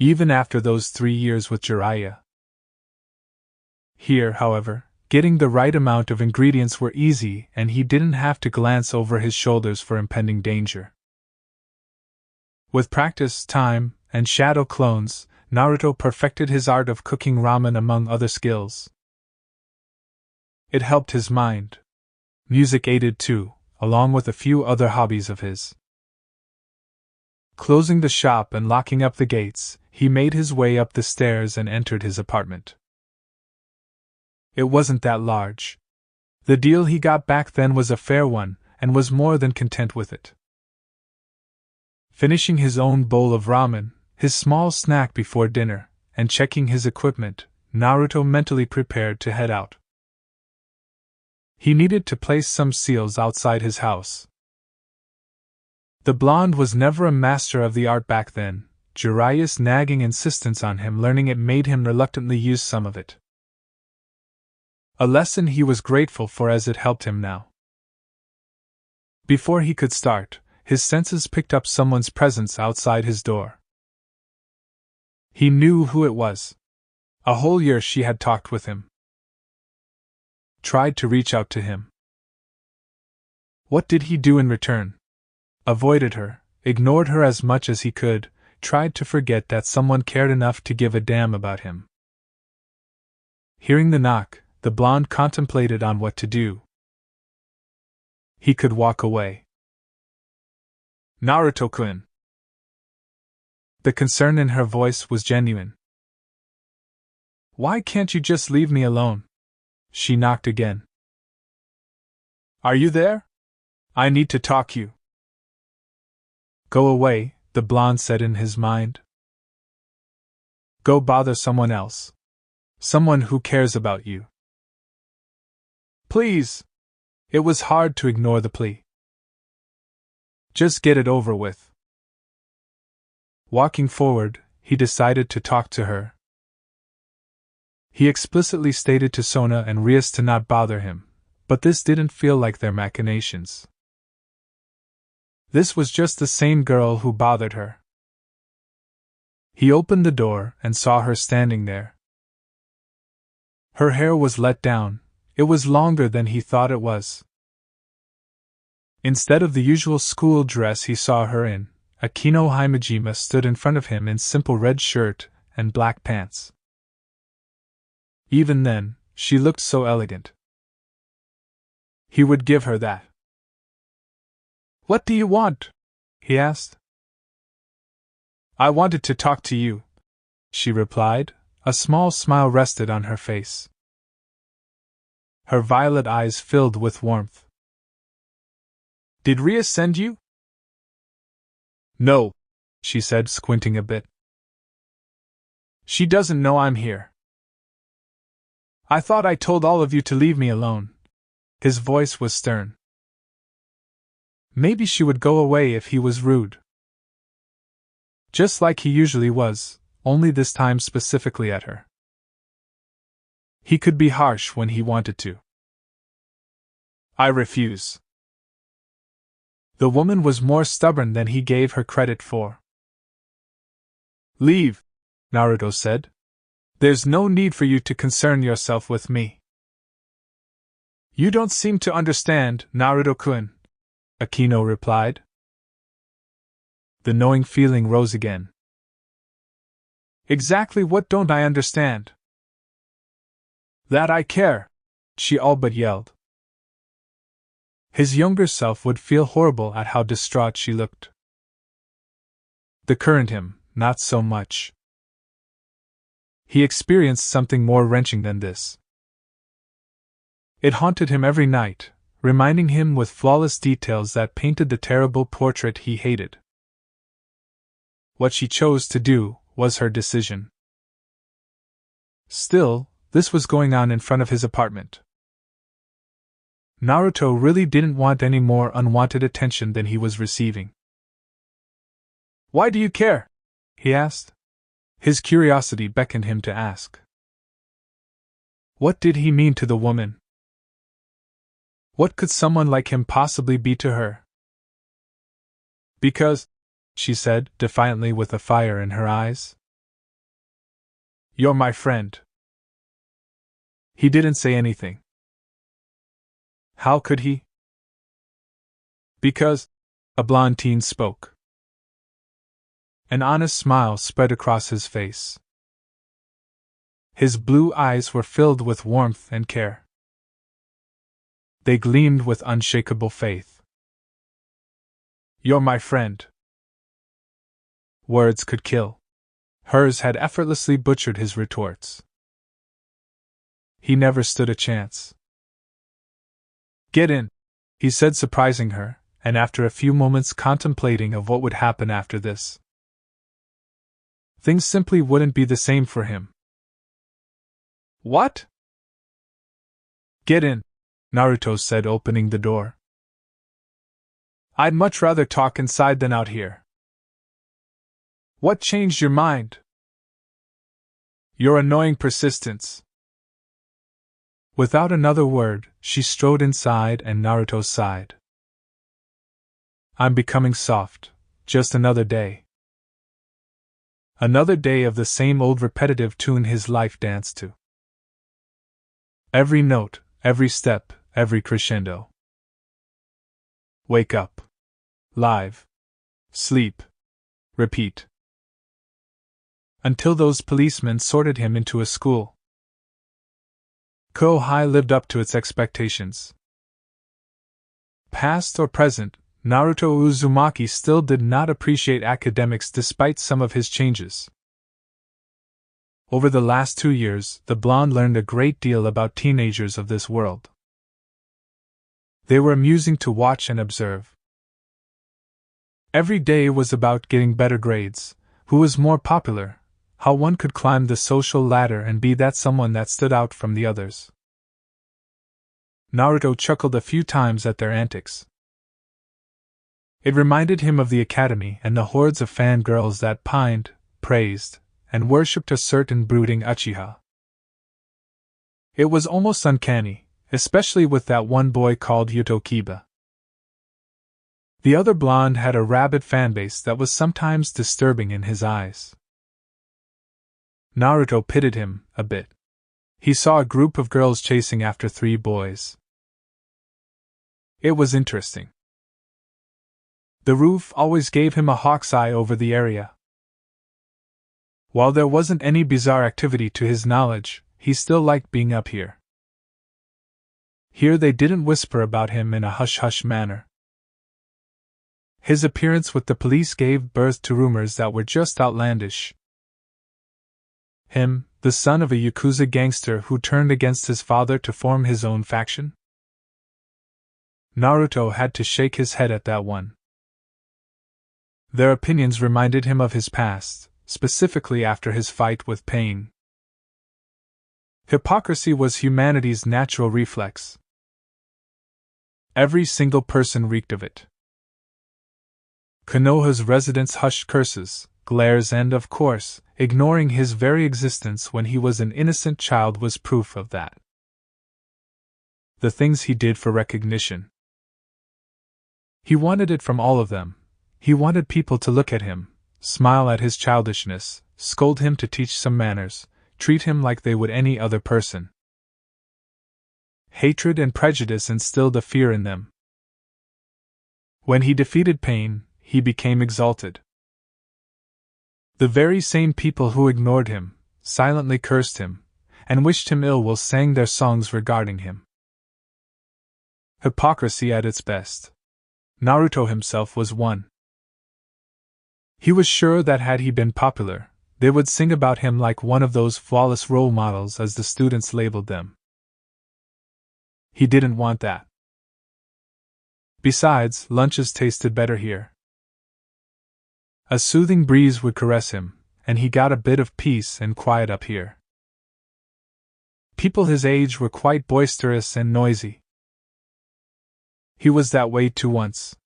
S2: Even after those 3 years with Jiraiya. Here, however, getting the right amount of ingredients were easy and he didn't have to glance over his shoulders for impending danger. With practice, time, and shadow clones, Naruto perfected his art of cooking ramen among other skills. It helped his mind. Music aided too, along with a few other hobbies of his. Closing the shop and locking up the gates, he made his way up the stairs and entered his apartment. It wasn't that large. The deal he got back then was a fair one, and was more than content with it. Finishing his own bowl of ramen, his small snack before dinner, and checking his equipment, Naruto mentally prepared to head out. He needed to place some seals outside his house. The blonde was never a master of the art back then, Jiraiya's nagging insistence on him learning it made him reluctantly use some of it. A lesson he was grateful for as it helped him now. Before he could start, his senses picked up someone's presence outside his door. He knew who it was. A whole year she had talked with him. Tried to reach out to him. What did he do in return? Avoided her, ignored her as much as he could, tried to forget that someone cared enough to give a damn about him. Hearing the knock, the blonde contemplated on what to do. He could walk away. Naruto-kun. The concern in her voice was genuine. Why can't you just leave me alone? She knocked again. Are you there? I need to talk you. Go away, the blonde said in his mind. Go bother someone else. Someone who cares about you. Please! It was hard to ignore the plea. Just get it over with. Walking forward, he decided to talk to her. He explicitly stated to Sona and Rias to not bother him, but this didn't feel like their machinations. This was just the same girl who bothered her. He opened the door and saw her standing there. Her hair was let down. It was longer than he thought it was. Instead of the usual school dress he saw her in, Akino Himejima stood in front of him in simple red shirt and black pants. Even then, she looked so elegant. He would give her that. What do you want? He asked. I wanted to talk to you, she replied. A small smile rested on her face. Her violet eyes filled with warmth. Did Rias send you? No, she said, squinting a bit. She doesn't know I'm here. I thought I told all of you to leave me alone. His voice was stern. Maybe she would go away if he was rude. Just like he usually was, only this time specifically at her. He could be harsh when he wanted to. I refuse. The woman was more stubborn than he gave her credit for. Leave, Naruto said. There's no need for you to concern yourself with me. You don't seem to understand, Naruto-kun, Akino replied. The knowing feeling rose again. Exactly what don't I understand? That I care, she all but yelled. His younger self would feel horrible at how distraught she looked. The current him, not so much. He experienced something more wrenching than this. It haunted him every night, reminding him with flawless details that painted the terrible portrait he hated. What she chose to do was her decision. Still, this was going on in front of his apartment. Naruto really didn't want any more unwanted attention than he was receiving. Why do you care? He asked. His curiosity beckoned him to ask. What did he mean to the woman? What could someone like him possibly be to her? Because, she said defiantly with a fire in her eyes. You're my friend. He didn't say anything. How could he? Because, a blonde teen spoke. An honest smile spread across his face. His blue eyes were filled with warmth and care. They gleamed with unshakable faith. You're my friend. Words could kill. Hers had effortlessly butchered his retorts. He never stood a chance. Get in, he said, surprising her, and after a few moments contemplating of what would happen after this. Things simply wouldn't be the same for him. What? Get in, Naruto said, opening the door. I'd much rather talk inside than out here. What changed your mind? Your annoying persistence. Without another word, she strode inside and Naruto sighed. I'm becoming soft, just another day. Another day of the same old repetitive tune his life danced to. Every note, every step, every crescendo. Wake up. Live. Sleep. Repeat. Until those policemen sorted him into a school. Kohai lived up to its expectations. Past or present, Naruto Uzumaki still did not appreciate academics despite some of his changes. Over the last 2 years, the blonde learned a great deal about teenagers of this world. They were amusing to watch and observe. Every day was about getting better grades, who was more popular, how one could climb the social ladder and be that someone that stood out from the others. Naruto chuckled a few times at their antics. It reminded him of the academy and the hordes of fangirls that pined, praised, and worshipped a certain brooding Uchiha. It was almost uncanny, especially with that one boy called Yuto Kiba. The other blonde had a rabid fanbase that was sometimes disturbing in his eyes. Naruto pitied him a bit. He saw a group of girls chasing after 3 boys. It was interesting. The roof always gave him a hawk's eye over the area. While there wasn't any bizarre activity to his knowledge, he still liked being up here. Here they didn't whisper about him in a hush-hush manner. His appearance with the police gave birth to rumors that were just outlandish. Him, the son of a Yakuza gangster who turned against his father to form his own faction? Naruto had to shake his head at that one. Their opinions reminded him of his past, specifically after his fight with Pain. Hypocrisy was humanity's natural reflex. Every single person reeked of it. Konoha's residents hushed curses, glares, and, of course, ignoring his very existence when he was an innocent child was proof of that. The things he did for recognition. He wanted it from all of them. He wanted people to look at him, smile at his childishness, scold him to teach some manners, treat him like they would any other person. Hatred and prejudice instilled a fear in them. When he defeated Pain, he became exalted. The very same people who ignored him, silently cursed him, and wished him ill will sang their songs regarding him. Hypocrisy at its best. Naruto himself was one. He was sure that had he been popular, they would sing about him like one of those flawless role models as the students labeled them. He didn't want that. Besides, lunches tasted better here. A soothing breeze would caress him, and he got a bit of peace and quiet up here. People his age were quite boisterous and noisy. He was that way too once.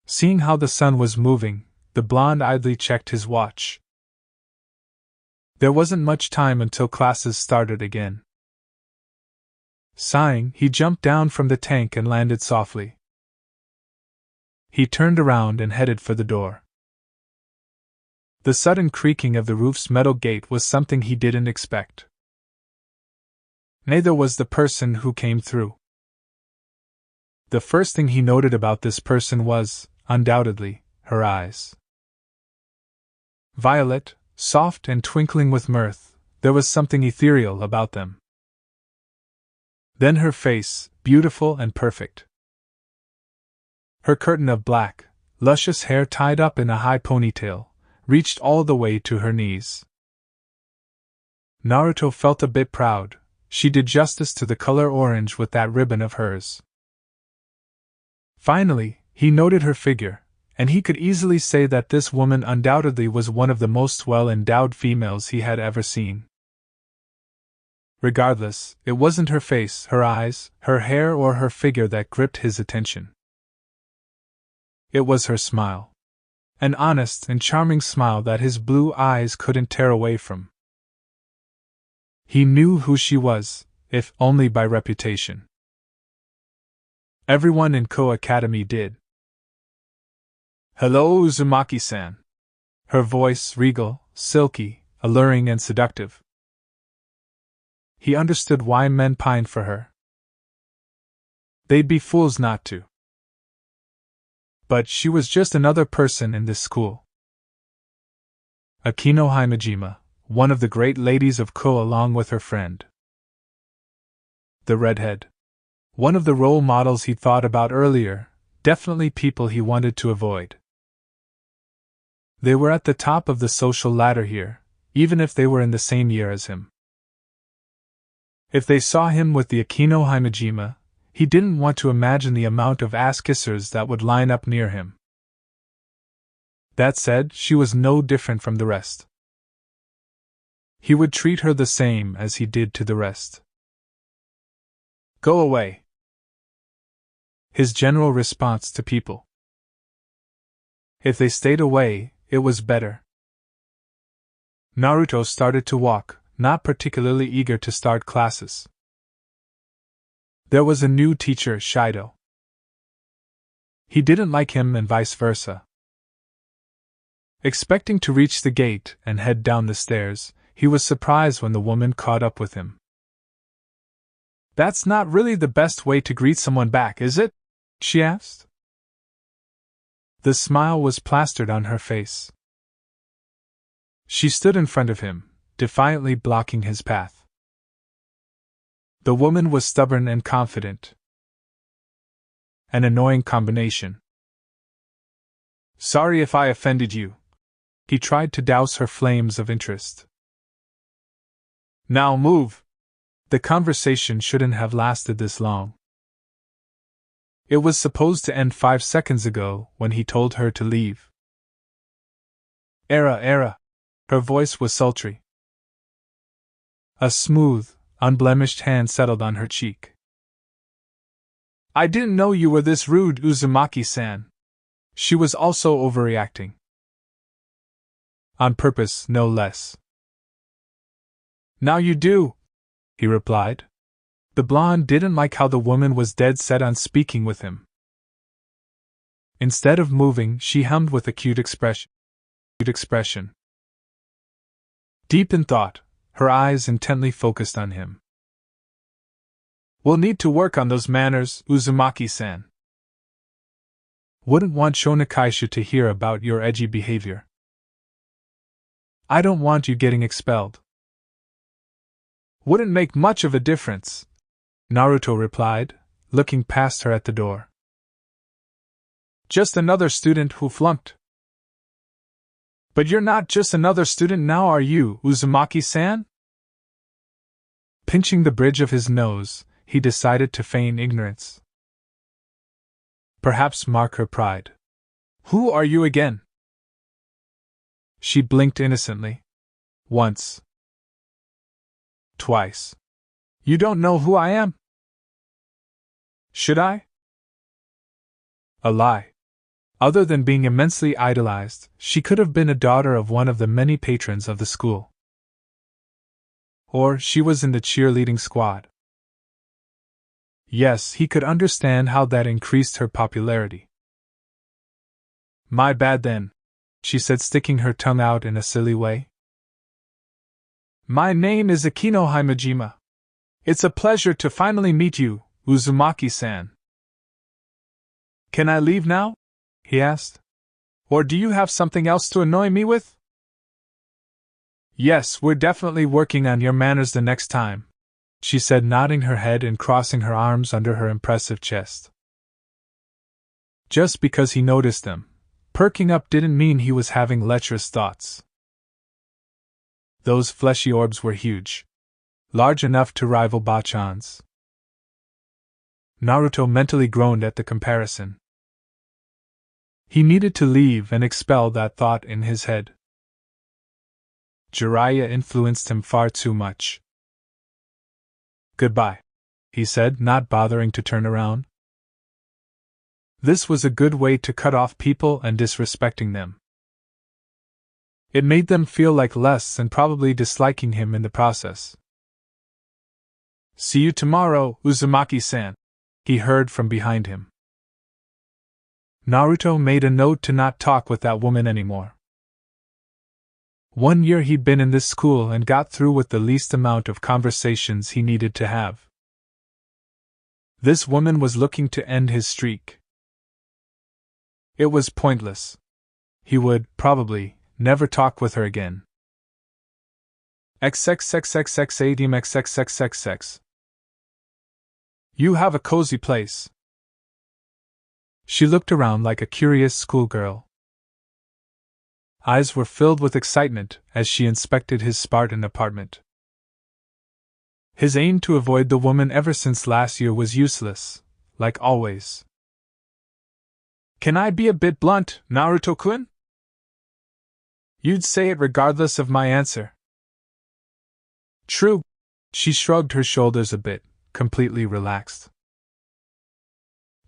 S2: Seeing how the sun was moving, the blonde idly checked his watch. There wasn't much time until classes started again. Sighing, he jumped down from the tank and landed softly. He turned around and headed for the door. The sudden creaking of the roof's metal gate was something he didn't expect. Neither was the person who came through. The first thing he noted about this person was, undoubtedly, her eyes. Violet, soft and twinkling with mirth, there was something ethereal about them. Then her face, beautiful and perfect. Her curtain of black, luscious hair tied up in a high ponytail, reached all the way to her knees. Naruto felt a bit proud. She did justice to the color orange with that ribbon of hers. Finally, he noted her figure, and he could easily say that this woman undoubtedly was one of the most well-endowed females he had ever seen. Regardless, it wasn't her face, her eyes, her hair, or her figure that gripped his attention. It was her smile. An honest and charming smile that his blue eyes couldn't tear away from. He knew who she was, if only by reputation. Everyone in Ko Academy did. "Hello, Uzumaki-san." Her voice regal, silky, alluring and seductive. He understood why men pined for her. They'd be fools not to. But she was just another person in this school. Akino Himejima, one of the great ladies of Ko along with her friend. The redhead. One of the role models he'd thought about earlier, definitely people he wanted to avoid. They were at the top of the social ladder here, even if they were in the same year as him. If they saw him with the Akino Himejima, he didn't want to imagine the amount of ass-kissers that would line up near him. That said, she was no different from the rest. He would treat her the same as he did to the rest. Go away. His general response to people. If they stayed away, it was better. Naruto started to walk, not particularly eager to start classes. There was a new teacher, Shido. He didn't like him and vice versa. Expecting to reach the gate and head down the stairs, he was surprised when the woman caught up with him. "That's not really the best way to greet someone back, is it?" she asked. The smile was plastered on her face. She stood in front of him, defiantly blocking his path. The woman was stubborn and confident. An annoying combination. "Sorry if I offended you." He tried to douse her flames of interest. "Now move." The conversation shouldn't have lasted this long. It was supposed to end 5 seconds ago when he told her to leave. Era. Her voice was sultry. A smooth, unblemished hand settled on her cheek. "I didn't know you were this rude, Uzumaki-san." She was also overreacting. On purpose, no less. "Now you do," he replied. The blonde didn't like how the woman was dead set on speaking with him. Instead of moving, she hummed with a cute expression. Deep in thought, her eyes intently focused on him. "We'll need to work on those manners, Uzumaki-san. Wouldn't want Shonakaisha to hear about your edgy behavior. I don't want you getting expelled." "Wouldn't make much of a difference," Naruto replied, looking past her at the door. "Just another student who flunked." "But you're not just another student now, are you, Uzumaki-san?" Pinching the bridge of his nose, he decided to feign ignorance. Perhaps mark her pride. "Who are you again?" She blinked innocently. Once. Twice. "You don't know who I am?" "Should I?" A lie. Other than being immensely idolized, she could have been a daughter of one of the many patrons of the school. Or she was in the cheerleading squad. Yes, he could understand how that increased her popularity. "My bad then," she said, sticking her tongue out in a silly way. "My name is Akino Himejima. It's a pleasure to finally meet you, Uzumaki-san." "Can I leave now?" he asked. "Or do you have something else to annoy me with?" "Yes, we're definitely working on your manners the next time," she said, nodding her head and crossing her arms under her impressive chest. Just because he noticed them, perking up didn't mean he was having lecherous thoughts. Those fleshy orbs were huge. Large enough to rival Bachan's. Naruto mentally groaned at the comparison. He needed to leave and expel that thought in his head. Jiraiya influenced him far too much. "Goodbye," he said, not bothering to turn around. This was a good way to cut off people and disrespecting them. It made them feel like less and probably disliking him in the process. "See you tomorrow, Uzumaki-san," he heard from behind him. Naruto made a note to not talk with that woman anymore. 1 year he'd been in this school and got through with the least amount of conversations he needed to have. This woman was looking to end his streak. It was pointless. He would, probably, never talk with her again. XXXXXADMXXXXX. You have a cozy place. She looked around like a curious schoolgirl. Eyes were filled with excitement as she inspected his Spartan apartment. His aim to avoid the woman ever since last year was useless, like always. Can I be a bit blunt, Naruto-kun? You'd say it regardless of my answer. True. She shrugged her shoulders a bit, completely relaxed.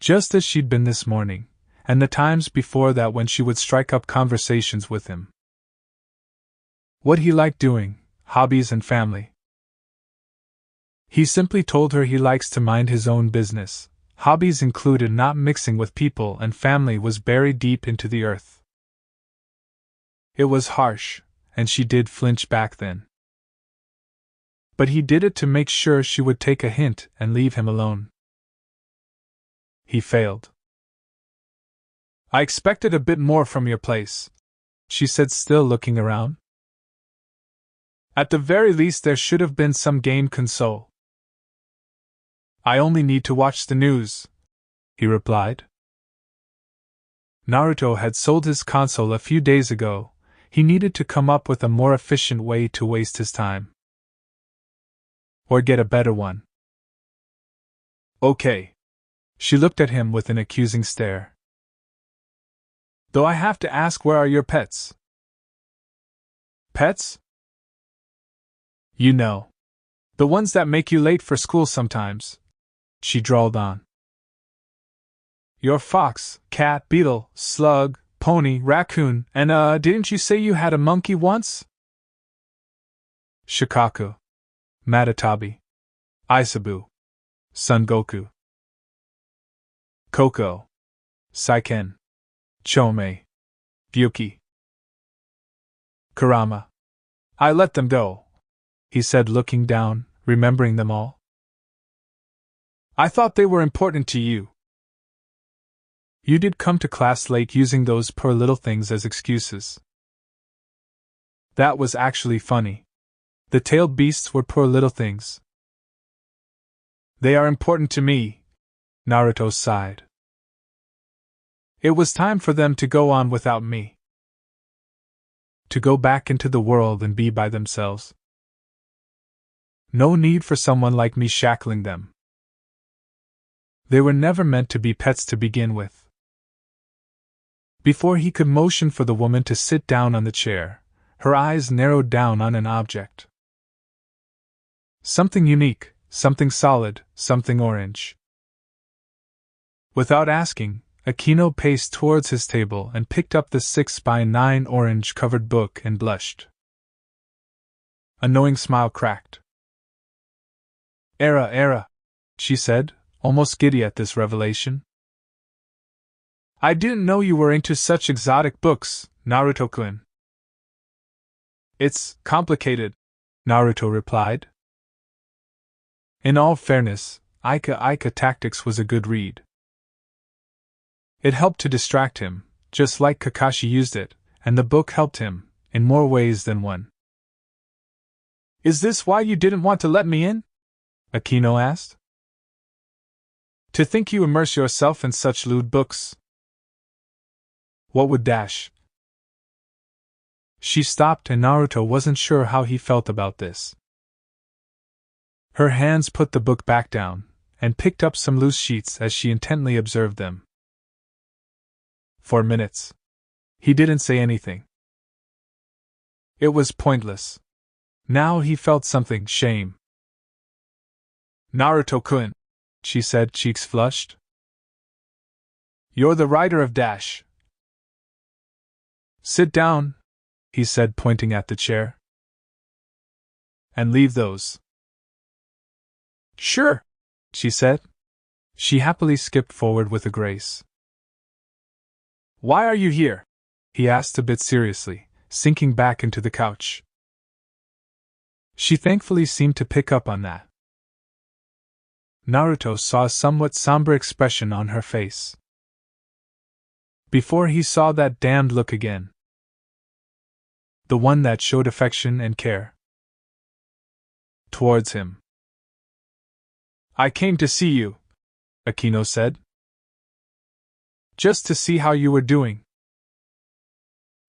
S2: Just as she'd been this morning, and the times before that when she would strike up conversations with him. What he liked doing, hobbies and family. He simply told her he likes to mind his own business. Hobbies included not mixing with people, and family was buried deep into the earth. It was harsh, and she did flinch back then. But he did it to make sure she would take a hint and leave him alone. He failed. I expected a bit more from your place, she said, still looking around. At the very least, there should have been some game console. I only need to watch the news, he replied. Naruto had sold his console a few days ago. He needed to come up with a more efficient way to waste his time. Or get a better one. Okay. She looked at him with an accusing stare. Though I have to ask, where are your pets? Pets? You know. The ones that make you late for school sometimes, she drawled on. Your fox, cat, beetle, slug, pony, raccoon, and didn't you say you had a monkey once? Shikaku. Matatabi. Isabu. Son Goku. Koko. Saiken. Chome. Ryuki. Kurama. I let them go, he said, looking down, remembering them all. I thought they were important to you. You did come to class late using those poor little things as excuses. That was actually funny. The tailed beasts were poor little things. They are important to me, Naruto sighed. It was time for them to go on without me. To go back into the world and be by themselves. No need for someone like me shackling them. They were never meant to be pets to begin with. Before he could motion for the woman to sit down on the chair, her eyes narrowed down on an object. Something unique, something solid, something orange. Without asking, Akino paced towards his table and picked up the 6x9 orange-covered book and blushed. A knowing smile cracked. Era, she said, almost giddy at this revelation. I didn't know you were into such exotic books, Naruto-kun. It's complicated, Naruto replied. In all fairness, Ika Tactics was a good read. It helped to distract him, just like Kakashi used it, and the book helped him, in more ways than one. Is this why you didn't want to let me in? Akino asked. To think you immerse yourself in such lewd books. What would Dash? She stopped, and Naruto wasn't sure how he felt about this. Her hands put the book back down, and picked up some loose sheets as she intently observed them. For minutes. He didn't say anything. It was pointless. Now he felt something, shame. Naruto-kun, she said, cheeks flushed. You're the writer of Dash. Sit down, he said, pointing at the chair. And leave those. Sure, she said. She happily skipped forward with a grace. Why are you here? He asked a bit seriously, sinking back into the couch. She thankfully seemed to pick up on that. Naruto saw a somewhat somber expression on her face. Before he saw that damned look again. The one that showed affection and care. Towards him. I came to see you, Akino said. just to see how you were doing.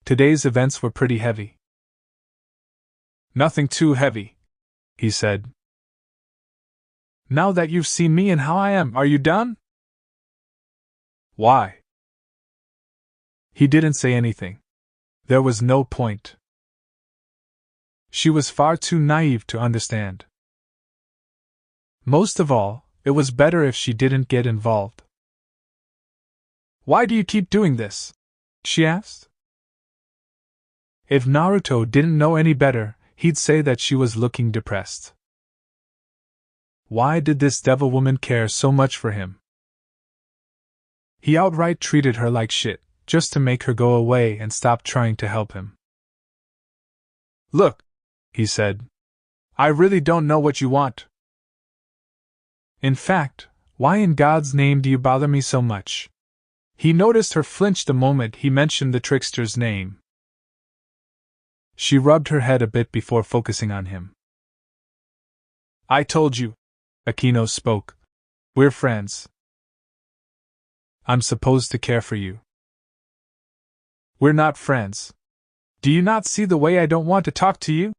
S2: Today's events were pretty heavy. Nothing too heavy, he said. Now that you've seen me and how I am, are you done? Why? He didn't say anything. There was no point. She was far too naive to understand. Most of all, it was better if she didn't get involved. Why do you keep doing this? She asked. If Naruto didn't know any better, he'd say that she was looking depressed. Why did this devil woman care so much for him? He outright treated her like shit, just to make her go away and stop trying to help him. Look, he said. I really don't know what you want. In fact, why in God's name do you bother me so much? He noticed her flinch the moment he mentioned the trickster's name. She rubbed her head a bit before focusing on him. I told you, Akino spoke. We're friends. I'm supposed to care for you. We're not friends. Do you not see the way I don't want to talk to you?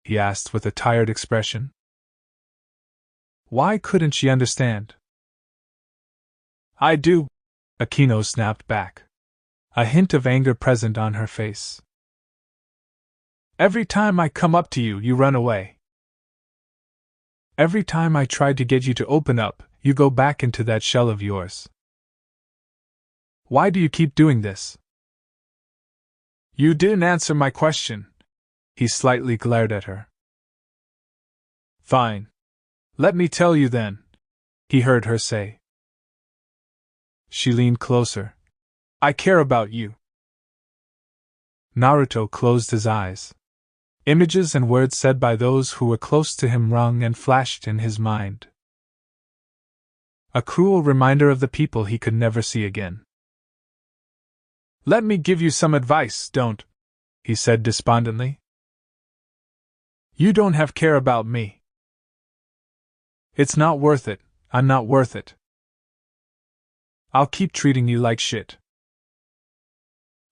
S2: He asked with a tired expression. Why couldn't she understand? I do, Akino snapped back, a hint of anger present on her face. Every time I come up to you, you run away. Every time I try to get you to open up, you go back into that shell of yours. Why do you keep doing this? You didn't answer my question. He slightly glared at her. Fine. Let me tell you then, he heard her say. She leaned closer. I care about you. Naruto closed his eyes. Images and words said by those who were close to him rung and flashed in his mind. A cruel reminder of the people he could never see again. Let me give you some advice, don't, he said despondently. You don't have care about me. It's not worth it, I'm not worth it. I'll keep treating you like shit.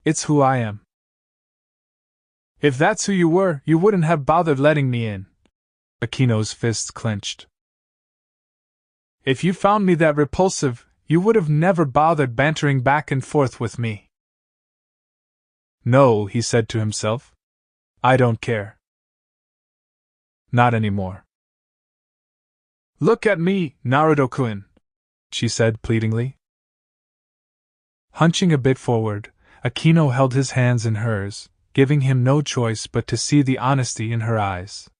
S2: It's who I am. If that's who you were, you wouldn't have bothered letting me in. Akino's fists clenched. If you found me that repulsive, you would have never bothered bantering back and forth with me. No, he said to himself. I don't care. Not anymore. Look at me, Naruto-kun, she said pleadingly. Hunching a bit forward, Akino held his hands in hers, giving him no choice but to see the honesty in her eyes.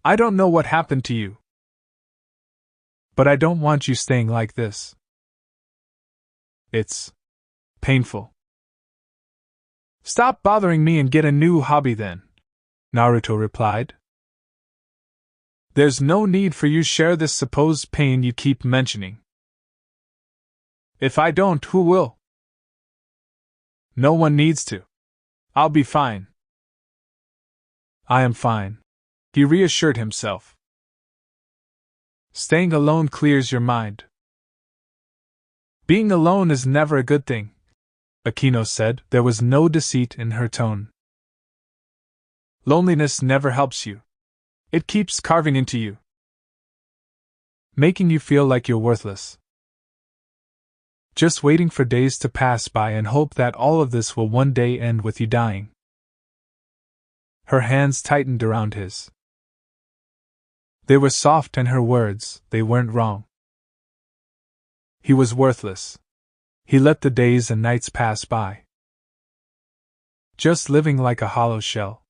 S2: I don't know what happened to you, but I don't want you staying like this. It's painful. Stop bothering me and get a new hobby then, Naruto replied. There's no need for you share this supposed pain you keep mentioning. If I don't, who will? No one needs to. I'll be fine. I am fine, he reassured himself. Staying alone clears your mind. Being alone is never a good thing, Akino said. There was no deceit in her tone. Loneliness never helps you. It keeps carving into you, making you feel like you're worthless. Just waiting for days to pass by and hope that all of this will one day end with you dying. Her hands tightened around his. They were soft, and her words, they weren't wrong. He was worthless. He let the days and nights pass by, just living like a hollow shell.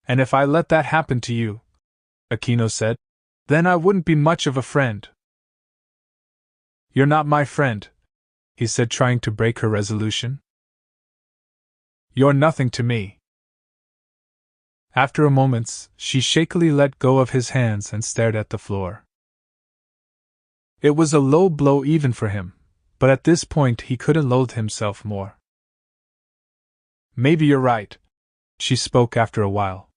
S2: And if I let that happen to you, Akino said, then I wouldn't be much of a friend. You're not my friend, he said, trying to break her resolution. You're nothing to me. After a moment, she shakily let go of his hands and stared at the floor. It was a low blow even for him, but at this point he couldn't loathe himself more. Maybe you're right, she spoke after a while.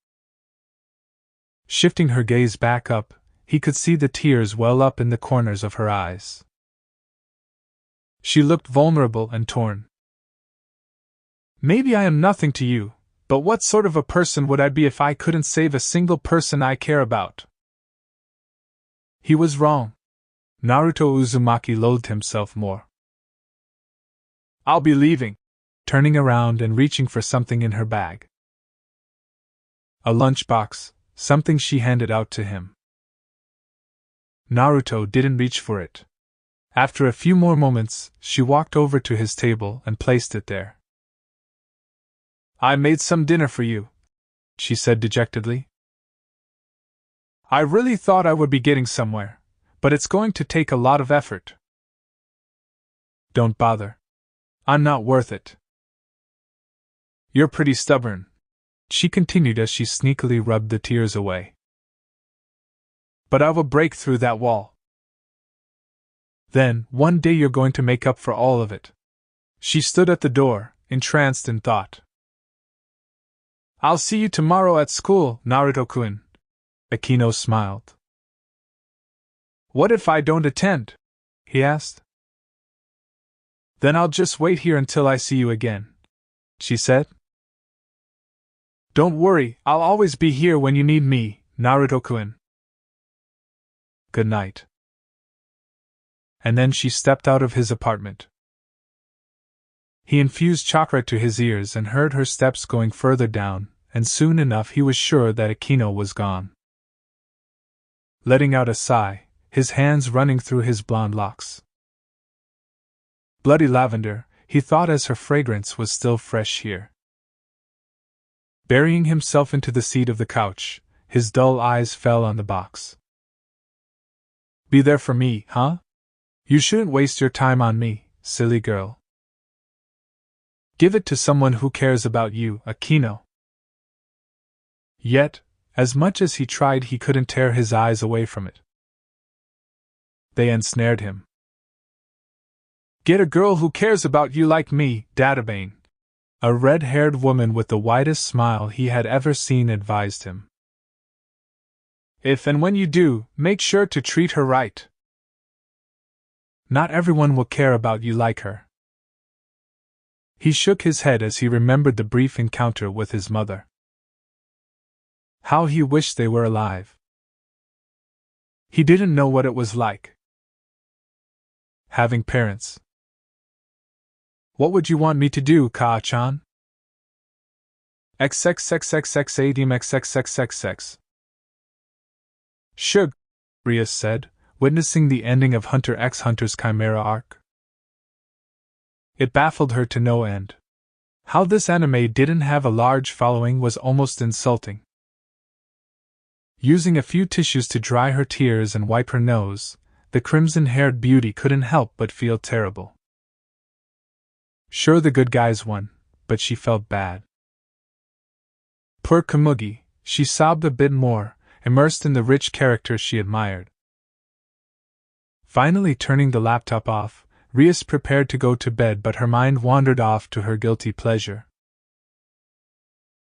S2: Shifting her gaze back up, he could see the tears well up in the corners of her eyes. She looked vulnerable and torn. Maybe I am nothing to you, but what sort of a person would I be if I couldn't save a single person I care about? He was wrong. Naruto Uzumaki loathed himself more. I'll be leaving, turning around and reaching for something in her bag. A lunchbox, something she handed out to him. Naruto didn't reach for it. After a few more moments, she walked over to his table and placed it there. I made some dinner for you, she said dejectedly. I really thought I would be getting somewhere, but it's going to take a lot of effort. Don't bother. I'm not worth it. You're pretty stubborn, she continued as she sneakily rubbed the tears away. But I will break through that wall. Then, one day you're going to make up for all of it. She stood at the door, entranced in thought. I'll see you tomorrow at school, Naruto-kun. Akino smiled. What if I don't attend? He asked. Then I'll just wait here until I see you again, she said. Don't worry, I'll always be here when you need me, Naruto-kun. Good night. And then she stepped out of his apartment. He infused chakra to his ears and heard her steps going further down, and soon enough he was sure that Akino was gone. Letting out a sigh, his hands running through his blonde locks. Bloody lavender, he thought as her fragrance was still fresh here. Burying himself into the seat of the couch, his dull eyes fell on the box. Be there for me, huh? You shouldn't waste your time on me, silly girl. Give it to someone who cares about you, Akino. Yet, as much as he tried, he couldn't tear his eyes away from it. They ensnared him. Get a girl who cares about you like me, Databane. A red-haired woman with the widest smile he had ever seen advised him. If and when you do, make sure to treat her right. Not everyone will care about you like her. He shook his head as he remembered the brief encounter with his mother. How he wished they were alive. He didn't know what it was like. Having parents. What would you want me to do, Kaa-chan? XXXXXADMXXXXX. Shug, Rias said, witnessing the ending of Hunter x Hunter's Chimera arc. It baffled her to no end. How this anime didn't have a large following was almost insulting. Using a few tissues to dry her tears and wipe her nose, the crimson-haired beauty couldn't help but feel terrible. Sure, the good guys won, but she felt bad. Poor Komugi, she sobbed a bit more, immersed in the rich character she admired. Finally turning the laptop off, Rias prepared to go to bed, but her mind wandered off to her guilty pleasure.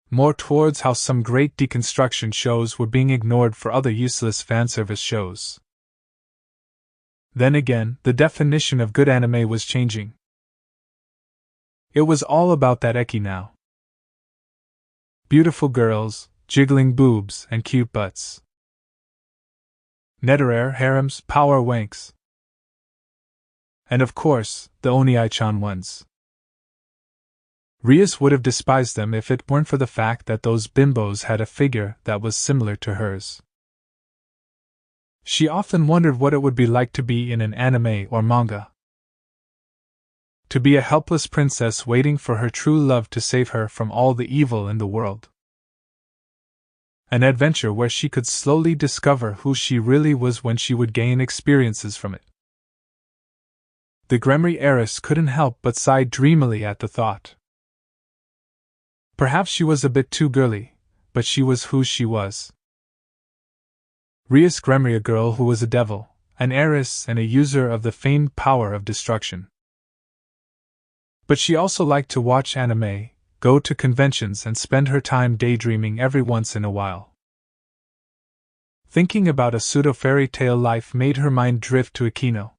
S2: More towards how some great deconstruction shows were being ignored for other useless fanservice shows. Then again, the definition of good anime was changing. It was all about that eki now. Beautiful girls, jiggling boobs, and cute butts. Netherare harems, power wanks. And of course, the Onii-chan ones. Rias would have despised them if it weren't for the fact that those bimbos had a figure that was similar to hers. She often wondered what it would be like to be in an anime or manga. To be a helpless princess waiting for her true love to save her from all the evil in the world. An adventure where she could slowly discover who she really was when she would gain experiences from it. The Gremory heiress couldn't help but sigh dreamily at the thought. Perhaps she was a bit too girly, but she was who she was. Rias Gremory, a girl who was a devil, an heiress and a user of the famed power of destruction. But she also liked to watch anime, go to conventions and spend her time daydreaming every once in a while. Thinking about a pseudo-fairy tale life made her mind drift to Akino.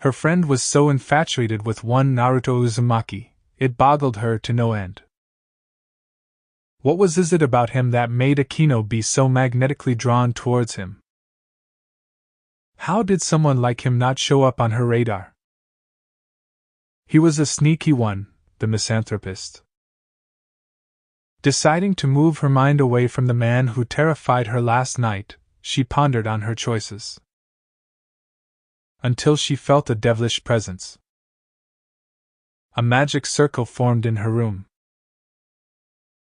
S2: Her friend was so infatuated with one Naruto Uzumaki, it boggled her to no end. What was it about him that made Akino be so magnetically drawn towards him? How did someone like him not show up on her radar? He was a sneaky one, the misanthropist. Deciding to move her mind away from the man who terrified her last night, she pondered on her choices. Until she felt a devilish presence. A magic circle formed in her room.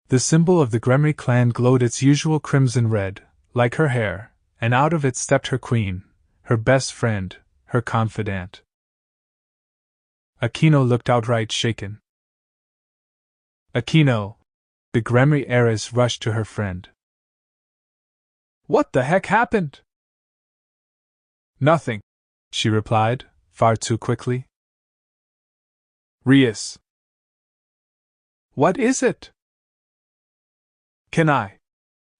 S2: The symbol of the Gremory clan glowed its usual crimson red, like her hair, and out of it stepped her queen, her best friend, her confidant. Akino looked outright shaken. Akino! The Gremory heiress rushed to her friend. What the heck happened? Nothing, she replied, far too quickly. Rias. What is it? Can I?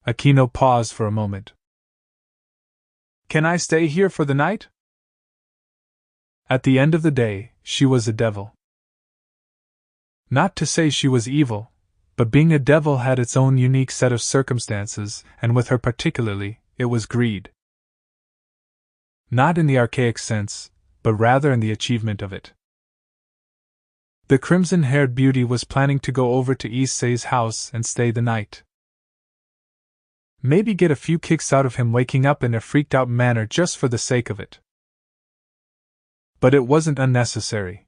S2: Akino paused for a moment. Can I stay here for the night? At the end of the day, she was a devil. Not to say she was evil, but being a devil had its own unique set of circumstances, and with her particularly, it was greed. Not in the archaic sense, but rather in the achievement of it. The crimson-haired beauty was planning to go over to Issei's house and stay the night. Maybe get a few kicks out of him waking up in a freaked-out manner just for the sake of it. But it wasn't unnecessary.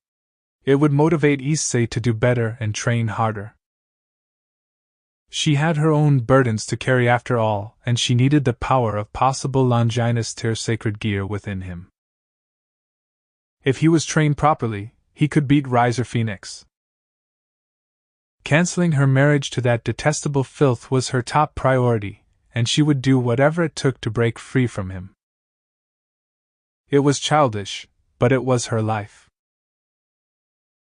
S2: It would motivate Issei to do better and train harder. She had her own burdens to carry after all, and she needed the power of possible Longinus tier sacred gear within him. If he was trained properly, he could beat Riser Phoenix. Canceling her marriage to that detestable filth was her top priority, and she would do whatever it took to break free from him. It was childish, but it was her life.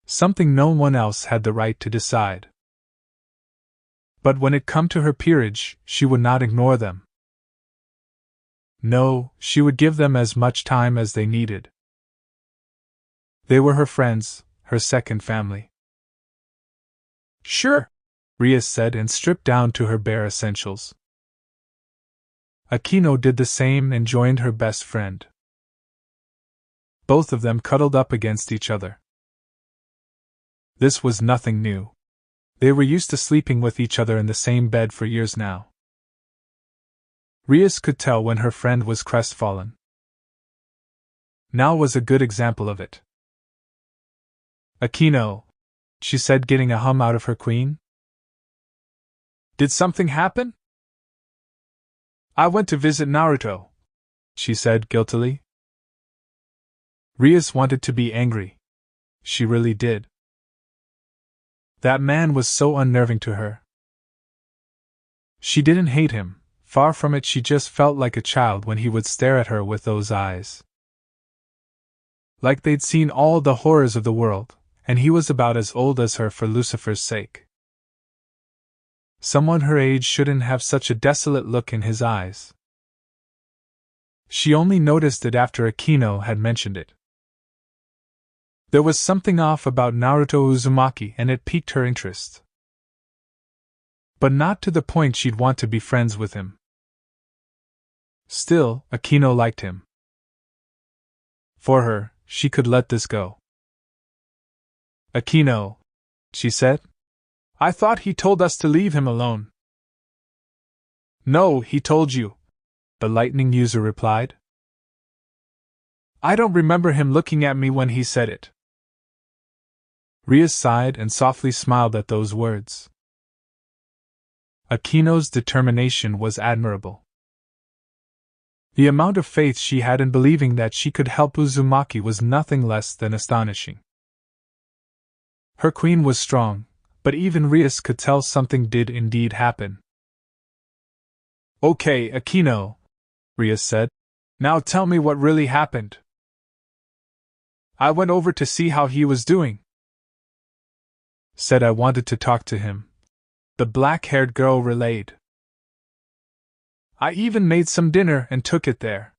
S2: Something no one else had the right to decide. But when it come to her peerage, she would not ignore them. No, she would give them as much time as they needed. They were her friends, her second family. Sure, Rias said and stripped down to her bare essentials. Akino did the same and joined her best friend. Both of them cuddled up against each other. This was nothing new. They were used to sleeping with each other in the same bed for years now. Rias could tell when her friend was crestfallen. Now was a good example of it. Akino, she said, getting a hum out of her queen. Did something happen? I went to visit Naruto, she said guiltily. Rias wanted to be angry. She really did. That man was so unnerving to her. She didn't hate him, far from it, she just felt like a child when he would stare at her with those eyes. Like they'd seen all the horrors of the world, and he was about as old as her for Lucifer's sake. Someone her age shouldn't have such a desolate look in his eyes. She only noticed it after Akino had mentioned it. There was something off about Naruto Uzumaki and it piqued her interest. But not to the point she'd want to be friends with him. Still, Akino liked him. For her, she could let this go. Akino, she said. I thought he told us to leave him alone. No, he told you, the lightning user replied. I don't remember him looking at me when he said it. Rias sighed and softly smiled at those words. Akino's determination was admirable. The amount of faith she had in believing that she could help Uzumaki was nothing less than astonishing. Her queen was strong, but even Rias could tell something did indeed happen. Okay, Akino, Rias said. Now tell me what really happened. I went over to see how he was doing. Said I wanted to talk to him. The black-haired girl relayed. I even made some dinner and took it there.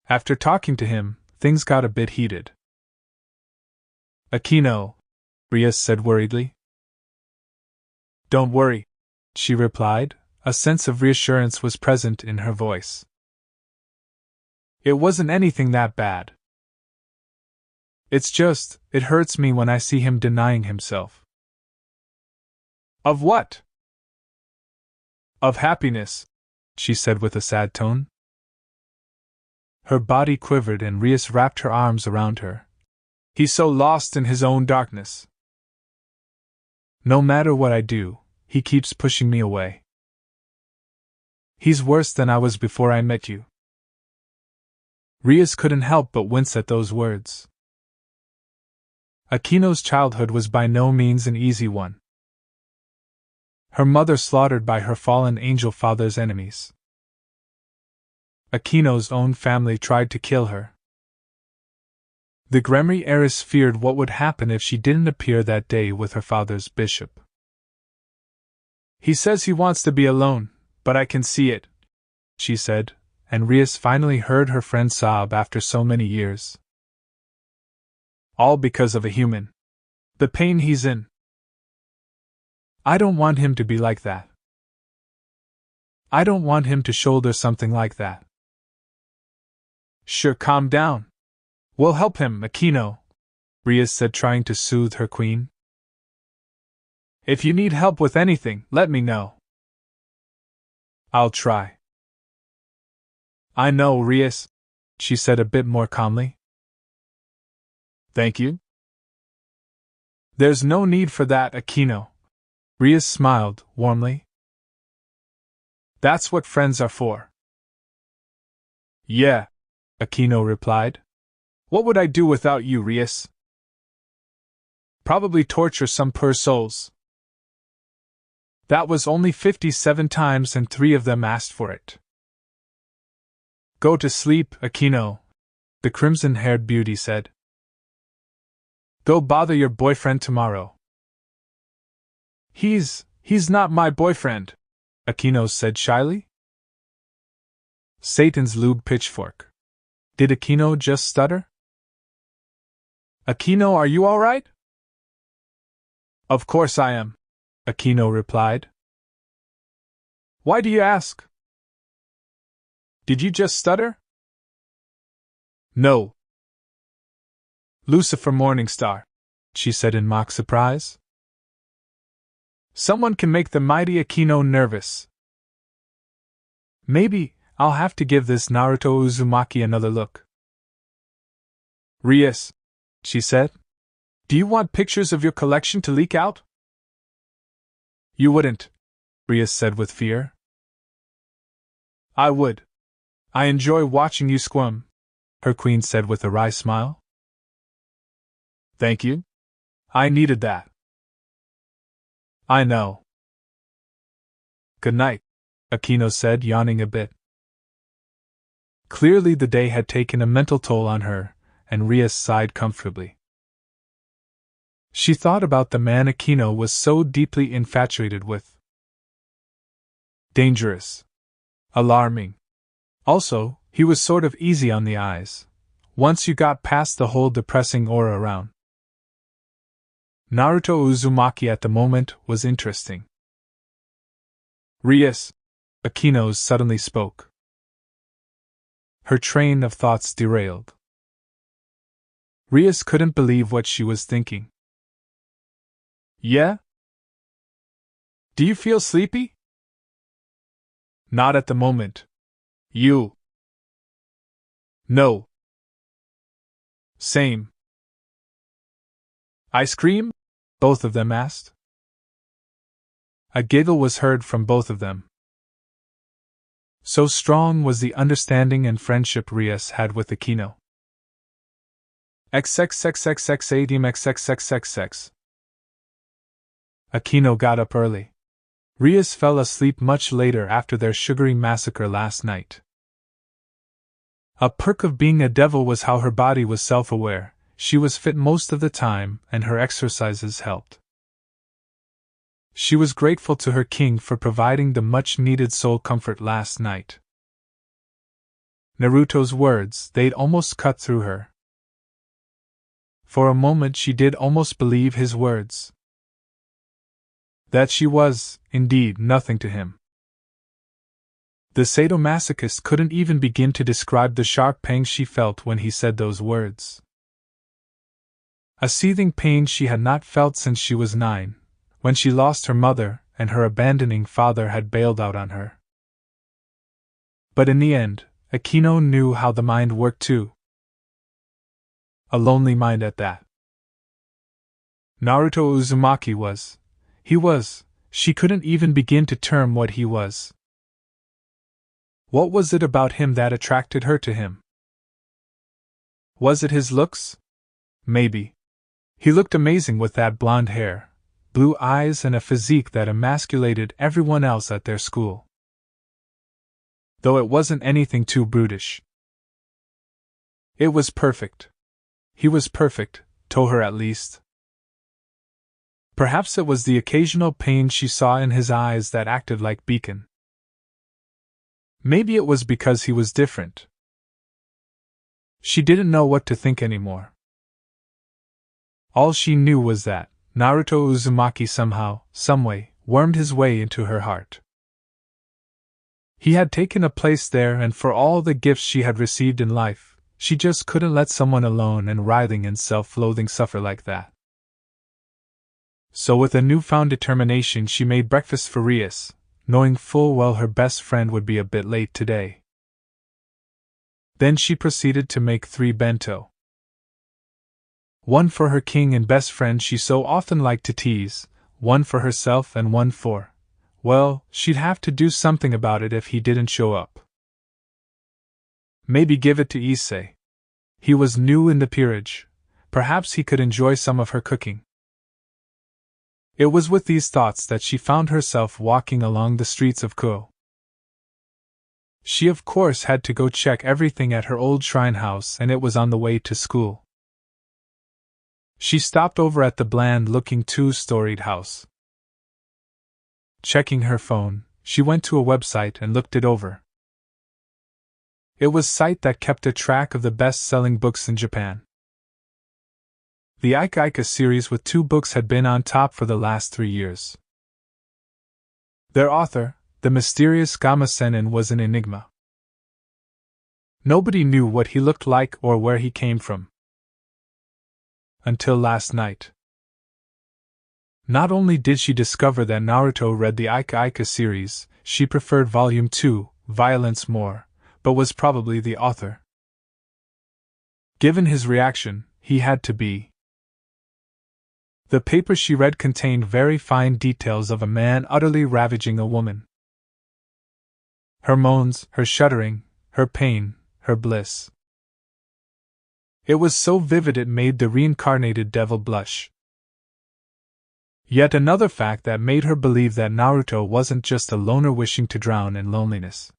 S2: After talking to him, things got a bit heated. Akino, Rias said worriedly. Don't worry, she replied. A sense of reassurance was present in her voice. It wasn't anything that bad. It's just, it hurts me when I see him denying himself. Of what? Of happiness, she said with a sad tone. Her body quivered and Rias wrapped her arms around her. He's so lost in his own darkness. No matter what I do, he keeps pushing me away. He's worse than I was before I met you. Rias couldn't help but wince at those words. Akino's childhood was by no means an easy one. Her mother slaughtered by her fallen angel father's enemies. Akino's own family tried to kill her. The Gremory heiress feared what would happen if she didn't appear that day with her father's bishop. He says he wants to be alone, but I can see it, she said, and Rias finally heard her friend sob after so many years. All because of a human. The pain he's in. I don't want him to be like that. I don't want him to shoulder something like that. Sure, calm down. We'll help him, Akino, Rias said, trying to soothe her queen. If you need help with anything, let me know. I'll try. I know, Rias, she said a bit more calmly. Thank you. There's no need for that, Akino. Rias smiled warmly. That's what friends are for. Yeah, Akino replied. What would I do without you, Rias? Probably torture some poor souls. That was only 57 times and 3 of them asked for it. Go to sleep, Akino, the crimson-haired beauty said. Go bother your boyfriend tomorrow. He's not my boyfriend, Akino said shyly. Satan's lube pitchfork. Did Akino just stutter? Akino, are you all right? Of course I am, Akino replied. Why do you ask? Did you just stutter? No. Lucifer Morningstar, she said in mock surprise. Someone can make the mighty Akino nervous. Maybe I'll have to give this Naruto Uzumaki another look. Rias, she said, do you want pictures of your collection to leak out? You wouldn't, Rias said with fear. I would. I enjoy watching you squirm, her queen said with a wry smile. Thank you. I needed that. I know. Good night, Akino said, yawning a bit. Clearly the day had taken a mental toll on her, and Rias sighed comfortably. She thought about the man Akino was so deeply infatuated with. Dangerous. Alarming. Also, he was sort of easy on the eyes, once you got past the whole depressing aura around. Naruto Uzumaki at the moment was interesting. Rias, Akino suddenly spoke. Her train of thoughts derailed. Rias couldn't believe what she was thinking. Yeah? Do you feel sleepy? Not at the moment. You? No. Same. Ice cream? Both of them asked. A giggle was heard from both of them. So strong was the understanding and friendship Rias had with Akino. XXXXXADMXXXXX. Akino got up early. Rias fell asleep much later after their sugary massacre last night. A perk of being a devil was how her body was self-aware, she was fit most of the time, and her exercises helped. She was grateful to her king for providing the much-needed soul comfort last night. Naruto's words, they'd almost cut through her. For a moment she did almost believe his words. That she was, indeed, nothing to him. The sadomasochist couldn't even begin to describe the sharp pangs she felt when he said those words. A seething pain she had not felt since she was 9, when she lost her mother and her abandoning father had bailed out on her. But in the end, Akino knew how the mind worked too. A lonely mind at that. Naruto Uzumaki was. She couldn't even begin to term what he was. What was it about him that attracted her to him? Was it his looks? Maybe. He looked amazing with that blonde hair, blue eyes, and a physique that emasculated everyone else at their school. Though it wasn't anything too brutish. It was perfect. He was perfect, to her at least. Perhaps it was the occasional pain she saw in his eyes that acted like beacon. Maybe it was because he was different. She didn't know what to think anymore. All she knew was that Naruto Uzumaki somehow, someway, wormed his way into her heart. He had taken a place there, and for all the gifts she had received in life, she just couldn't let someone alone and writhing in self-loathing suffer like that. So with a newfound determination she made breakfast for Rias, knowing full well her best friend would be a bit late today. Then she proceeded to make 3 bento. One for her king and best friend she so often liked to tease, one for herself, and one for, well, she'd have to do something about it if he didn't show up. Maybe give it to Issei. He was new in the peerage. Perhaps he could enjoy some of her cooking. It was with these thoughts that she found herself walking along the streets of Kuo. She of course had to go check everything at her old shrine house, and it was on the way to school. She stopped over at the bland-looking 2-storied house. Checking her phone, she went to a website and looked it over. It was a site that kept a track of the best-selling books in Japan. The Ika series with 2 books had been on top for the last 3 years. Their author, the mysterious Gama Sennin, was an enigma. Nobody knew what he looked like or where he came from. Until last night. Not only did she discover that Naruto read the Ika series, she preferred Volume 2, Violence, more, but was probably the author. Given his reaction, he had to be. The paper she read contained very fine details of a man utterly ravaging a woman. Her moans, her shuddering, her pain, her bliss. It was so vivid it made the reincarnated devil blush. Yet another fact that made her believe that Naruto wasn't just a loner wishing to drown in loneliness.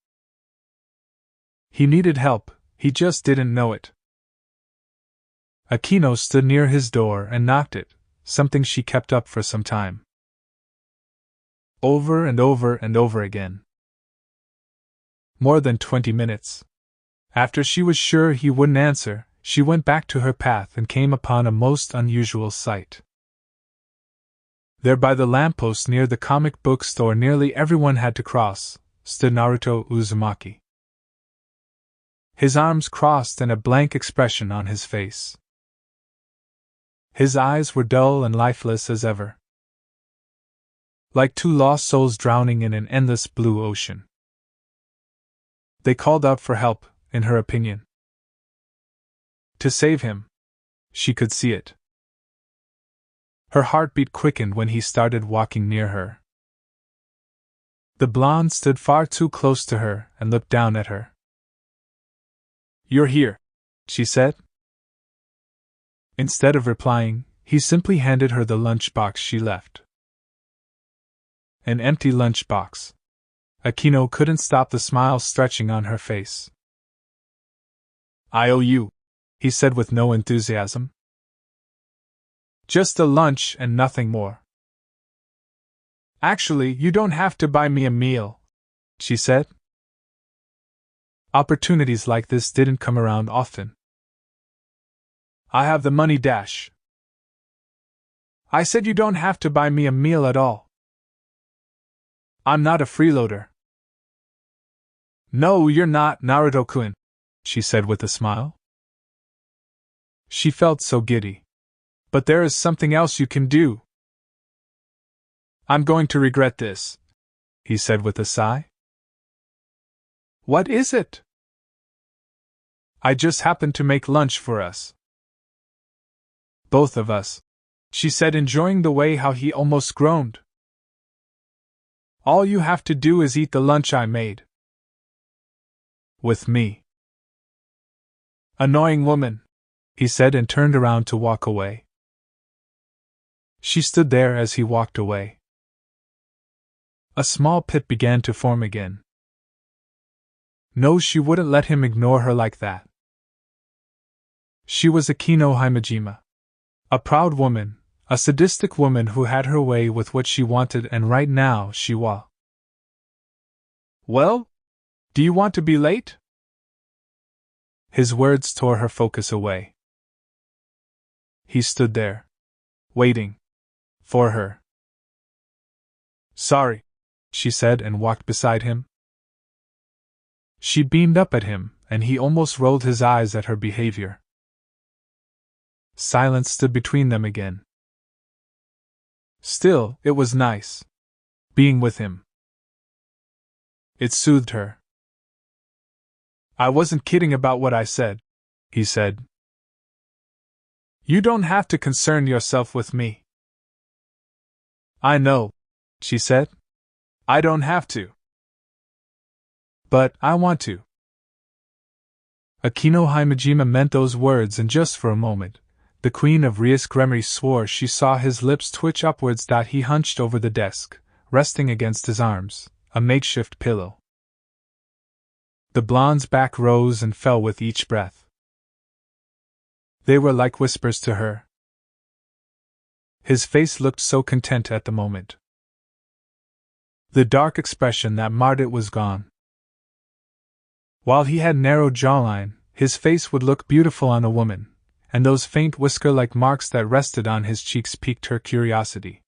S2: He needed help, he just didn't know it. Akino stood near his door and knocked it, something she kept up for some time. Over and over and over again. More than 20 minutes. After she was sure he wouldn't answer, she went back to her path and came upon a most unusual sight. There by the lamppost near the comic book store nearly everyone had to cross, stood Naruto Uzumaki. His arms crossed and a blank expression on his face. His eyes were dull and lifeless as ever. Like 2 lost souls drowning in an endless blue ocean. They called out for help, in her opinion. To save him. She could see it. Her heartbeat quickened when he started walking near her. The blonde stood far too close to her and looked down at her. "You're here," she said. Instead of replying, he simply handed her the lunchbox she left. An empty lunchbox. Akino couldn't stop the smile stretching on her face. "I owe you," he said with no enthusiasm. "Just a lunch and nothing more." "Actually, you don't have to buy me a meal," she said. Opportunities like this didn't come around often. I have the money dash. I said you don't have to buy me a meal at all. I'm not a freeloader. No, you're not, Naruto-kun, she said with a smile. She felt so giddy. But there is something else you can do. I'm going to regret this, he said with a sigh. What is it? I just happened to make lunch for us. Both of us, she said, enjoying the way how he almost groaned. All you have to do is eat the lunch I made. With me. Annoying woman, he said and turned around to walk away. She stood there as he walked away. A small pit began to form again. No, she wouldn't let him ignore her like that. She was Akino Himejima. A proud woman, a sadistic woman who had her way with what she wanted, and right now she was. Well? Do you want to be late? His words tore her focus away. He stood there, waiting for her. Sorry, she said and walked beside him. She beamed up at him, and he almost rolled his eyes at her behavior. Silence stood between them again. Still, it was nice being with him. It soothed her. I wasn't kidding about what I said, he said. You don't have to concern yourself with me. I know, she said. I don't have to. But I want to. Akino Himejima meant those words, and just for a moment, the queen of Rias Gremory swore she saw his lips twitch upwards. He hunched over the desk, resting against his arms, a makeshift pillow. The blonde's back rose and fell with each breath. They were like whispers to her. His face looked so content at the moment. The dark expression that marred it was gone. While he had narrow jawline, his face would look beautiful on a woman, and those faint whisker-like marks that rested on his cheeks piqued her curiosity.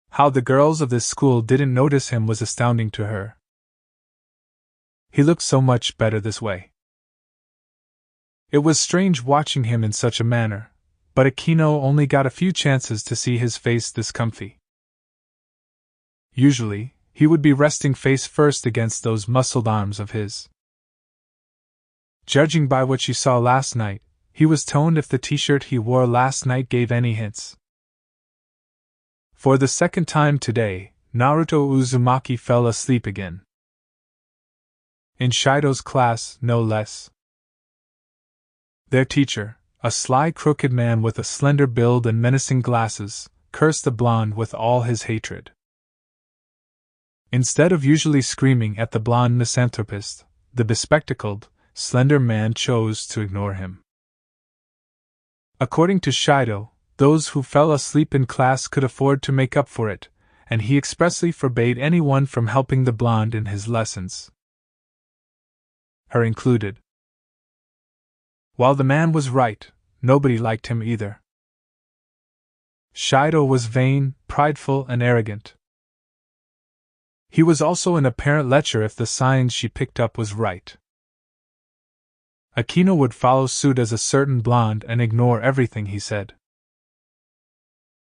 S2: How the girls of this school didn't notice him was astounding to her. He looked so much better this way. It was strange watching him in such a manner, but Akino only got a few chances to see his face this comfy. Usually, he would be resting face first against those muscled arms of his. Judging by what she saw last night, he was toned if the t-shirt he wore last night gave any hints. For the second time today, Naruto Uzumaki fell asleep again. In Shido's class, no less. Their teacher, a sly crooked man with a slender build and menacing glasses, cursed the blonde with all his hatred. Instead of usually screaming at the blonde misanthropist, the bespectacled, slender man chose to ignore him. According to Shido, those who fell asleep in class could afford to make up for it, and he expressly forbade anyone from helping the blonde in his lessons, her included. While the man was right, nobody liked him either. Shido was vain, prideful, and arrogant. He was also an apparent lecher if the signs she picked up was right. Akino would follow suit as a certain blonde and ignore everything he said.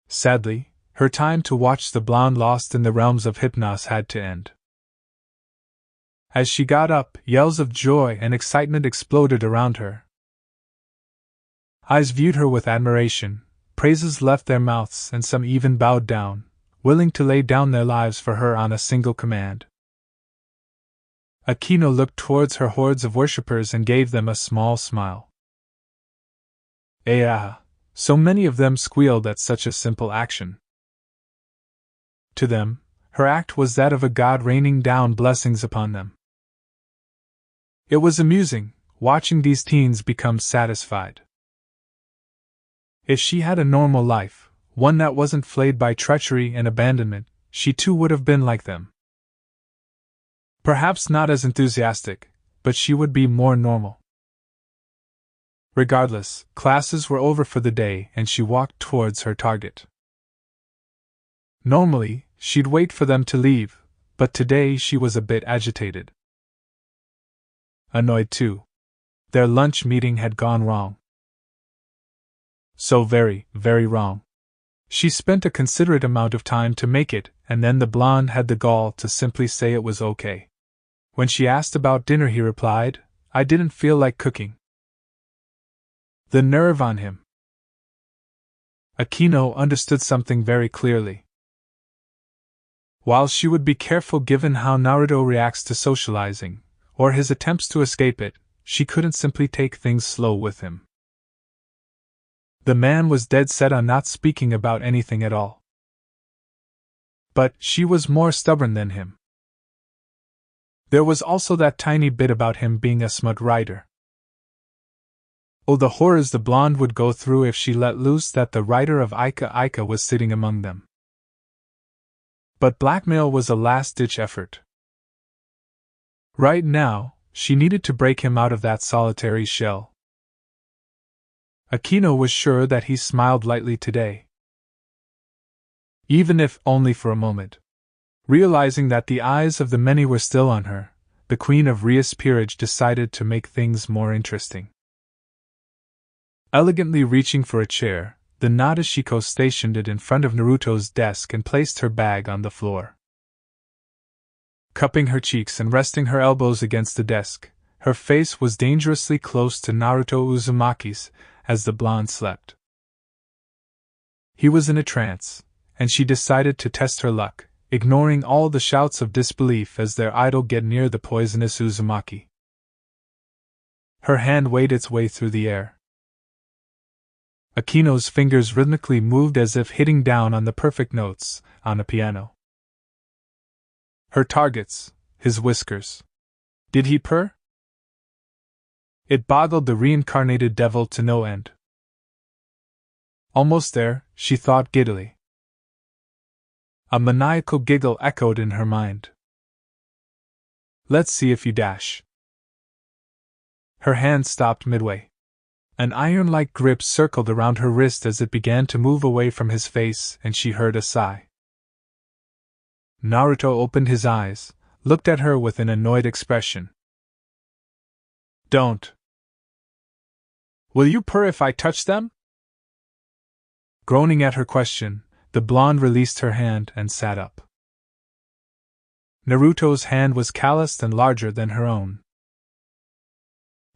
S2: Sadly, her time to watch the blonde lost in the realms of hypnos had to end. As she got up, yells of joy and excitement exploded around her. Eyes viewed her with admiration, praises left their mouths, and some even bowed down, willing to lay down their lives for her on a single command. Akino looked towards her hordes of worshippers and gave them a small smile. So many of them squealed at such a simple action. To them, her act was that of a god raining down blessings upon them. It was amusing, watching these teens become satisfied. If she had a normal life, one that wasn't flayed by treachery and abandonment, she too would have been like them. Perhaps not as enthusiastic, but she would be more normal. Regardless, classes were over for the day and she walked towards her target. Normally, she'd wait for them to leave, but today she was a bit agitated. Annoyed too. Their lunch meeting had gone wrong. So very, very wrong. She spent a considerate amount of time to make it, and then the blonde had the gall to simply say it was okay. When she asked about dinner, he replied, "I didn't feel like cooking." The nerve on him. Akino understood something very clearly. While she would be careful given how Naruto reacts to socializing, or his attempts to escape it, she couldn't simply take things slow with him. The man was dead set on not speaking about anything at all. But she was more stubborn than him. There was also that tiny bit about him being a smut writer. Oh, the horrors the blonde would go through if she let loose that the writer of Ika was sitting among them. But blackmail was a last-ditch effort. Right now, she needed to break him out of that solitary shell. Akino was sure that he smiled lightly today. Even if only for a moment. Realizing that the eyes of the many were still on her, the Queen of Rias peerage decided to make things more interesting. Elegantly reaching for a chair, the Nadeshiko stationed it in front of Naruto's desk and placed her bag on the floor. Cupping her cheeks and resting her elbows against the desk, her face was dangerously close to Naruto Uzumaki's as the blonde slept. He was in a trance, and she decided to test her luck, ignoring all the shouts of disbelief as their idol get near the poisonous Uzumaki. Her hand weighed its way through the air. Akino's fingers rhythmically moved as if hitting down on the perfect notes on a piano. Her targets, his whiskers. Did he purr? It boggled the reincarnated devil to no end. Almost there, she thought giddily. A maniacal giggle echoed in her mind. Let's see if you dash. Her hand stopped midway. An iron-like grip circled around her wrist as it began to move away from his face, and she heard a sigh. Naruto opened his eyes, looked at her with an annoyed expression. Don't. Will you purr if I touch them? Groaning at her question, the blonde released her hand and sat up. Naruto's hand was calloused and larger than her own.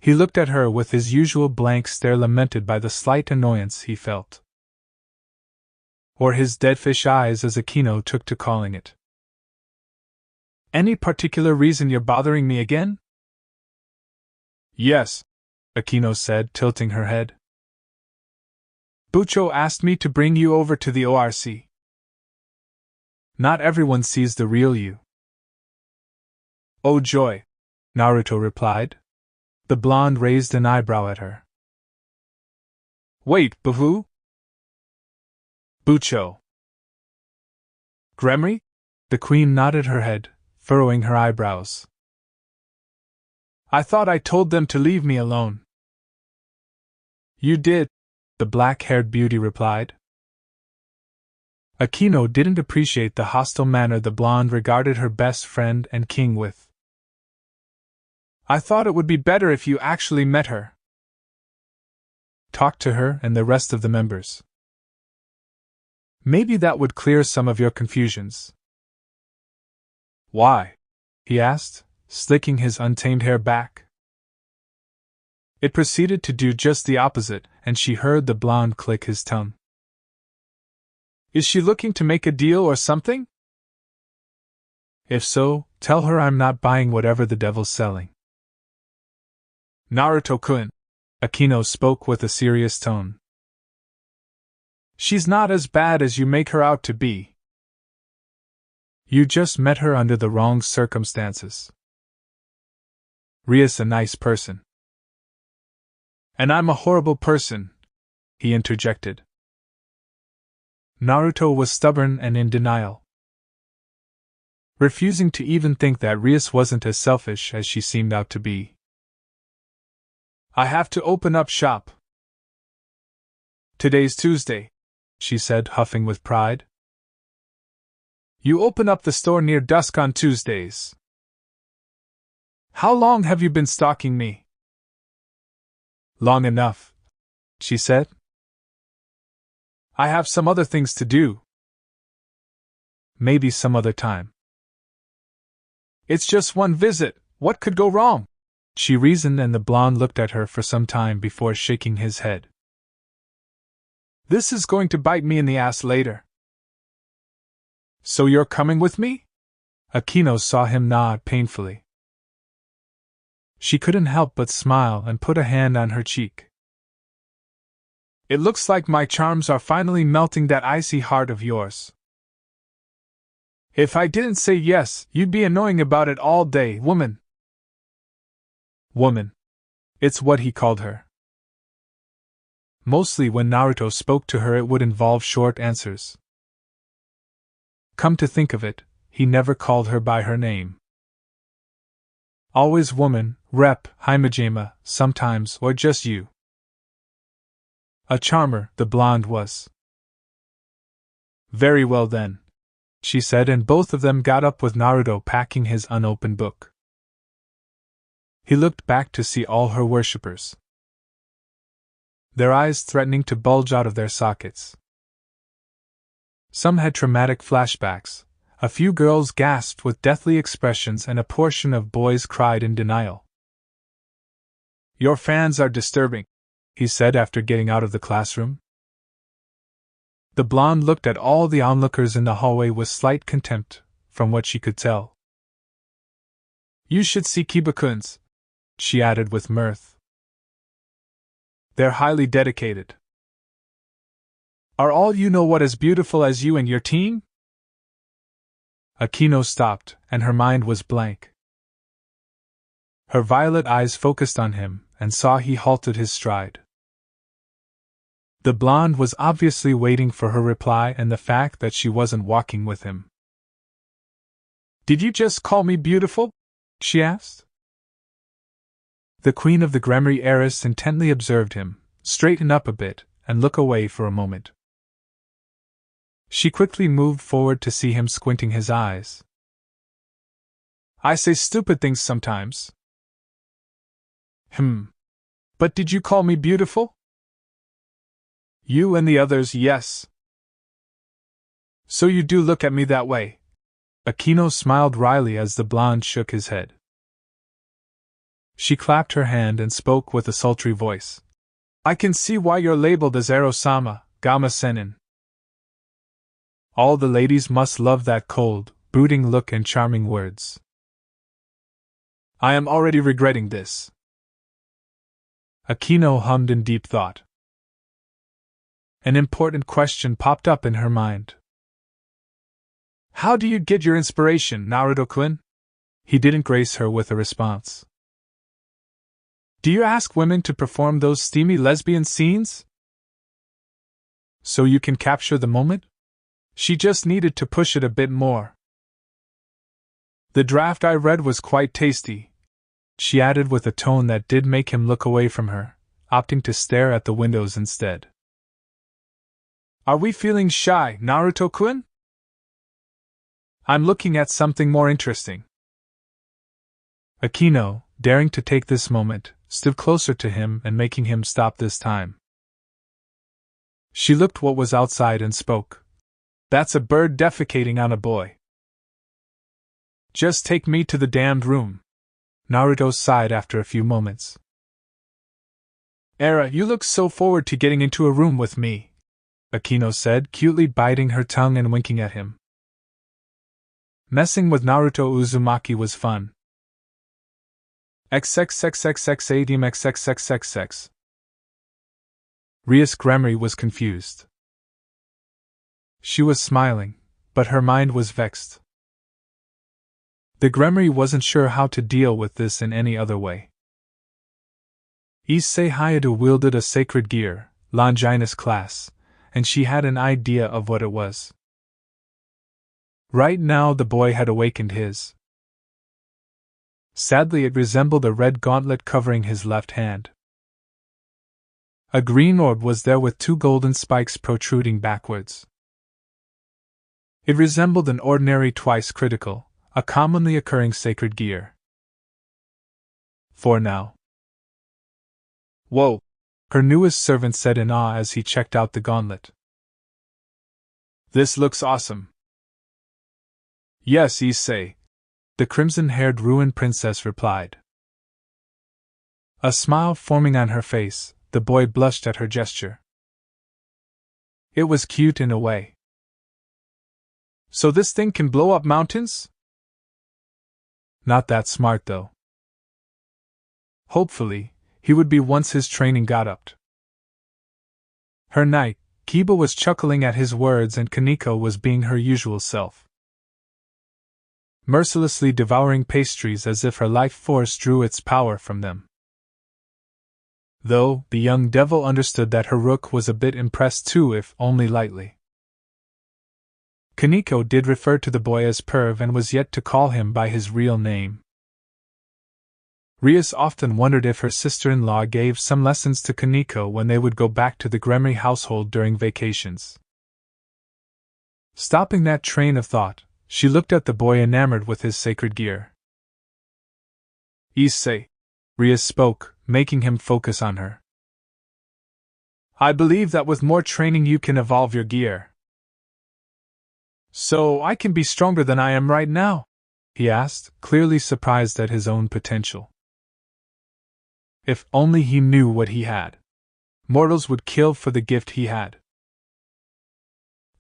S2: He looked at her with his usual blank stare, lamented by the slight annoyance he felt. Or his deadfish eyes, as Akino took to calling it. Any particular reason you're bothering me again? Yes, Akino said, tilting her head. Bucho asked me to bring you over to the ORC. Not everyone sees the real you. Oh joy, Naruto replied. The blonde raised an eyebrow at her. Wait, but who? Bucho. Gremory? The queen nodded her head, furrowing her eyebrows. I thought I told them to leave me alone. You did, the black-haired beauty replied. Akino didn't appreciate the hostile manner the blonde regarded her best friend and king with. I thought it would be better if you actually met her. Talk to her and the rest of the members. Maybe that would clear some of your confusions. Why? He asked, slicking his untamed hair back. It proceeded to do just the opposite, and she heard the blonde click his tongue. Is she looking to make a deal or something? If so, tell her I'm not buying whatever the devil's selling. Naruto-kun, Akino spoke with a serious tone. She's not as bad as you make her out to be. You just met her under the wrong circumstances. Rias a nice person. And I'm a horrible person, he interjected. Naruto was stubborn and in denial, refusing to even think that Rias wasn't as selfish as she seemed out to be. I have to open up shop. Today's Tuesday, she said, huffing with pride. You open up the store near dusk on Tuesdays. How long have you been stalking me? Long enough, she said. I have some other things to do. Maybe some other time. It's just one visit, what could go wrong? She reasoned, and the blonde looked at her for some time before shaking his head. This is going to bite me in the ass later. So you're coming with me? Akino saw him nod painfully. She couldn't help but smile and put a hand on her cheek. It looks like my charms are finally melting that icy heart of yours. If I didn't say yes, you'd be annoying about it all day, woman. Woman. It's what he called her. Mostly when Naruto spoke to her, it would involve short answers. Come to think of it, he never called her by her name. Always woman, rep, Himejima, sometimes, or just you. A charmer, the blonde was. Very well then, she said, and both of them got up with Naruto packing his unopened book. He looked back to see all her worshippers, their eyes threatening to bulge out of their sockets. Some had traumatic flashbacks, a few girls gasped with deathly expressions, and a portion of boys cried in denial. Your fans are disturbing, he said after getting out of the classroom. The blonde looked at all the onlookers in the hallway with slight contempt, from what she could tell. You should see Kiba-kun's, she added with mirth. They're highly dedicated. Are all you know what as beautiful as you and your team? Akino stopped, and her mind was blank. Her violet eyes focused on him, and saw he halted his stride. The blonde was obviously waiting for her reply and the fact that she wasn't walking with him. Did you just call me beautiful? She asked. The queen of the Gremory heiress intently observed him, straighten up a bit, and look away for a moment. She quickly moved forward to see him squinting his eyes. I say stupid things sometimes. But did you call me beautiful? You and the others, yes. So you do look at me that way. Akino smiled wryly as the blonde shook his head. She clapped her hand and spoke with a sultry voice. I can see why you're labeled as Ero-sama, Gama-senin. All the ladies must love that cold, brooding look and charming words. I am already regretting this. Akino hummed in deep thought. An important question popped up in her mind. How do you get your inspiration, Naruto-kun? He didn't grace her with a response. Do you ask women to perform those steamy lesbian scenes? So you can capture the moment? She just needed to push it a bit more. The draft I read was quite tasty, she added with a tone that did make him look away from her, opting to stare at the windows instead. Are we feeling shy, Naruto-kun? I'm looking at something more interesting. Akino, daring to take this moment, stood closer to him and making him stop this time. She looked what was outside and spoke. That's a bird defecating on a boy. Just take me to the damned room. Naruto sighed after a few moments. Era, you look so forward to getting into a room with me, Akino said, cutely biting her tongue and winking at him. Messing with Naruto Uzumaki was fun. XXXXXADMXXXXX. Rias Gremory was confused. She was smiling, but her mind was vexed. The Gremory wasn't sure how to deal with this in any other way. Issei Hayate wielded a sacred gear, Longinus class, and she had an idea of what it was. Right now the boy had awakened his. Sadly, it resembled a red gauntlet covering his left hand. A green orb was there with 2 golden spikes protruding backwards. It resembled an ordinary twice critical, a commonly occurring sacred gear. For now. Whoa! Her newest servant said in awe as he checked out the gauntlet. This looks awesome. Yes, Issei, the crimson-haired ruined princess replied. A smile forming on her face, the boy blushed at her gesture. It was cute in a way. So this thing can blow up mountains? Not that smart, though. Hopefully, he would be once his training got up. Her knight, Kiba, was chuckling at his words and Kaneko was being her usual self, mercilessly devouring pastries as if her life force drew its power from them. Though, the young devil understood that her rook was a bit impressed too, if only lightly. Kaneko did refer to the boy as Perv and was yet to call him by his real name. Rias often wondered if her sister-in-law gave some lessons to Kaneko when they would go back to the Gremory household during vacations. Stopping that train of thought, she looked at the boy enamored with his sacred gear. Issei, Rias spoke, making him focus on her. I believe that with more training you can evolve your gear. So I can be stronger than I am right now? He asked, clearly surprised at his own potential. If only he knew what he had. Mortals would kill for the gift he had.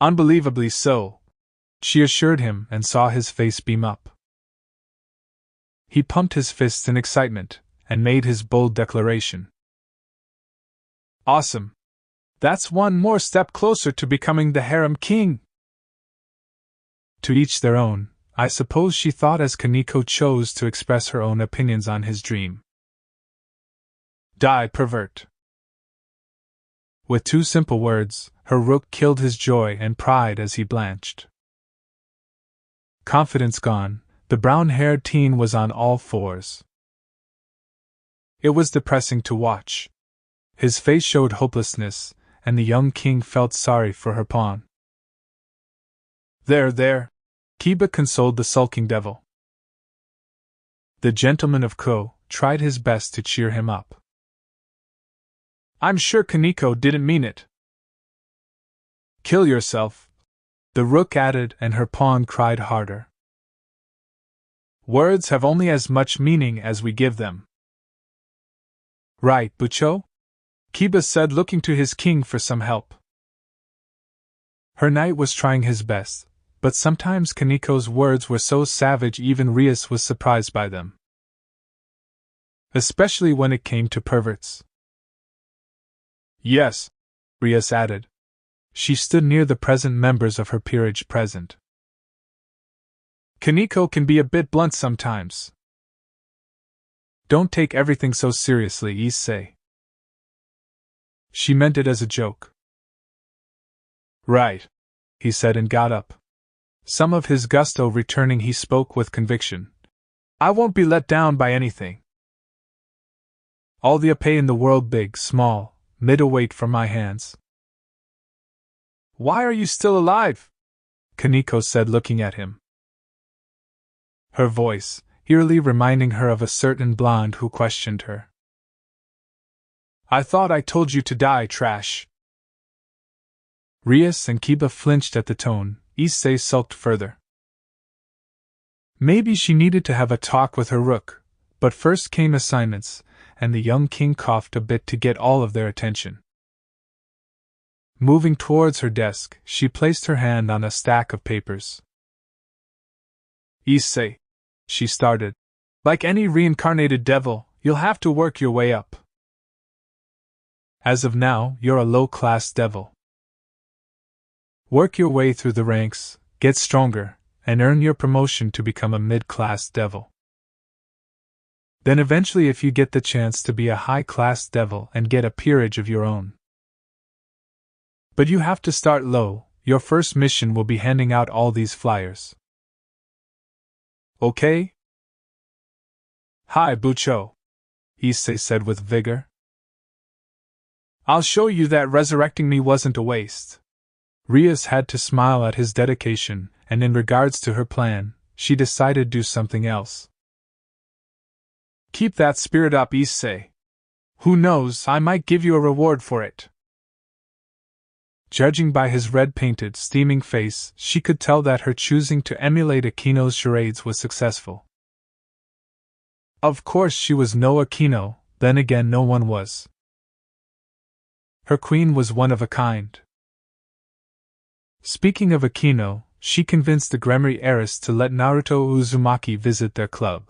S2: Unbelievably so, she assured him and saw his face beam up. He pumped his fists in excitement and made his bold declaration. Awesome! That's one more step closer to becoming the harem king! To each their own, I suppose she thought as Kaneko chose to express her own opinions on his dream. Die, pervert! With 2 simple words, her rook killed his joy and pride as he blanched. Confidence gone, the brown-haired teen was on all fours. It was depressing to watch. His face showed hopelessness, and the young king felt sorry for her pawn. There, Kiba consoled the sulking devil. The gentleman of Ko tried his best to cheer him up. I'm sure Kaneko didn't mean it. Kill yourself, the rook added, and her pawn cried harder. Words have only as much meaning as we give them. Right, Bucho? Kiba said, looking to his king for some help. Her knight was trying his best, but sometimes Kaneko's words were so savage even Rias was surprised by them. Especially when it came to perverts. Yes, Rias added. She stood near the present members of her peerage present. Kaneko can be a bit blunt sometimes. Don't take everything so seriously, Issei. She meant it as a joke. Right, he said and got up. Some of his gusto returning, he spoke with conviction. I won't be let down by anything. All the épée in the world, big, small, middleweight, from my hands. Why are you still alive? Kaneko said, looking at him. Her voice, eerily reminding her of a certain blonde who questioned her. I thought I told you to die, trash. Rias and Kiba flinched at the tone. Issei sulked further. Maybe she needed to have a talk with her rook, but first came assignments, and the young king coughed a bit to get all of their attention. Moving towards her desk, she placed her hand on a stack of papers. Issei, she started. Like any reincarnated devil, you'll have to work your way up. As of now, you're a low-class devil. Work your way through the ranks, get stronger, and earn your promotion to become a mid-class devil. Then eventually, if you get the chance, to be a high-class devil and get a peerage of your own. But you have to start low. Your first mission will be handing out all these flyers. Okay? Hi, Bucho, Issei said with vigor. I'll show you that resurrecting me wasn't a waste. Rias had to smile at his dedication, and in regards to her plan, she decided to do something else. Keep that spirit up, Issei. Who knows, I might give you a reward for it. Judging by his red-painted, steaming face, she could tell that her choosing to emulate Akino's charades was successful. Of course she was no Akino, then again no one was. Her queen was one of a kind. Speaking of Akino, she convinced the Gremory heiress to let Naruto Uzumaki visit their club.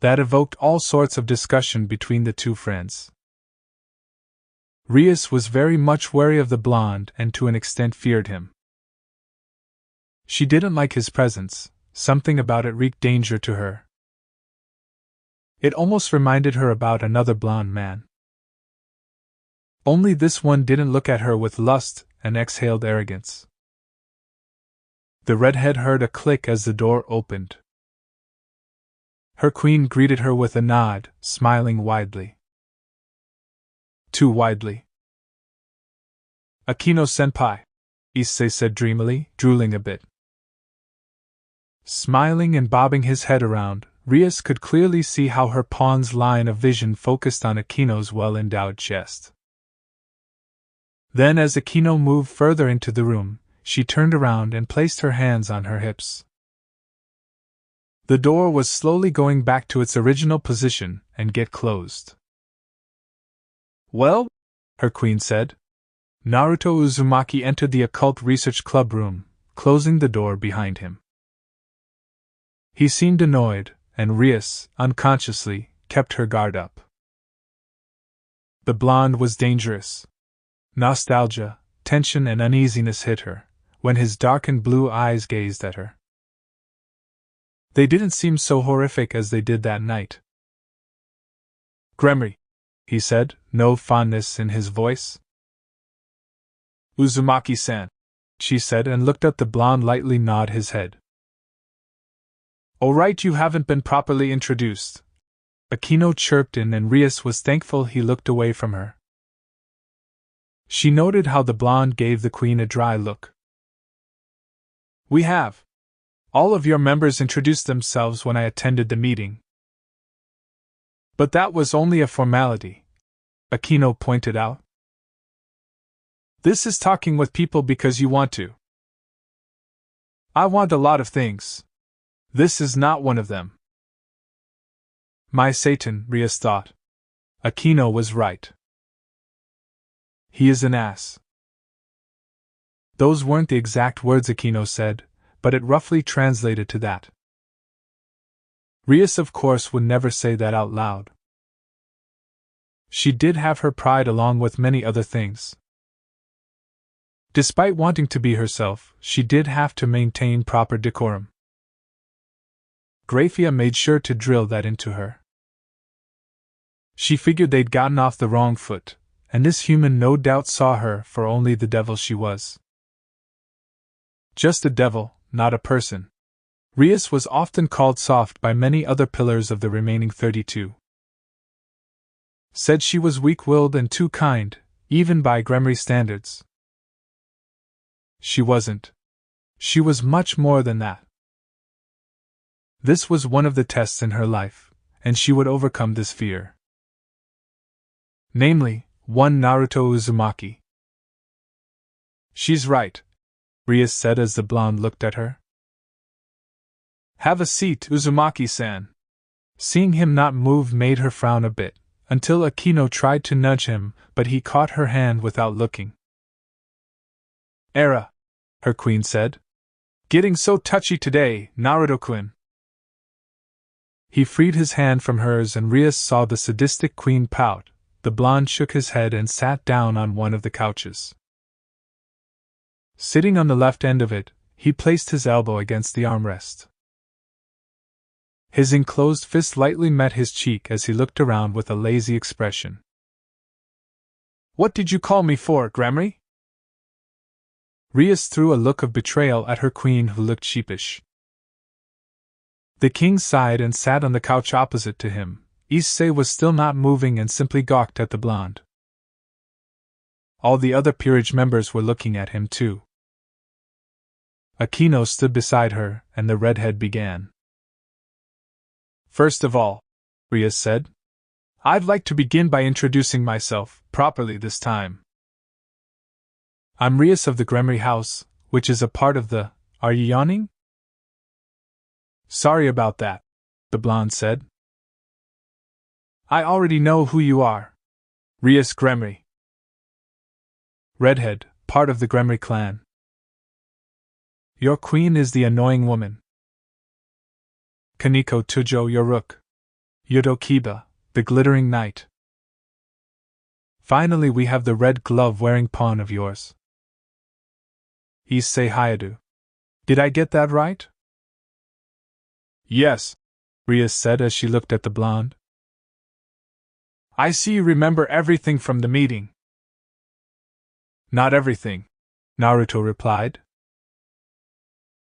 S2: That evoked all sorts of discussion between the two friends. Rias was very much wary of the blonde and to an extent feared him. She didn't like his presence, something about it reeked danger to her. It almost reminded her about another blonde man. Only this one didn't look at her with lust and exhaled arrogance. The redhead heard a click as the door opened. Her queen greeted her with a nod, smiling widely. Too widely. Akino-senpai, Issei said dreamily, drooling a bit. Smiling and bobbing his head around, Rias could clearly see how her pawn's line of vision focused on Akino's well-endowed chest. Then as Akino moved further into the room, she turned around and placed her hands on her hips. The door was slowly going back to its original position and get closed. Well, her queen said. Naruto Uzumaki entered the occult research club room, closing the door behind him. He seemed annoyed, and Rias, unconsciously, kept her guard up. The blonde was dangerous. Nostalgia, tension and uneasiness hit her, when his darkened blue eyes gazed at her. They didn't seem so horrific as they did that night. Gremory, he said, no fondness in his voice. Uzumaki-san, she said and looked at the blonde lightly nod his head. Oh right, you haven't been properly introduced. Akino chirped in and Rias was thankful he looked away from her. She noted how the blonde gave the queen a dry look. We have. All of your members introduced themselves when I attended the meeting. But that was only a formality, Akino pointed out. This is talking with people because you want to. I want a lot of things. This is not one of them. My Satan, Rias thought. Akino was right. He is an ass. Those weren't the exact words Akino said, but it roughly translated to that. Rias, of course, would never say that out loud. She did have her pride along with many other things. Despite wanting to be herself, she did have to maintain proper decorum. Grafia made sure to drill that into her. She figured they'd gotten off the wrong foot, and this human no doubt saw her for only the devil she was. Just a devil, not a person. Rias was often called soft by many other pillars of the remaining 32. Said she was weak-willed and too kind, even by Gremory standards. She wasn't. She was much more than that. This was one of the tests in her life, and she would overcome this fear. Namely, one Naruto Uzumaki. She's right, Rias said as the blonde looked at her. Have a seat, Uzumaki-san. Seeing him not move made her frown a bit, until Akino tried to nudge him, but he caught her hand without looking. Era, her queen said. Getting so touchy today, Naruto-kun. He freed his hand from hers and Rias saw the sadistic queen pout. The blonde shook his head and sat down on one of the couches. Sitting on the left end of it, he placed his elbow against the armrest. His enclosed fist lightly met his cheek as he looked around with a lazy expression. What did you call me for, Gremory? Rias threw a look of betrayal at her queen who looked sheepish. The king sighed and sat on the couch opposite to him. Issei was still not moving and simply gawked at the blonde. All the other peerage members were looking at him too. Akino stood beside her, and the redhead began. First of all, Rias said, I'd like to begin by introducing myself, properly this time. I'm Rias of the Gremory House, which is a part of the… Are you yawning? Sorry about that, the blonde said. I already know who you are. Rias Gremory. Redhead, part of the Gremory clan. Your queen is the annoying woman. Kaneko Tujo your rook. Yudo Kiba, the glittering knight. Finally we have the red glove-wearing pawn of yours. Issei Hayadu. Did I get that right? Yes, Rias said as she looked at the blonde. I see you remember everything from the meeting. Not everything, Naruto replied.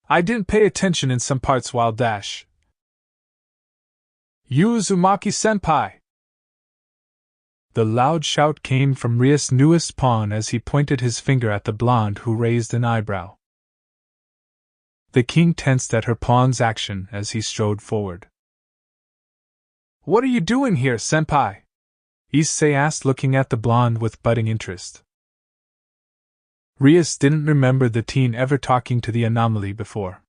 S2: I didn't pay attention in some parts while dash. You Uzumaki-senpai! The loud shout came from Rias' newest pawn as he pointed his finger at the blonde who raised an eyebrow. The king tensed at her pawn's action as he strode forward. What are you doing here, senpai? Issei asked, looking at the blonde with budding interest. Rias didn't remember the teen ever talking to the anomaly before.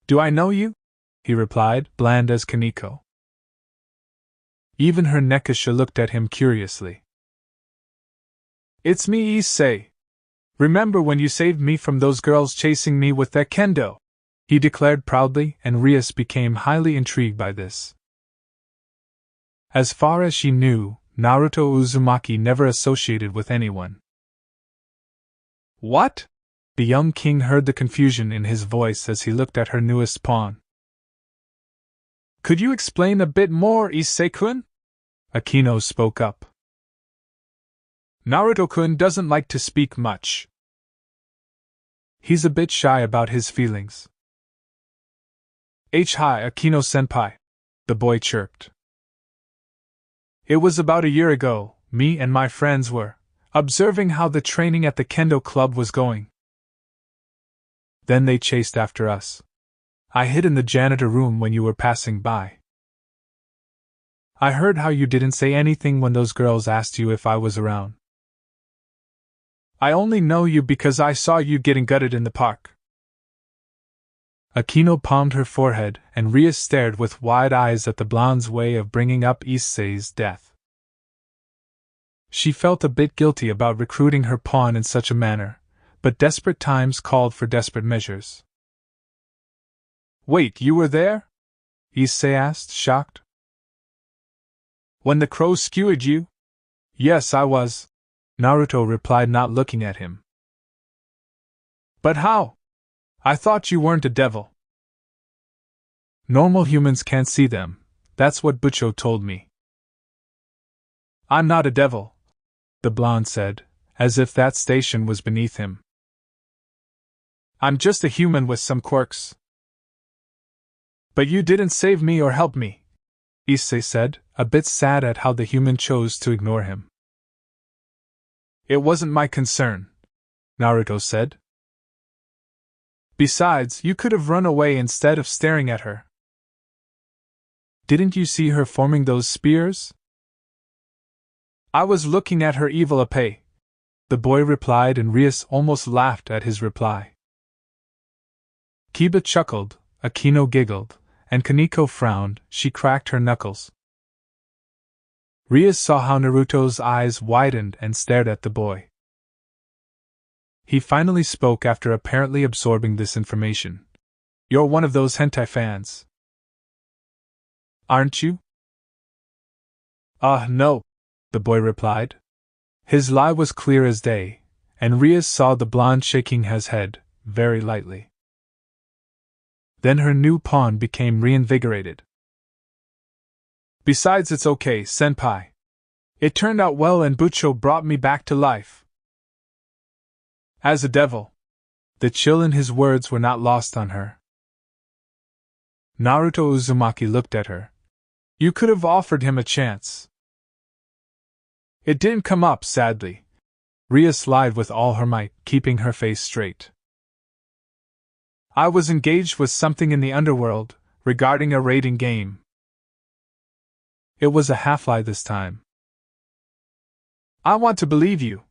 S2: Do I know you? He replied, bland as Kaneko. Even her Nekasha looked at him curiously. It's me, Issei. Remember when you saved me from those girls chasing me with their kendo? He declared proudly, and Rias became highly intrigued by this. As far as she knew, Naruto Uzumaki never associated with anyone. What? The young king heard the confusion in his voice as he looked at her newest pawn. Could you explain a bit more, Issei-kun? Akino spoke up. Naruto-kun doesn't like to speak much. He's a bit shy about his feelings. Hi, Akino-senpai, the boy chirped. It was about a year ago, me and my friends were observing how the training at the kendo club was going. Then they chased after us. I hid in the janitor room when you were passing by. I heard how you didn't say anything when those girls asked you if I was around. I only know you because I saw you getting gutted in the park. Akino palmed her forehead, and Rias stared with wide eyes at the blonde's way of bringing up Issei's death. She felt a bit guilty about recruiting her pawn in such a manner, but desperate times called for desperate measures. Wait, you were there? Issei asked, shocked. When the crow skewered you? Yes, I was, Naruto replied, not looking at him. But how? I thought you weren't a devil. Normal humans can't see them, that's what Bucho told me. I'm not a devil, the blonde said, as if that station was beneath him. I'm just a human with some quirks. But you didn't save me or help me, Issei said, a bit sad at how the human chose to ignore him. It wasn't my concern, Naruto said. Besides, you could have run away instead of staring at her. Didn't you see her forming those spears? I was looking at her evil epee, the boy replied, and Rias almost laughed at his reply. Kiba chuckled, Akino giggled, and Kaneko frowned. She cracked her knuckles. Rias saw how Naruto's eyes widened and stared at the boy. He finally spoke after apparently absorbing this information. You're one of those hentai fans. Aren't you? No, the boy replied. His lie was clear as day, and Rias saw the blonde shaking his head, very lightly. Then her new pawn became reinvigorated. Besides, it's okay, senpai. It turned out well and Bucho brought me back to life. As a devil. The chill in his words were not lost on her. Naruto Uzumaki looked at her. You could have offered him a chance. It didn't come up, sadly, Rias lied with all her might, keeping her face straight. I was engaged with something in the underworld, regarding a raiding game. It was a half-lie this time. I want to believe you,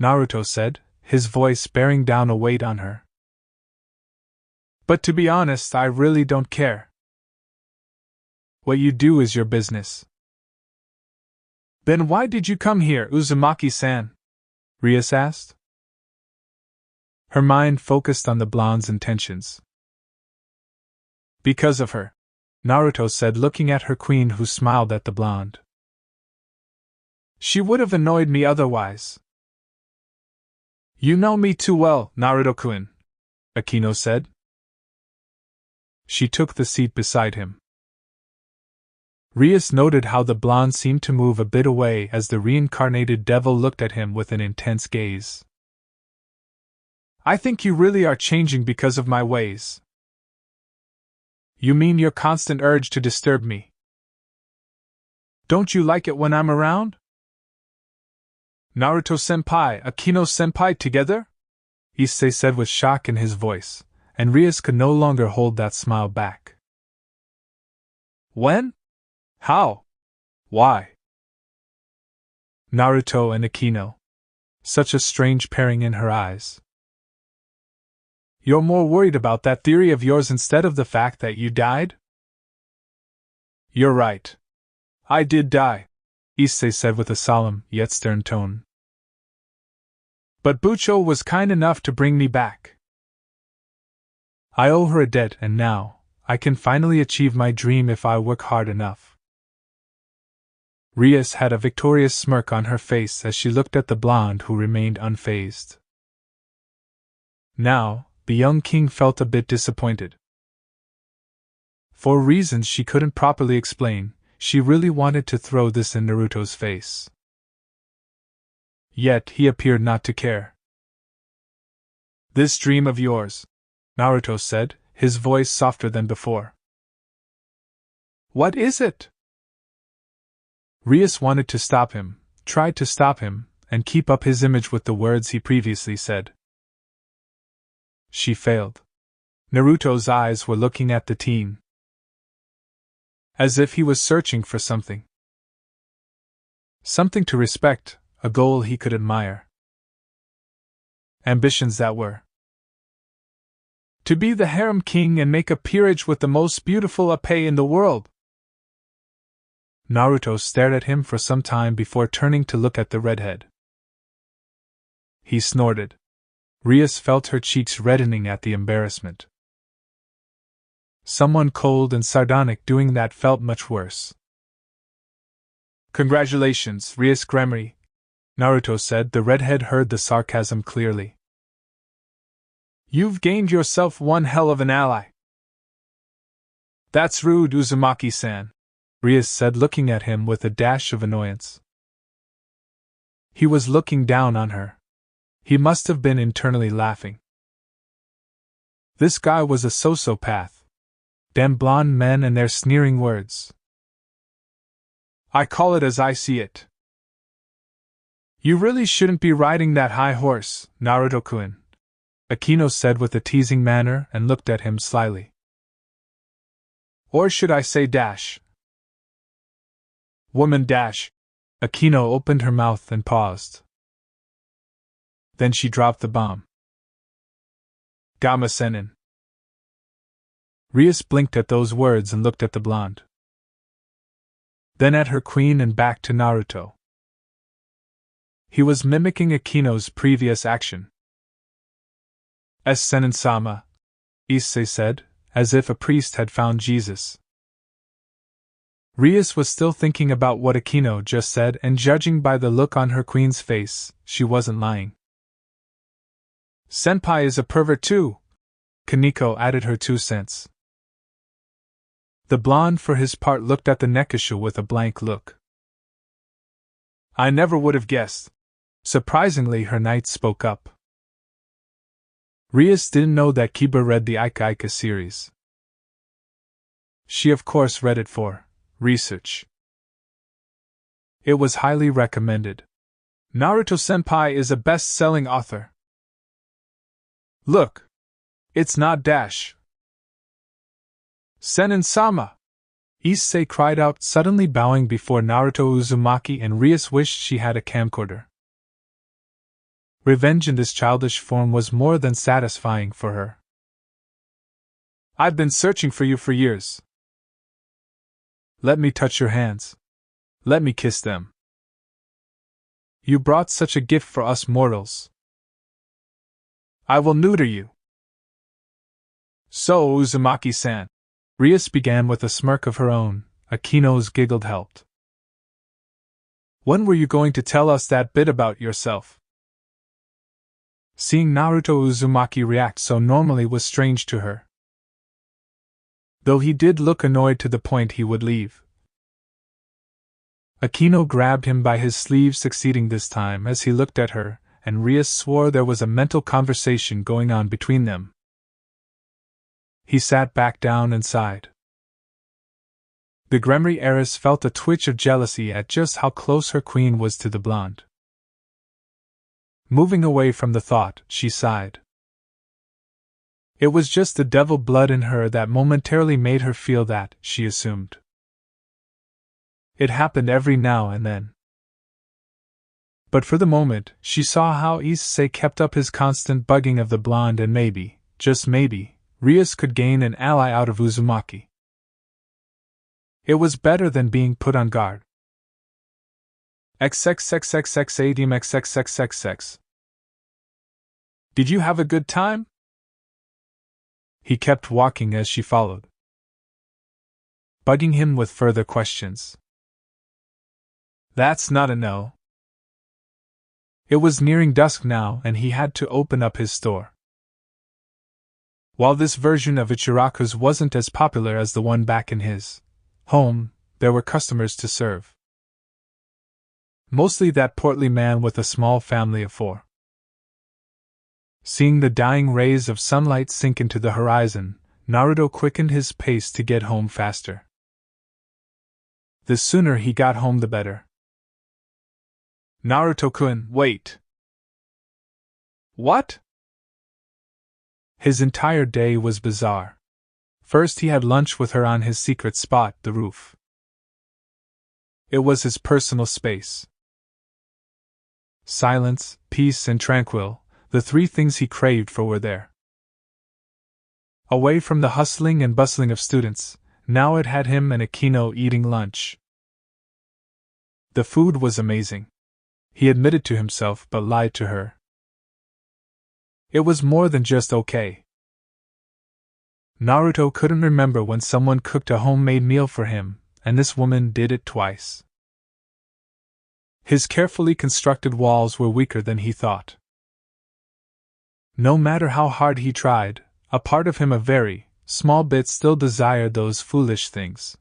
S2: Naruto said, his voice bearing down a weight on her. But to be honest, I really don't care. What you do is your business. Then why did you come here, Uzumaki-san? Rias asked. Her mind focused on the blonde's intentions. Because of her, Naruto said, looking at her queen, who smiled at the blonde. She would have annoyed me otherwise. You know me too well, Naruto-kun, Akino said. She took the seat beside him. Rias noted how the blonde seemed to move a bit away as the reincarnated devil looked at him with an intense gaze. I think you really are changing because of my ways. You mean your constant urge to disturb me? Don't you like it when I'm around? Naruto-senpai, Akino-senpai together? Issei said with shock in his voice, and Rias could no longer hold that smile back. When? How? Why? Naruto and Akino. Such a strange pairing in her eyes. You're more worried about that theory of yours instead of the fact that you died? You're right. I did die, Issei said with a solemn, yet stern tone. But Bucho was kind enough to bring me back. I owe her a debt, and now, I can finally achieve my dream if I work hard enough. Rias had a victorious smirk on her face as she looked at the blonde, who remained unfazed. Now, the young king felt a bit disappointed. For reasons she couldn't properly explain, she really wanted to throw this in Naruto's face. Yet he appeared not to care. This dream of yours, Naruto said, his voice softer than before. What is it? Rias wanted to stop him, tried to stop him, and keep up his image with the words he previously said. She failed. Naruto's eyes were looking at the teen, as if he was searching for something. Something to respect, a goal he could admire. Ambitions that were to be the harem king and make a peerage with the most beautiful Ape in the world. Naruto stared at him for some time before turning to look at the redhead. He snorted. Rias felt her cheeks reddening at the embarrassment. Someone cold and sardonic doing that felt much worse. Congratulations, Rias Gremory, Naruto said. The redhead heard the sarcasm clearly. You've gained yourself one hell of an ally. That's rude, Uzumaki-san, Rias said, looking at him with a dash of annoyance. He was looking down on her. He must have been internally laughing. This guy was a sociopath. Damn blonde men and their sneering words. I call it as I see it. You really shouldn't be riding that high horse, Naruto-kun, Akino said with a teasing manner and looked at him slyly. Or should I say dash? Woman dash. Akino opened her mouth and paused. Then she dropped the bomb. Gamma Senin. Rias blinked at those words and looked at the blonde. Then at her queen and back to Naruto. He was mimicking Akino's previous action. S. Senin-sama, Issei said, as if a priest had found Jesus. Rias was still thinking about what Akino just said, and judging by the look on her queen's face, she wasn't lying. Senpai is a pervert too, Kaneko added her 2 cents. The blonde for his part looked at the Nekishu with a blank look. I never would have guessed. Surprisingly, her knight spoke up. Rias didn't know that Kiba read the Ika Ika series. She of course read it for research. It was highly recommended. Naruto-senpai is a best-selling author. Look! It's not Dash. Senin-sama! Issei cried out, suddenly bowing before Naruto Uzumaki, and Rias wished she had a camcorder. Revenge in this childish form was more than satisfying for her. I've been searching for you for years. Let me touch your hands. Let me kiss them. You brought such a gift for us mortals. I will neuter you. So, Uzumaki-san. Rias began with a smirk of her own. Akino's giggled helped. When were you going to tell us that bit about yourself? Seeing Naruto Uzumaki react so normally was strange to her. Though he did look annoyed to the point he would leave. Akino grabbed him by his sleeve, succeeding this time as he looked at her, and Rias swore there was a mental conversation going on between them. He sat back down and sighed. The Gremory heiress felt a twitch of jealousy at just how close her queen was to the blonde. Moving away from the thought, she sighed. It was just the devil blood in her that momentarily made her feel that, she assumed. It happened every now and then. But for the moment, she saw how Issei kept up his constant bugging of the blonde, and maybe, just maybe, Rias could gain an ally out of Uzumaki. It was better than being put on guard. XXXXXADMXXXXX. Did you have a good time? He kept walking as she followed, bugging him with further questions. That's not a no. It was nearing dusk now, and he had to open up his store. While this version of Ichiraku's wasn't as popular as the one back in his home, there were customers to serve. Mostly that portly man with a small family of 4. Seeing the dying rays of sunlight sink into the horizon, Naruto quickened his pace to get home faster. The sooner he got home the better. Naruto-kun, wait! What? His entire day was bizarre. First he had lunch with her on his secret spot, the roof. It was his personal space. Silence, peace, and tranquil, the 3 things he craved for were there. Away from the hustling and bustling of students, now it had him and Akino eating lunch. The food was amazing. He admitted to himself but lied to her. It was more than just okay. Naruto couldn't remember when someone cooked a homemade meal for him, and this woman did it twice. His carefully constructed walls were weaker than he thought. No matter how hard he tried, a part of him, a very small bit, still desired those foolish things.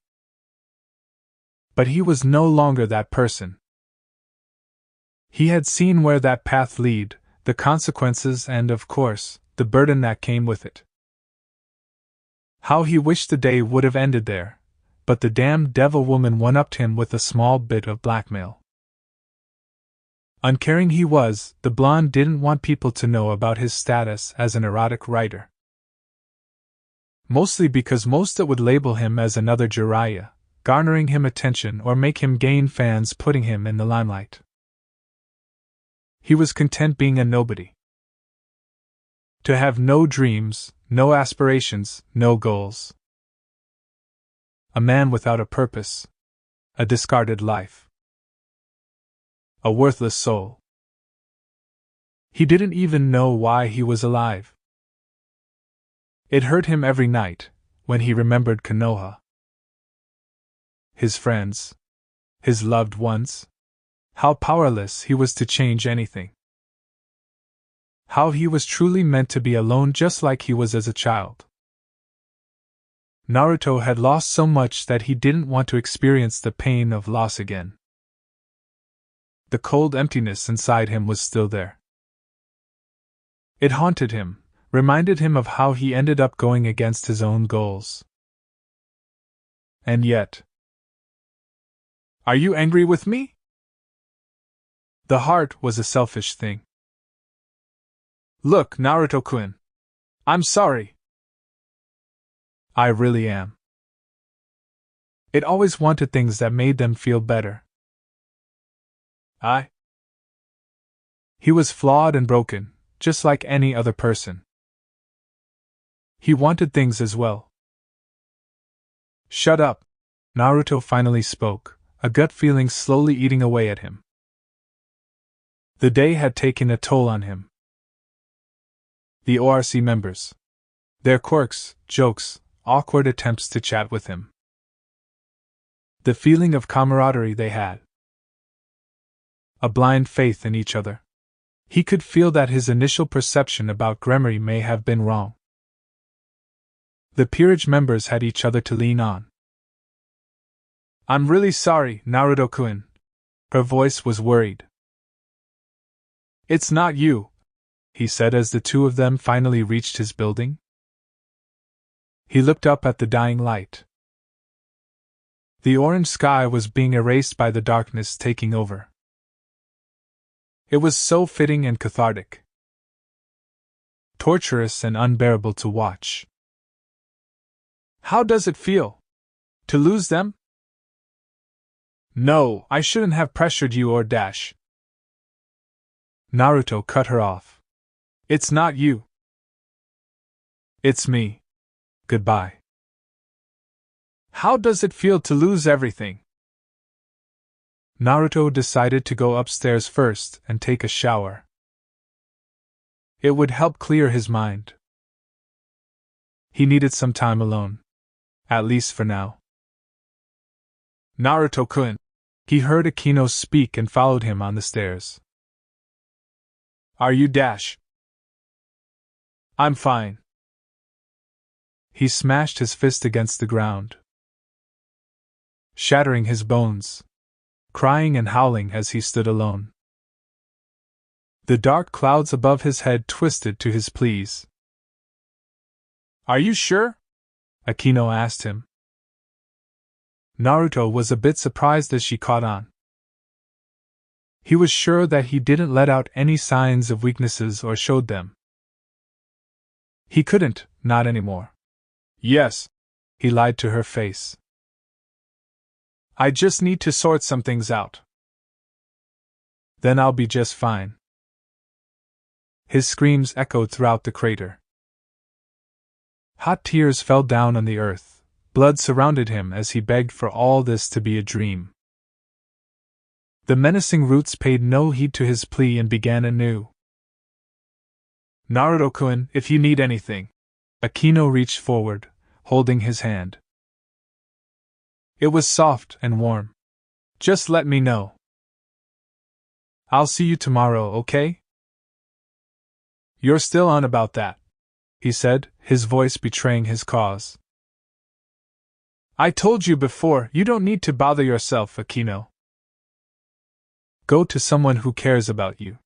S2: But he was no longer that person. He had seen where that path led, the consequences, and, of course, the burden that came with it. How he wished the day would have ended there, but the damned devil woman one-upped him with a small bit of blackmail. Uncaring he was, the blonde didn't want people to know about his status as an erotic writer. Mostly because most that would label him as another Jiraiya, garnering him attention or make him gain fans, putting him in the limelight. He was content being a nobody. To have no dreams, no aspirations, no goals. A man without a purpose. A discarded life. A worthless soul. He didn't even know why he was alive. It hurt him every night, when he remembered Konoha. His friends. His loved ones. How powerless he was to change anything. How he was truly meant to be alone, just like he was as a child. Naruto had lost so much that he didn't want to experience the pain of loss again. The cold emptiness inside him was still there. It haunted him, reminded him of how he ended up going against his own goals. And yet... Are you angry with me? The heart was a selfish thing. Look, Naruto-kun. I'm sorry. I really am. It always wanted things that made them feel better. He was flawed and broken, just like any other person. He wanted things as well. Shut up, Naruto finally spoke, a gut feeling slowly eating away at him. The day had taken a toll on him. The ORC members. Their quirks, jokes, awkward attempts to chat with him. The feeling of camaraderie they had. A blind faith in each other. He could feel that his initial perception about Gremory may have been wrong. The peerage members had each other to lean on. I'm really sorry, Naruto-kun. Her voice was worried. It's not you, he said as the two of them finally reached his building. He looked up at the dying light. The orange sky was being erased by the darkness taking over. It was so fitting and cathartic. Torturous and unbearable to watch. How does it feel? To lose them? No, I shouldn't have pressured you or Dash. Naruto cut her off. It's not you. It's me. Goodbye. How does it feel to lose everything? Naruto decided to go upstairs first and take a shower. It would help clear his mind. He needed some time alone. At least for now. Naruto-kun. He heard Akino speak and followed him on the stairs. Are you Dash? I'm fine. He smashed his fist against the ground, shattering his bones, crying and howling as he stood alone. The dark clouds above his head twisted to his pleas. Are you sure? Akino asked him. Naruto was a bit surprised as she caught on. He was sure that he didn't let out any signs of weaknesses or showed them. He couldn't, not anymore. Yes, he lied to her face. I just need to sort some things out. Then I'll be just fine. His screams echoed throughout the crater. Hot tears fell down on the earth. Blood surrounded him as he begged for all this to be a dream. The menacing roots paid no heed to his plea and began anew. Naruto-kun, if you need anything. Akino reached forward, holding his hand. It was soft and warm. Just let me know. I'll see you tomorrow, okay? You're still on about that, he said, his voice betraying his cause. I told you before, you don't need to bother yourself, Akino. Go to someone who cares about you.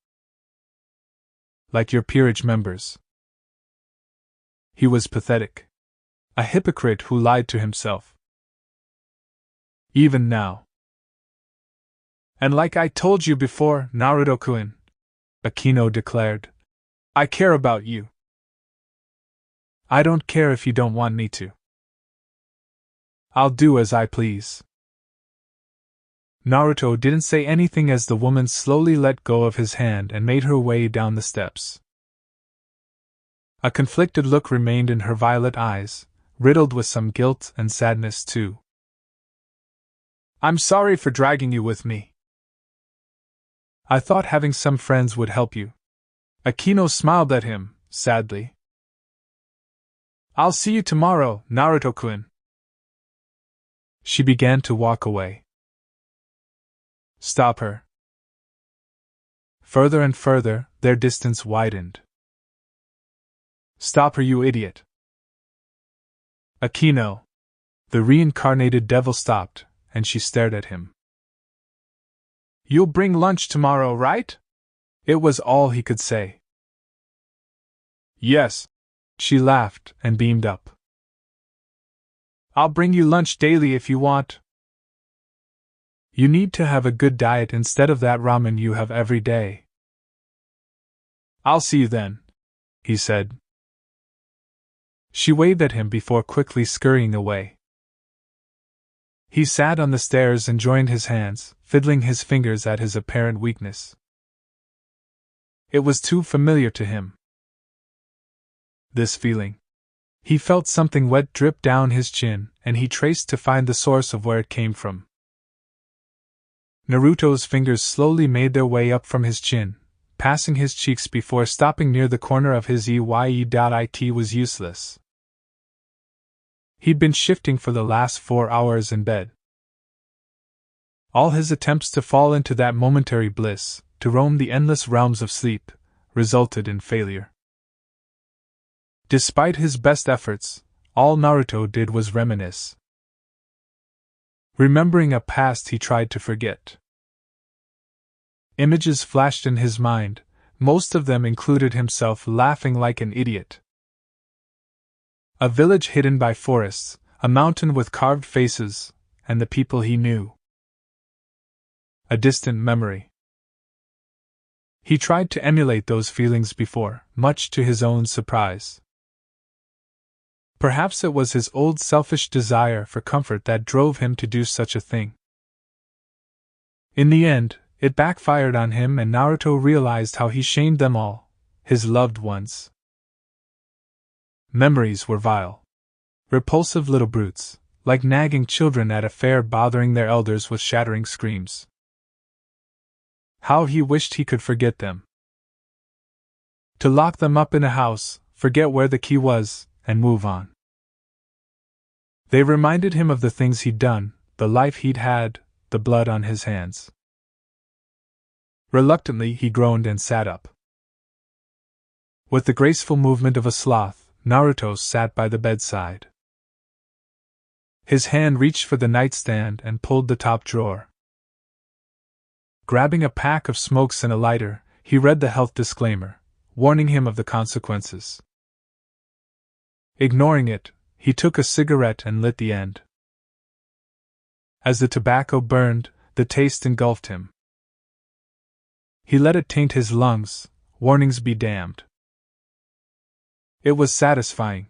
S2: Like your peerage members. He was pathetic. A hypocrite who lied to himself. Even now. And like I told you before, Naruto-kun, Akino declared, I care about you. I don't care if you don't want me to. I'll do as I please. Naruto didn't say anything as the woman slowly let go of his hand and made her way down the steps. A conflicted look remained in her violet eyes, riddled with some guilt and sadness too. I'm sorry for dragging you with me. I thought having some friends would help you. Akino smiled at him, sadly. I'll see you tomorrow, Naruto-kun. She began to walk away. Stop her. Further and further, their distance widened. Stop her, you idiot. Akino. The reincarnated devil stopped, and she stared at him. You'll bring lunch tomorrow, right? It was all he could say. Yes. She laughed and beamed up. I'll bring you lunch daily if you want. You need to have a good diet instead of that ramen you have every day. I'll see you then, he said. She waved at him before quickly scurrying away. He sat on the stairs and joined his hands, fiddling his fingers at his apparent weakness. It was too familiar to him. This feeling. He felt something wet drip down his chin, and he traced to find the source of where it came from. Naruto's fingers slowly made their way up from his chin, passing his cheeks before stopping near the corner of his eye. It was useless. He'd been shifting for the last 4 hours in bed. All his attempts to fall into that momentary bliss, to roam the endless realms of sleep, resulted in failure. Despite his best efforts, all Naruto did was reminisce. Remembering a past he tried to forget. Images flashed in his mind, most of them included himself laughing like an idiot. A village hidden by forests, a mountain with carved faces, and the people he knew. A distant memory. He tried to emulate those feelings before, much to his own surprise. Perhaps it was his old selfish desire for comfort that drove him to do such a thing. In the end, it backfired on him, and Naruto realized how he shamed them all, his loved ones. Memories were vile. Repulsive little brutes, like nagging children at a fair bothering their elders with shattering screams. How he wished he could forget them. To lock them up in a house, forget where the key was, and move on. They reminded him of the things he'd done, the life he'd had, the blood on his hands. Reluctantly he groaned and sat up. With the graceful movement of a sloth, Naruto sat by the bedside. His hand reached for the nightstand and pulled the top drawer. Grabbing a pack of smokes and a lighter, he read the health disclaimer, warning him of the consequences. Ignoring it, he took a cigarette and lit the end. As the tobacco burned, the taste engulfed him. He let it taint his lungs, warnings be damned. It was satisfying.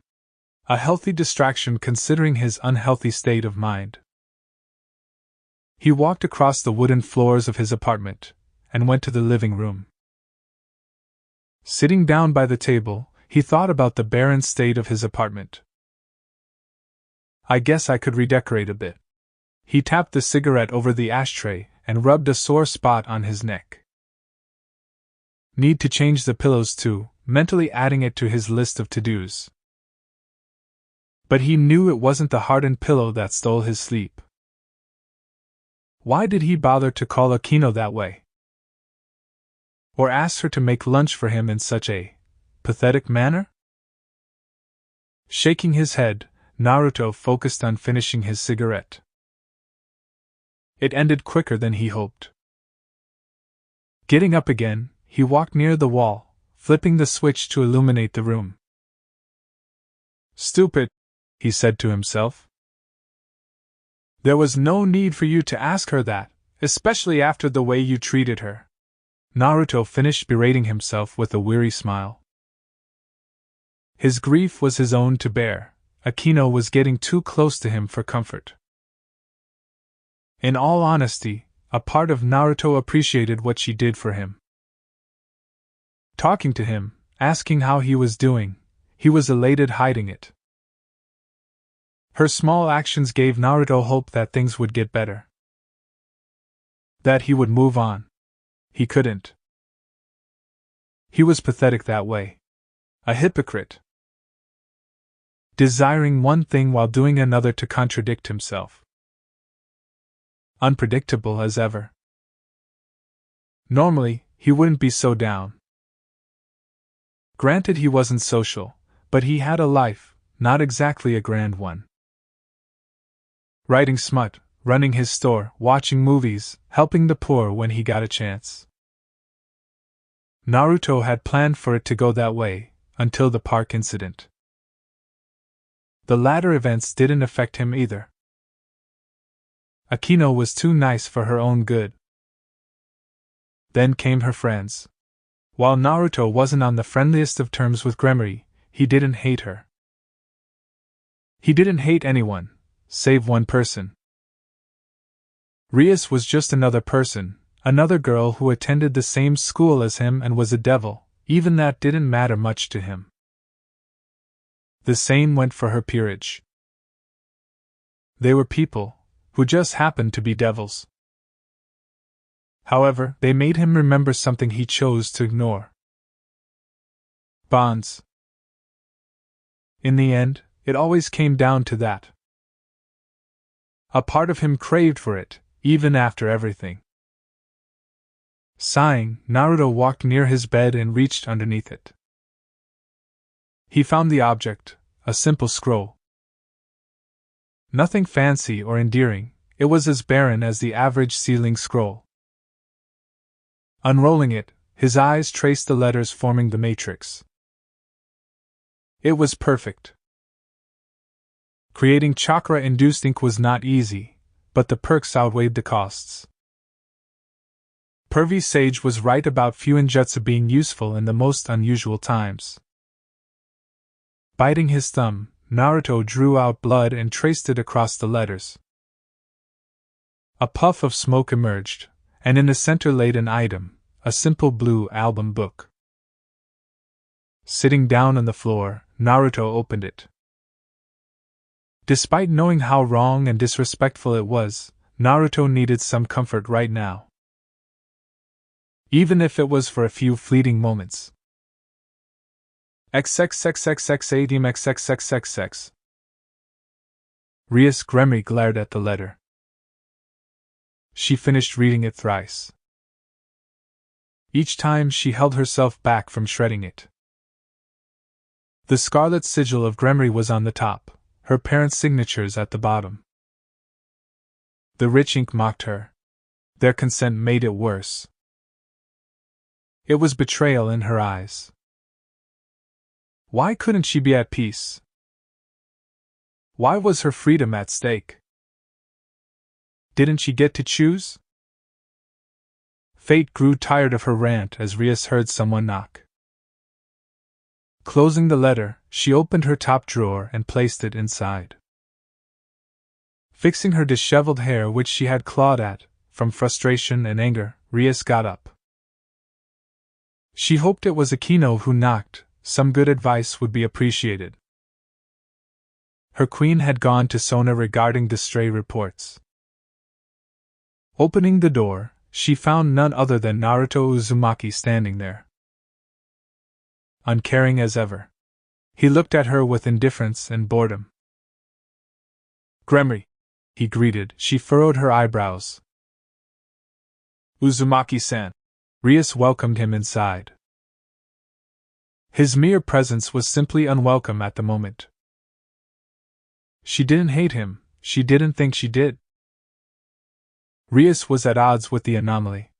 S2: A healthy distraction considering his unhealthy state of mind. He walked across the wooden floors of his apartment, and went to the living room. Sitting down by the table, he thought about the barren state of his apartment. I guess I could redecorate a bit. He tapped the cigarette over the ashtray and rubbed a sore spot on his neck. Need to change the pillows too, mentally adding it to his list of to-dos. But he knew it wasn't the hardened pillow that stole his sleep. Why did he bother to call Akino that way? Or ask her to make lunch for him in such a pathetic manner? Shaking his head, Naruto focused on finishing his cigarette. It ended quicker than he hoped. Getting up again, he walked near the wall, flipping the switch to illuminate the room. Stupid, he said to himself. There was no need for you to ask her that, especially after the way you treated her. Naruto finished berating himself with a weary smile. His grief was his own to bear. Akino was getting too close to him for comfort. In all honesty, a part of Naruto appreciated what she did for him. Talking to him, asking how he was doing, he was elated hiding it. Her small actions gave Naruto hope that things would get better. That he would move on. He couldn't. He was pathetic that way. A hypocrite. Desiring one thing while doing another to contradict himself. Unpredictable as ever. Normally, he wouldn't be so down. Granted, he wasn't social, but he had a life, not exactly a grand one. Writing smut, running his store, watching movies, helping the poor when he got a chance. Naruto had planned for it to go that way, until the park incident. The latter events didn't affect him either. Akino was too nice for her own good. Then came her friends. While Naruto wasn't on the friendliest of terms with Gremory, he didn't hate her. He didn't hate anyone, save one person. Rias was just another person, another girl who attended the same school as him and was a devil. Even that didn't matter much to him. The same went for her peerage. They were people, who just happened to be devils. However, they made him remember something he chose to ignore. Bonds. In the end, it always came down to that. A part of him craved for it, even after everything. Sighing, Naruto walked near his bed and reached underneath it. He found the object, a simple scroll. Nothing fancy or endearing, it was as barren as the average sealing scroll. Unrolling it, his eyes traced the letters forming the matrix. It was perfect. Creating chakra-induced ink was not easy, but the perks outweighed the costs. Pervy Sage was right about Fuinjutsu being useful in the most unusual times. Biting his thumb, Naruto drew out blood and traced it across the letters. A puff of smoke emerged, and in the center laid an item, a simple blue album book. Sitting down on the floor, Naruto opened it. Despite knowing how wrong and disrespectful it was, Naruto needed some comfort right now. Even if it was for a few fleeting moments. XXXXXADMXXXXX. Rias Gremory glared at the letter. She finished reading it thrice. Each time she held herself back from shredding it. The scarlet sigil of Gremory was on the top, her parents' signatures at the bottom. The rich ink mocked her. Their consent made it worse. It was betrayal in her eyes. Why couldn't she be at peace? Why was her freedom at stake? Didn't she get to choose? Fate grew tired of her rant as Rias heard someone knock. Closing the letter, she opened her top drawer and placed it inside. Fixing her disheveled hair, which she had clawed at, from frustration and anger, Rias got up. She hoped it was Akino who knocked. Some good advice would be appreciated. Her queen had gone to Sona regarding the stray reports. Opening the door, she found none other than Naruto Uzumaki standing there. Uncaring as ever. He looked at her with indifference and boredom. Gremory, he greeted. She furrowed her eyebrows. Uzumaki-san. Rias welcomed him inside. His mere presence was simply unwelcome at the moment. She didn't hate him, she didn't think she did. Rias was at odds with the anomaly.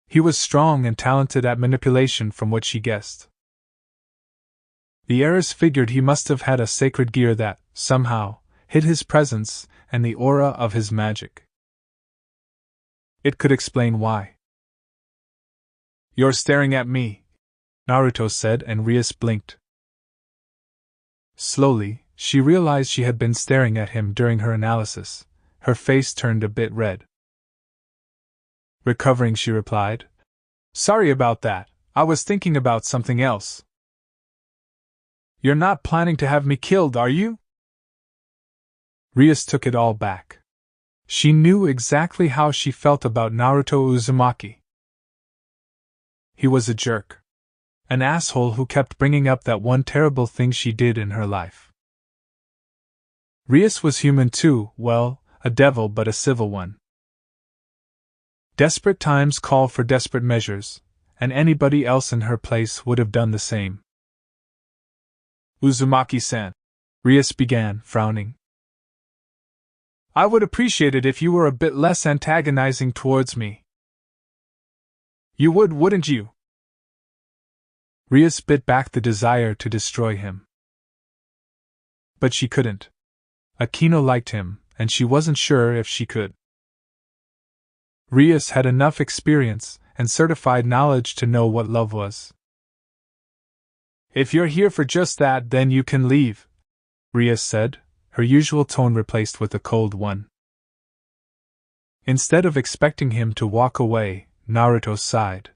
S2: He was strong and talented at manipulation from what she guessed. The heiress figured he must have had a sacred gear that, somehow, hid his presence and the aura of his magic. It could explain why. You're staring at me, Naruto said, and Rias blinked. Slowly, she realized she had been staring at him during her analysis. Her face turned a bit red. Recovering, she replied. Sorry about that, I was thinking about something else. You're not planning to have me killed, are you? Rias took it all back. She knew exactly how she felt about Naruto Uzumaki. He was a jerk. An asshole who kept bringing up that one terrible thing she did in her life. Rias was human too, well, a devil but a civil one. Desperate times call for desperate measures, and anybody else in her place would have done the same. Uzumaki-san, Rias began, frowning. I would appreciate it if you were a bit less antagonizing towards me. You would, wouldn't you? Rias bit back the desire to destroy him. But she couldn't. Akino liked him, and she wasn't sure if she could. Rias had enough experience and certified knowledge to know what love was. "If you're here for just that, then you can leave," Rias said, her usual tone replaced with a cold one. Instead of expecting him to walk away, Naruto sighed.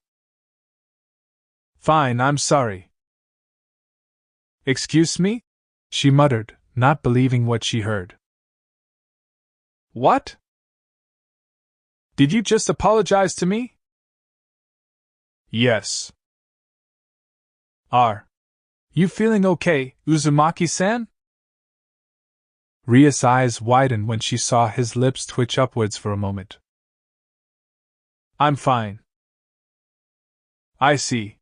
S2: "Fine, I'm sorry." "Excuse me?" she muttered, not believing what she heard. "What? Did you just apologize to me?" "Yes." "Are you feeling okay, Uzumaki-san?" Rias' eyes widened when she saw his lips twitch upwards for a moment. "I'm fine." "I see."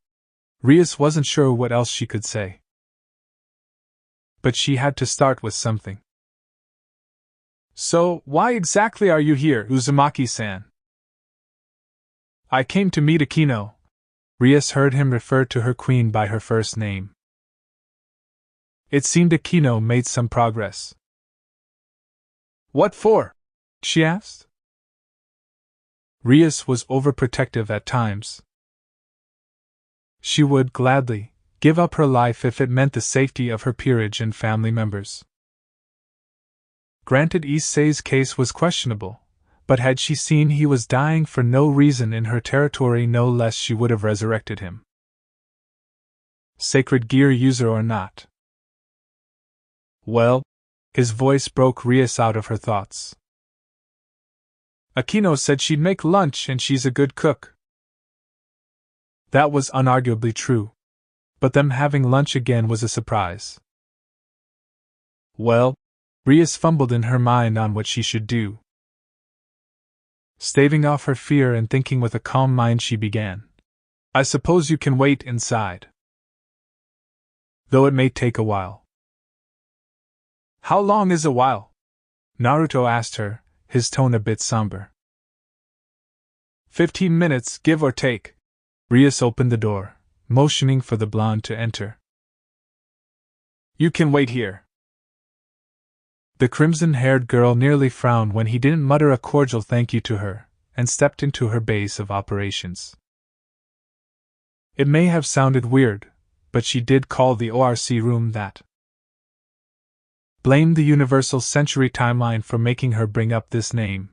S2: Rias wasn't sure what else she could say. But she had to start with something. "So, why exactly are you here, Uzumaki-san?" "I came to meet Akino." Rias heard him refer to her queen by her first name. It seemed Akino made some progress. "What for?" she asked. Rias was overprotective at times. She would gladly give up her life if it meant the safety of her peerage and family members. Granted, Issei's case was questionable, but had she seen he was dying for no reason in her territory, no less she would have resurrected him. Sacred gear user or not. "Well," his voice broke Rias out of her thoughts. "Akino said she'd make lunch and she's a good cook." That was unarguably true, but them having lunch again was a surprise. "Well," Rias fumbled in her mind on what she should do. Staving off her fear and thinking with a calm mind, she began. "I suppose you can wait inside. Though it may take a while." "How long is a while?" Naruto asked her, his tone a bit somber. 15 minutes, give or take." Rias opened the door, motioning for the blonde to enter. "You can wait here." The crimson-haired girl nearly frowned when he didn't mutter a cordial thank you to her, and stepped into her base of operations. It may have sounded weird, but she did call the ORC room that. Blamed the Universal Century Timeline for making her bring up this name.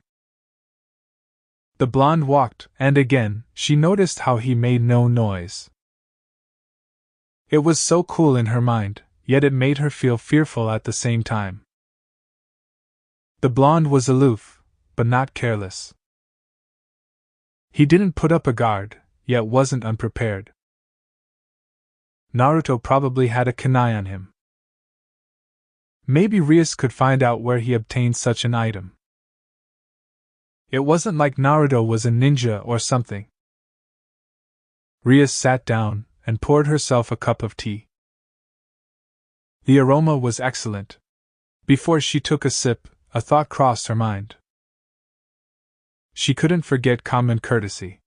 S2: The blonde walked, and again, she noticed how he made no noise. It was so cool in her mind, yet it made her feel fearful at the same time. The blonde was aloof, but not careless. He didn't put up a guard, yet wasn't unprepared. Naruto probably had a kunai on him. Maybe Rias could find out where he obtained such an item. It wasn't like Naruto was a ninja or something. Rias sat down and poured herself a cup of tea. The aroma was excellent. Before she took a sip, a thought crossed her mind. She couldn't forget common courtesy.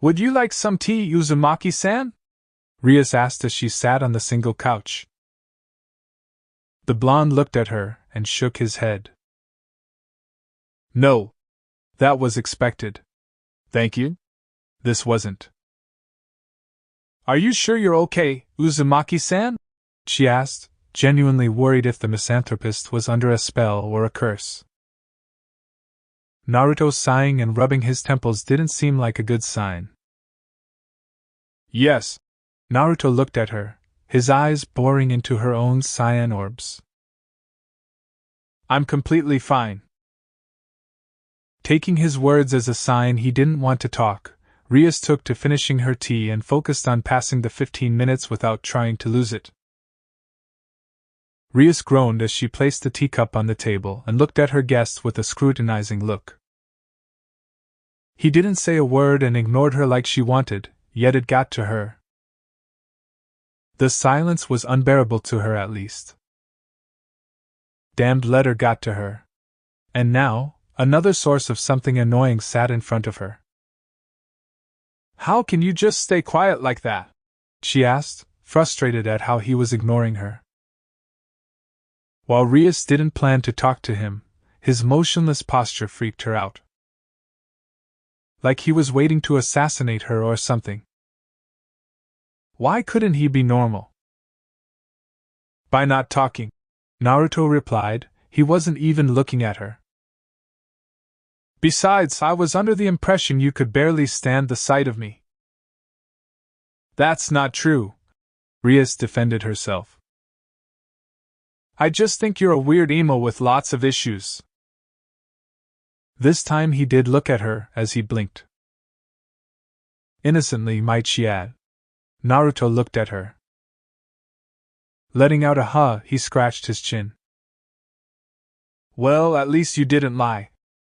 S2: "Would you like some tea, Uzumaki-san?" Rias asked as she sat on the single couch. The blonde looked at her and shook his head. "No. That was expected. Thank you. This wasn't." "Are you sure you're okay, Uzumaki-san?" she asked, genuinely worried if the misanthropist was under a spell or a curse. Naruto sighing and rubbing his temples didn't seem like a good sign. "Yes." Naruto looked at her, his eyes boring into her own cyan orbs. "I'm completely fine." Taking his words as a sign he didn't want to talk, Rias took to finishing her tea and focused on passing the 15 minutes without trying to lose it. Rias groaned as she placed the teacup on the table and looked at her guest with a scrutinizing look. He didn't say a word and ignored her like she wanted, yet it got to her. The silence was unbearable to her at least. Damned letter got to her. And now, another source of something annoying sat in front of her. "How can you just stay quiet like that?" she asked, frustrated at how he was ignoring her. While Rias didn't plan to talk to him, his motionless posture freaked her out. Like he was waiting to assassinate her or something. Why couldn't he be normal? By not talking, Naruto replied. He wasn't even looking at her. Besides, I was under the impression you could barely stand the sight of me. That's not true, Rias defended herself. I just think you're a weird emo with lots of issues. This time he did look at her as he blinked. Innocently, might she add. Naruto looked at her. Letting out a huh, he scratched his chin. Well, at least you didn't lie,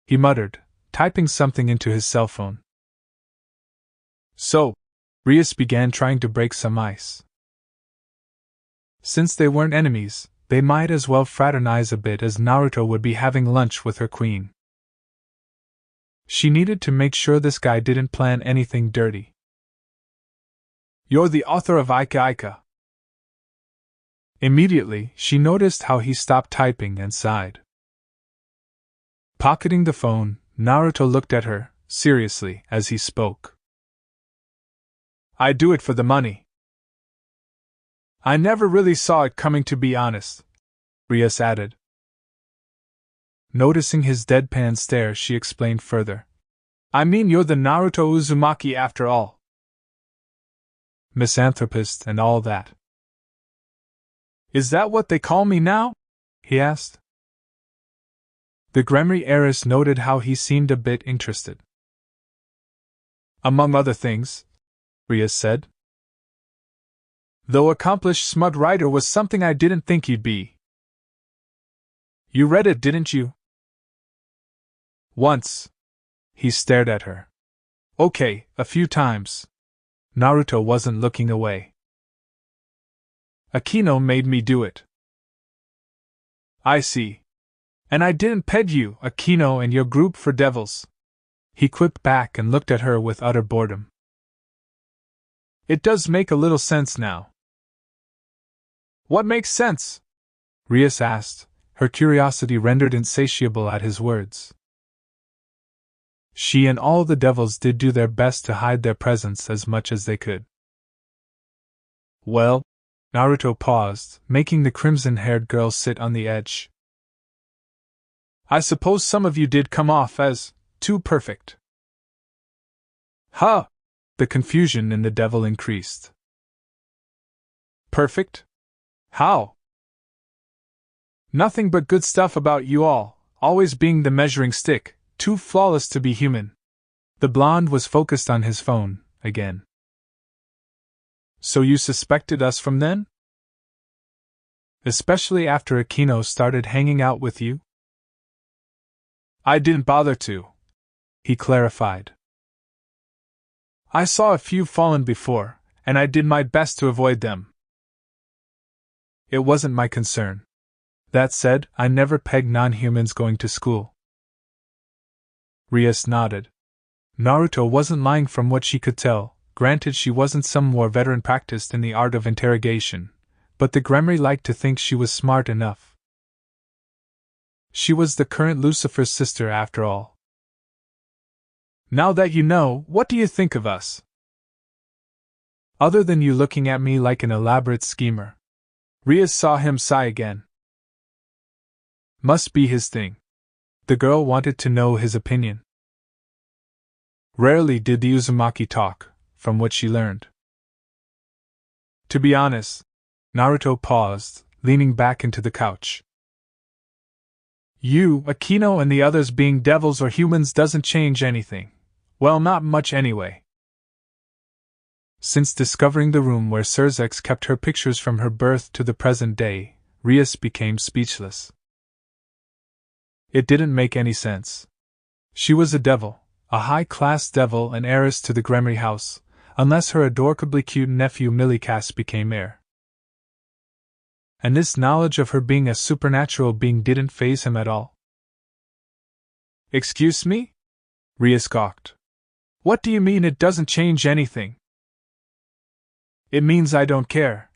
S2: he muttered, typing something into his cell phone. So, Rias began trying to break some ice. Since they weren't enemies, they might as well fraternize a bit, as Naruto would be having lunch with her queen. She needed to make sure this guy didn't plan anything dirty. You're the author of Ika Ika. Immediately, she noticed how he stopped typing and sighed. Pocketing the phone, Naruto looked at her, seriously, as he spoke. I do it for the money. I never really saw it coming, to be honest, Rias added. Noticing his deadpan stare, she explained further. I mean, you're the Naruto Uzumaki after all. Misanthropist and all that. Is that what they call me now? He asked. The Gremory heiress noted how he seemed a bit interested. Among other things, Rias said. Though accomplished smut writer was something I didn't think you'd be. You read it, didn't you? Once. He stared at her. Okay, a few times. Naruto wasn't looking away. Akino made me do it. I see. And I didn't peg you, Akino, and your group for devils. He quipped back and looked at her with utter boredom. It does make a little sense now. What makes sense? Rias asked, her curiosity rendered insatiable at his words. She and all the devils did do their best to hide their presence as much as they could. Well, Naruto paused, making the crimson-haired girl sit on the edge. I suppose some of you did come off as too perfect. Huh! The confusion in the devil increased. Perfect? How? Nothing but good stuff about you all, always being the measuring stick, too flawless to be human. The blonde was focused on his phone, again. So you suspected us from then? Especially after Akino started hanging out with you? I didn't bother to, he clarified. I saw a few fallen before, and I did my best to avoid them. It wasn't my concern. That said, I never pegged non-humans going to school. Rias nodded. Naruto wasn't lying from what she could tell. Granted, she wasn't some more veteran practiced in the art of interrogation, but the Gremory liked to think she was smart enough. She was the current Lucifer's sister after all. Now that you know, what do you think of us? Other than you looking at me like an elaborate schemer. Rias saw him sigh again. Must be his thing. The girl wanted to know his opinion. Rarely did the Uzumaki talk, from what she learned. To be honest, Naruto paused, leaning back into the couch. You, Akino, and the others being devils or humans doesn't change anything. Well, not much anyway. Since discovering the room where Surzex kept her pictures from her birth to the present day, Rias became speechless. It didn't make any sense. She was a devil, a high-class devil and heiress to the Gremory house, unless her adorably cute nephew Millikas became heir. And this knowledge of her being a supernatural being didn't faze him at all. Excuse me? Rias gawked. What do you mean it doesn't change anything? It means I don't care,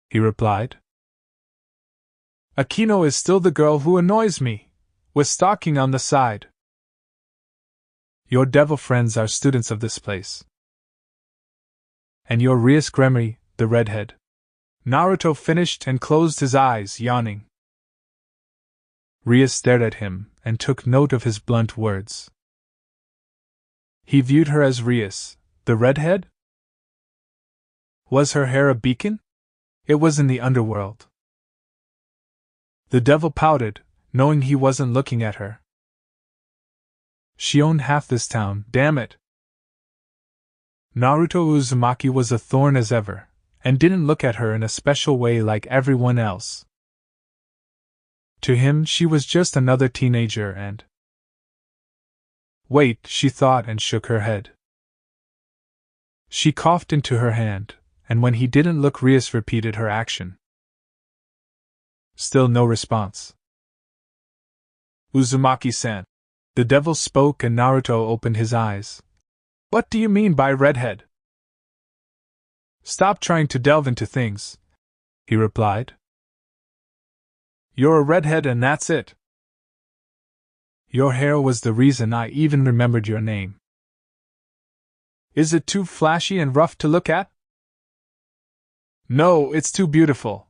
S2: he replied. Akino is still the girl who annoys me, with stalking on the side. Your devil friends are students of this place. And your Rias Gremory, the redhead. Naruto finished and closed his eyes, yawning. Rias stared at him and took note of his blunt words. He viewed her as Rias, the redhead? Was her hair a beacon? It was in the underworld. The devil pouted, knowing he wasn't looking at her. She owned half this town, damn it. Naruto Uzumaki was a thorn as ever, and didn't look at her in a special way like everyone else. To him, she was just another teenager and... Wait, she thought and shook her head. She coughed into her hand, and when he didn't look, Rias repeated her action. Still no response. Uzumaki-san. The devil spoke and Naruto opened his eyes. What do you mean by redhead? Stop trying to delve into things, he replied. You're a redhead and that's it. Your hair was the reason I even remembered your name. Is it too flashy and rough to look at? No, it's too beautiful,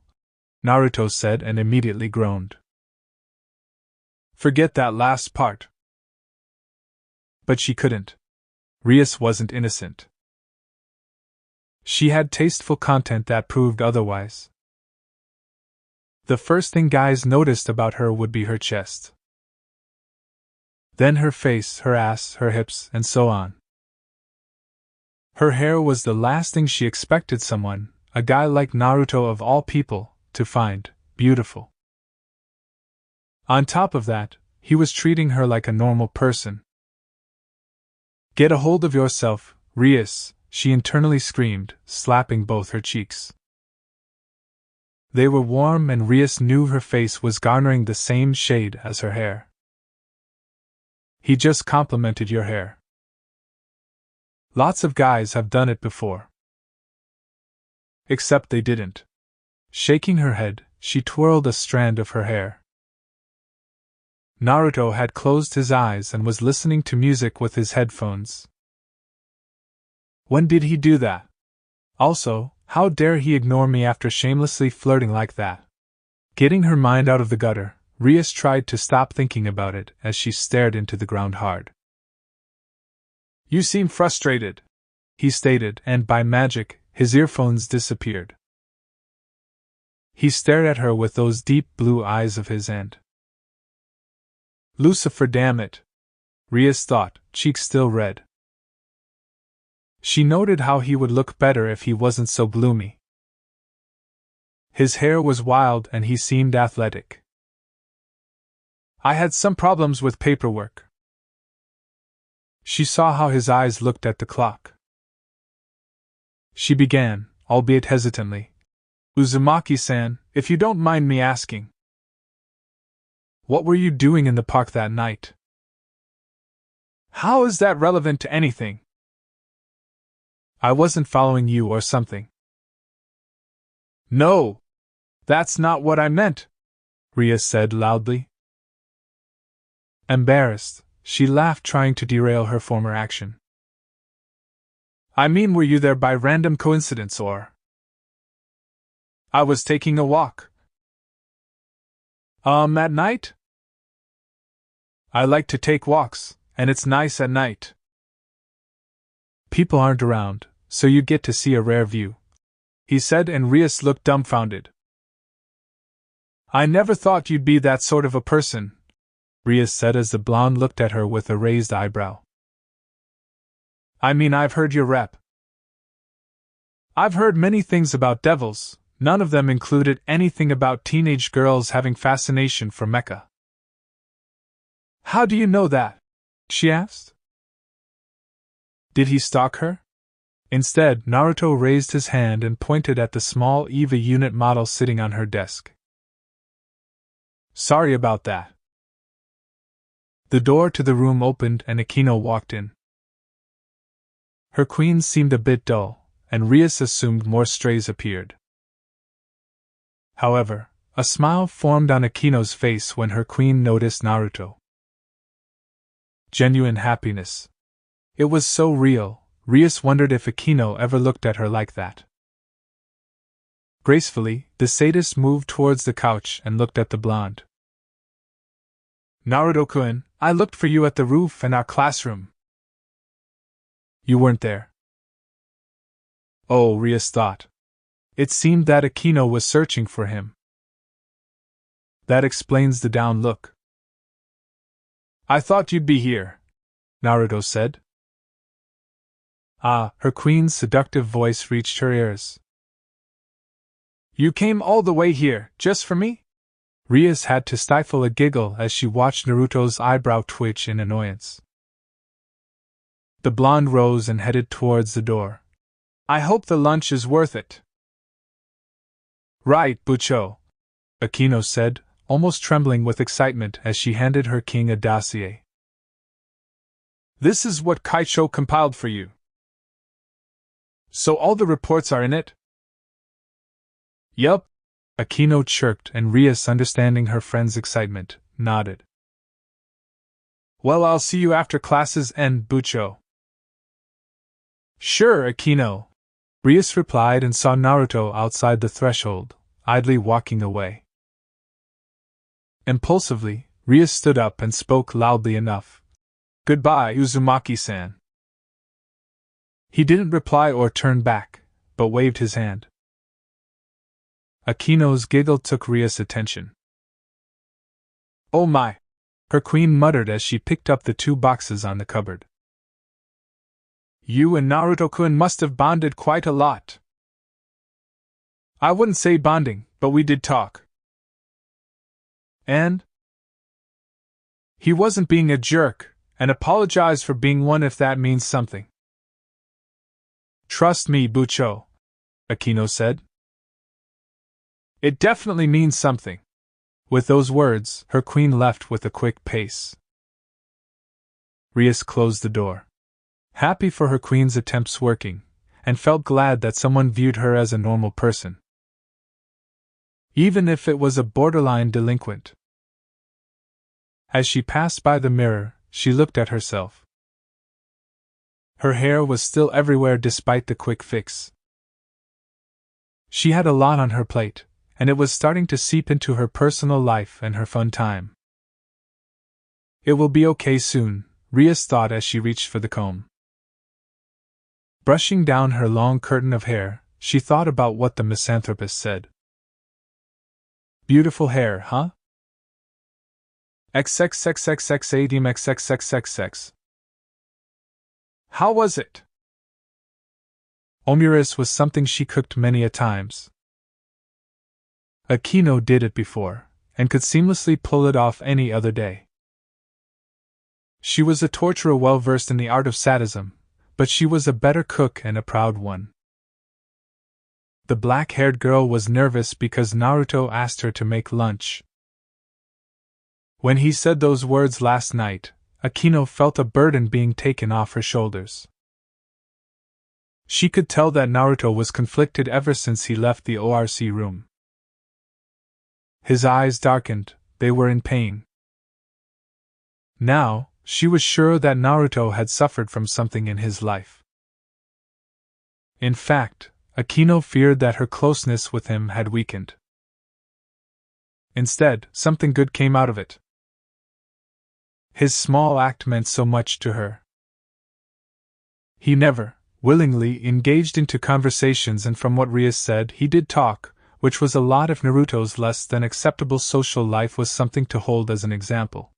S2: Naruto said and immediately groaned. Forget that last part. But she couldn't. Rias wasn't innocent. She had tasteful content that proved otherwise. The first thing guys noticed about her would be her chest. Then her face, her ass, her hips, and so on. Her hair was the last thing she expected someone, a guy like Naruto of all people, to find beautiful. On top of that, he was treating her like a normal person. Get a hold of yourself, Rias, she internally screamed, slapping both her cheeks. They were warm and Rias knew her face was garnering the same shade as her hair. He just complimented your hair. Lots of guys have done it before. Except they didn't. Shaking her head, she twirled a strand of her hair. Naruto had closed his eyes and was listening to music with his headphones. When did he do that? Also, how dare he ignore me after shamelessly flirting like that? Getting her mind out of the gutter, Rias tried to stop thinking about it as she stared into the ground hard. You seem frustrated, he stated, and by magic, his earphones disappeared. He stared at her with those deep blue eyes of his and... Lucifer, damn it! Rias thought, cheeks still red. She noted how he would look better if he wasn't so gloomy. His hair was wild and he seemed athletic. I had some problems with paperwork. She saw how his eyes looked at the clock. She began, albeit hesitantly. Uzumaki-san, if you don't mind me asking. What were you doing in the park that night? How is that relevant to anything? I wasn't following you or something. No! That's not what I meant, Rias said loudly. Embarrassed, she laughed, trying to derail her former action. I mean, were you there by random coincidence or... I was taking a walk. At night? I like to take walks, and it's nice at night. People aren't around, so you get to see a rare view, he said, and Rias looked dumbfounded. I never thought you'd be that sort of a person, Rias said as the blonde looked at her with a raised eyebrow. I mean, I've heard your rep. I've heard many things about devils, none of them included anything about teenage girls having fascination for mecha. How do you know that? She asked. Did he stalk her? Instead, Naruto raised his hand and pointed at the small EVA unit model sitting on her desk. Sorry about that. The door to the room opened and Akino walked in. Her queen seemed a bit dull, and Rias assumed more strays appeared. However, A smile formed on Akino's face when her queen noticed Naruto. Genuine happiness. It was so real, Rias wondered if Akino ever looked at her like that. Gracefully, the sadist moved towards the couch and looked at the blonde. Naruto-kun, I looked for you at the roof and our classroom. You weren't there. Oh, Rias thought. It seemed that Akino was searching for him. That explains the down look. I thought you'd be here, Naruto said. Ah, her queen's seductive voice reached her ears. You came all the way here, just for me? Rias had to stifle a giggle as she watched Naruto's eyebrow twitch in annoyance. The blonde rose and headed towards the door. I hope the lunch is worth it. Right, Bucho, Akino said, almost trembling with excitement as she handed her king a dossier. This is what Kaicho compiled for you. So all the reports are in it? Yup, Akino chirped, and Rias, understanding her friend's excitement, nodded. Well, I'll see you after classes end, Bucho. Sure, Akino, Rias replied and saw Naruto outside the threshold, idly walking away. Impulsively, Rias stood up and spoke loudly enough. Goodbye, Uzumaki-san. He didn't reply or turn back, but waved his hand. Akino's giggle took Rias' attention. Oh my! Her queen muttered as she picked up the 2 boxes on the cupboard. You and Naruto-kun must have bonded quite a lot. I wouldn't say bonding, but we did talk. And? He wasn't being a jerk, and apologized for being one if that means something. Trust me, Bucho, Akino said. It definitely means something. With those words, her queen left with a quick pace. Rias closed the door. Happy for her queen's attempts working, and felt glad that someone viewed her as a normal person. Even if it was a borderline delinquent. As she passed by the mirror, she looked at herself. Her hair was still everywhere despite the quick fix. She had a lot on her plate, and it was starting to seep into her personal life and her fun time. It will be okay soon, Rias thought as she reached for the comb. Brushing down her long curtain of hair, she thought about what the misanthropist said. Beautiful hair, huh? XXXXXADMXXXXX. How was it? Omuris was something she cooked many a times. Akino did it before, and could seamlessly pull it off any other day. She was a torturer well versed in the art of sadism, but she was a better cook and a proud one. The black-haired girl was nervous because Naruto asked her to make lunch. When he said those words last night, Akino felt a burden being taken off her shoulders. She could tell that Naruto was conflicted ever since he left the ORC room. His eyes darkened, they were in pain. Now, she was sure that Naruto had suffered from something in his life. In fact, Akino feared that her closeness with him had weakened. Instead, something good came out of it. His small act meant so much to her. He never, willingly, engaged into conversations, and from what Rias said, he did talk, which was a lot if Naruto's less than acceptable social life was something to hold as an example.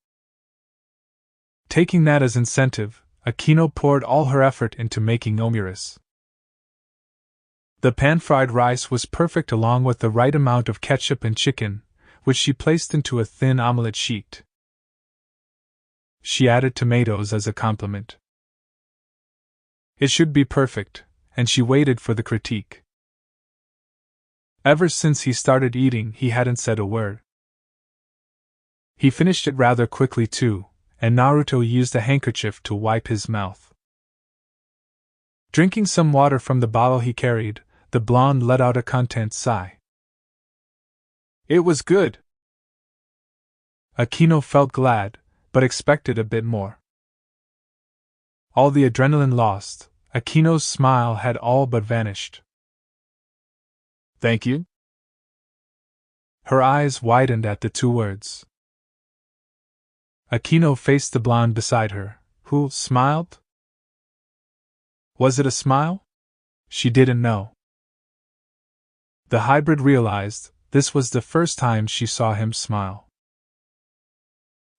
S2: Taking that as incentive, Akino poured all her effort into making omuris. The pan-fried rice was perfect along with the right amount of ketchup and chicken, which she placed into a thin omelette sheet. She added tomatoes as a compliment. It should be perfect, and she waited for the critique. Ever since he started eating, he hadn't said a word. He finished it rather quickly too, and Naruto used a handkerchief to wipe his mouth. Drinking some water from the bottle he carried, the blonde let out a content sigh. It was good. Akino felt glad, but expected a bit more. All the adrenaline lost, Akino's smile had all but vanished. Thank you? Her eyes widened at the two words. Akino faced the blonde beside her, who smiled. Was it a smile? She didn't know. The hybrid realized this was the first time she saw him smile.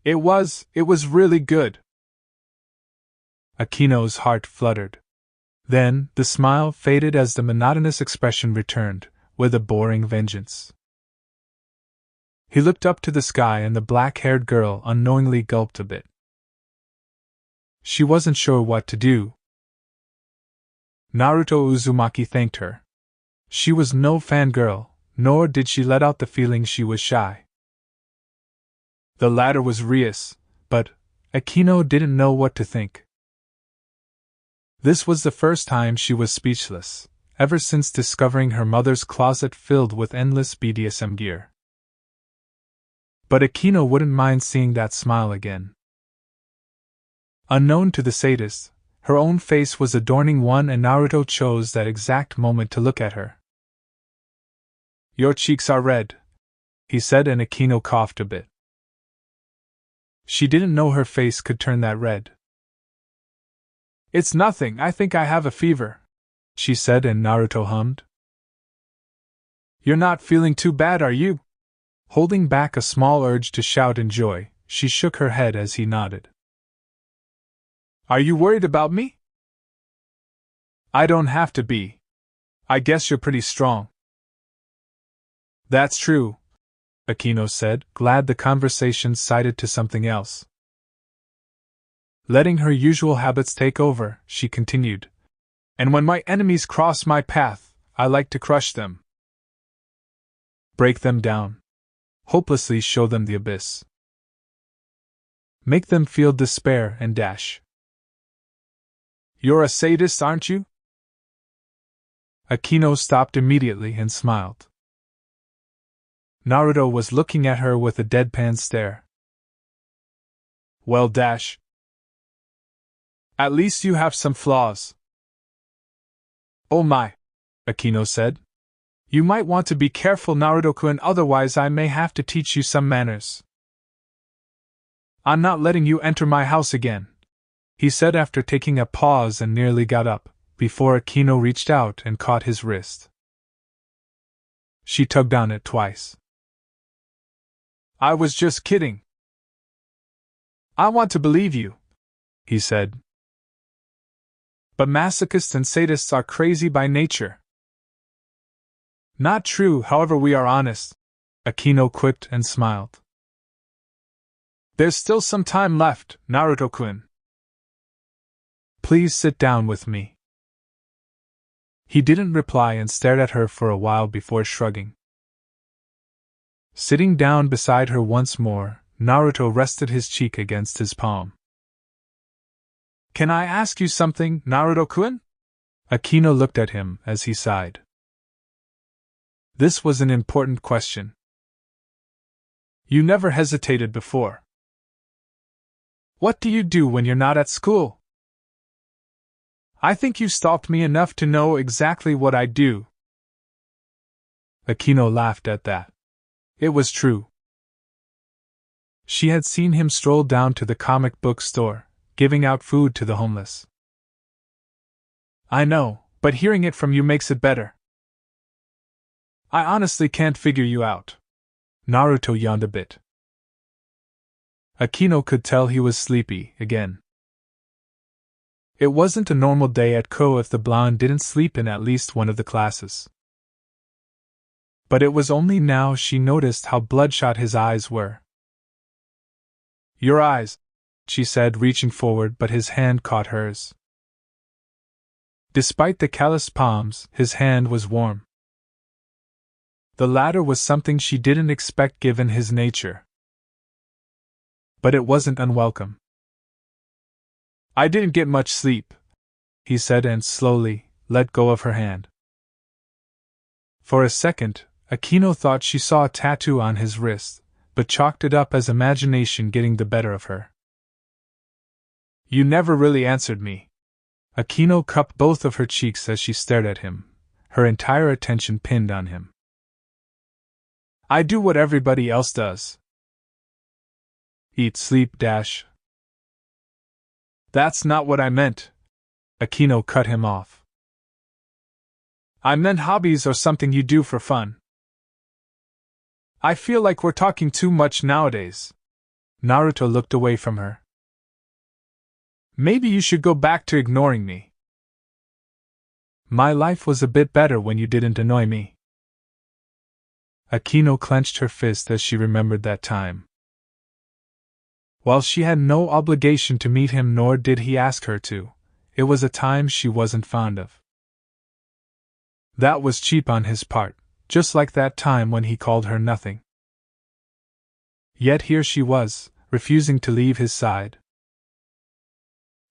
S2: It was really good. Akino's heart fluttered. Then, the smile faded as the monotonous expression returned, with a boring vengeance. He looked up to the sky and the black-haired girl unknowingly gulped a bit. She wasn't sure what to do. Naruto Uzumaki thanked her. She was no fangirl, nor did she let out the feeling she was shy. The latter was Rias, but Akino didn't know what to think. This was the first time she was speechless, ever since discovering her mother's closet filled with endless BDSM gear. But Akino wouldn't mind seeing that smile again. Unknown to the sadist, her own face was adorning one and Naruto chose that exact moment to look at her. Your cheeks are red, he said, and Akino coughed a bit. She didn't know her face could turn that red. It's nothing, I think I have a fever, she said, and Naruto hummed. You're not feeling too bad, are you? Holding back a small urge to shout in joy, she shook her head as he nodded. Are you worried about me? I don't have to be. I guess you're pretty strong. That's true, Akino said, glad the conversation sided to something else. Letting her usual habits take over, she continued. And when my enemies cross my path, I like to crush them. Break them down. Hopelessly show them the abyss. Make them feel despair and dash. You're a sadist, aren't you? Akino stopped immediately and smiled. Naruto was looking at her with a deadpan stare. Well, dash. At least you have some flaws. Oh my, Akino said. You might want to be careful, Naruto-kun, otherwise I may have to teach you some manners. I'm not letting you enter my house again, he said after taking a pause and nearly got up, before Akino reached out and caught his wrist. She tugged on it twice. I was just kidding. I want to believe you, he said. But masochists and sadists are crazy by nature. Not true, however, we are honest, Akino quipped and smiled. There's still some time left, Naruto-kun. Please sit down with me. He didn't reply and stared at her for a while before shrugging. Sitting down beside her once more, Naruto rested his cheek against his palm. Can I ask you something, Naruto-kun? Akino looked at him as he sighed. This was an important question. You never hesitated before. What do you do when you're not at school? I think you stalked me enough to know exactly what I do. Akino laughed at that. It was true. She had seen him stroll down to the comic book store, giving out food to the homeless. I know, but hearing it from you makes it better. I honestly can't figure you out. Naruto yawned a bit. Akino could tell he was sleepy again. It wasn't a normal day at Ko if the blonde didn't sleep in at least one of the classes. But it was only now she noticed how bloodshot his eyes were. Your eyes, she said, reaching forward, but his hand caught hers. Despite the calloused palms, his hand was warm. The latter was something she didn't expect given his nature. But it wasn't unwelcome. I didn't get much sleep, he said and slowly let go of her hand. For a second, Akino thought she saw a tattoo on his wrist, but chalked it up as imagination getting the better of her. You never really answered me. Akino cupped both of her cheeks as she stared at him, her entire attention pinned on him. I do what everybody else does. Eat, sleep, dash. That's not what I meant. Akino cut him off. I meant hobbies or something you do for fun. I feel like we're talking too much nowadays. Naruto looked away from her. Maybe you should go back to ignoring me. My life was a bit better when you didn't annoy me. Akino clenched her fist as she remembered that time. While she had no obligation to meet him nor did he ask her to, it was a time she wasn't fond of. That was cheap on his part, just like that time when he called her nothing. Yet here she was, refusing to leave his side.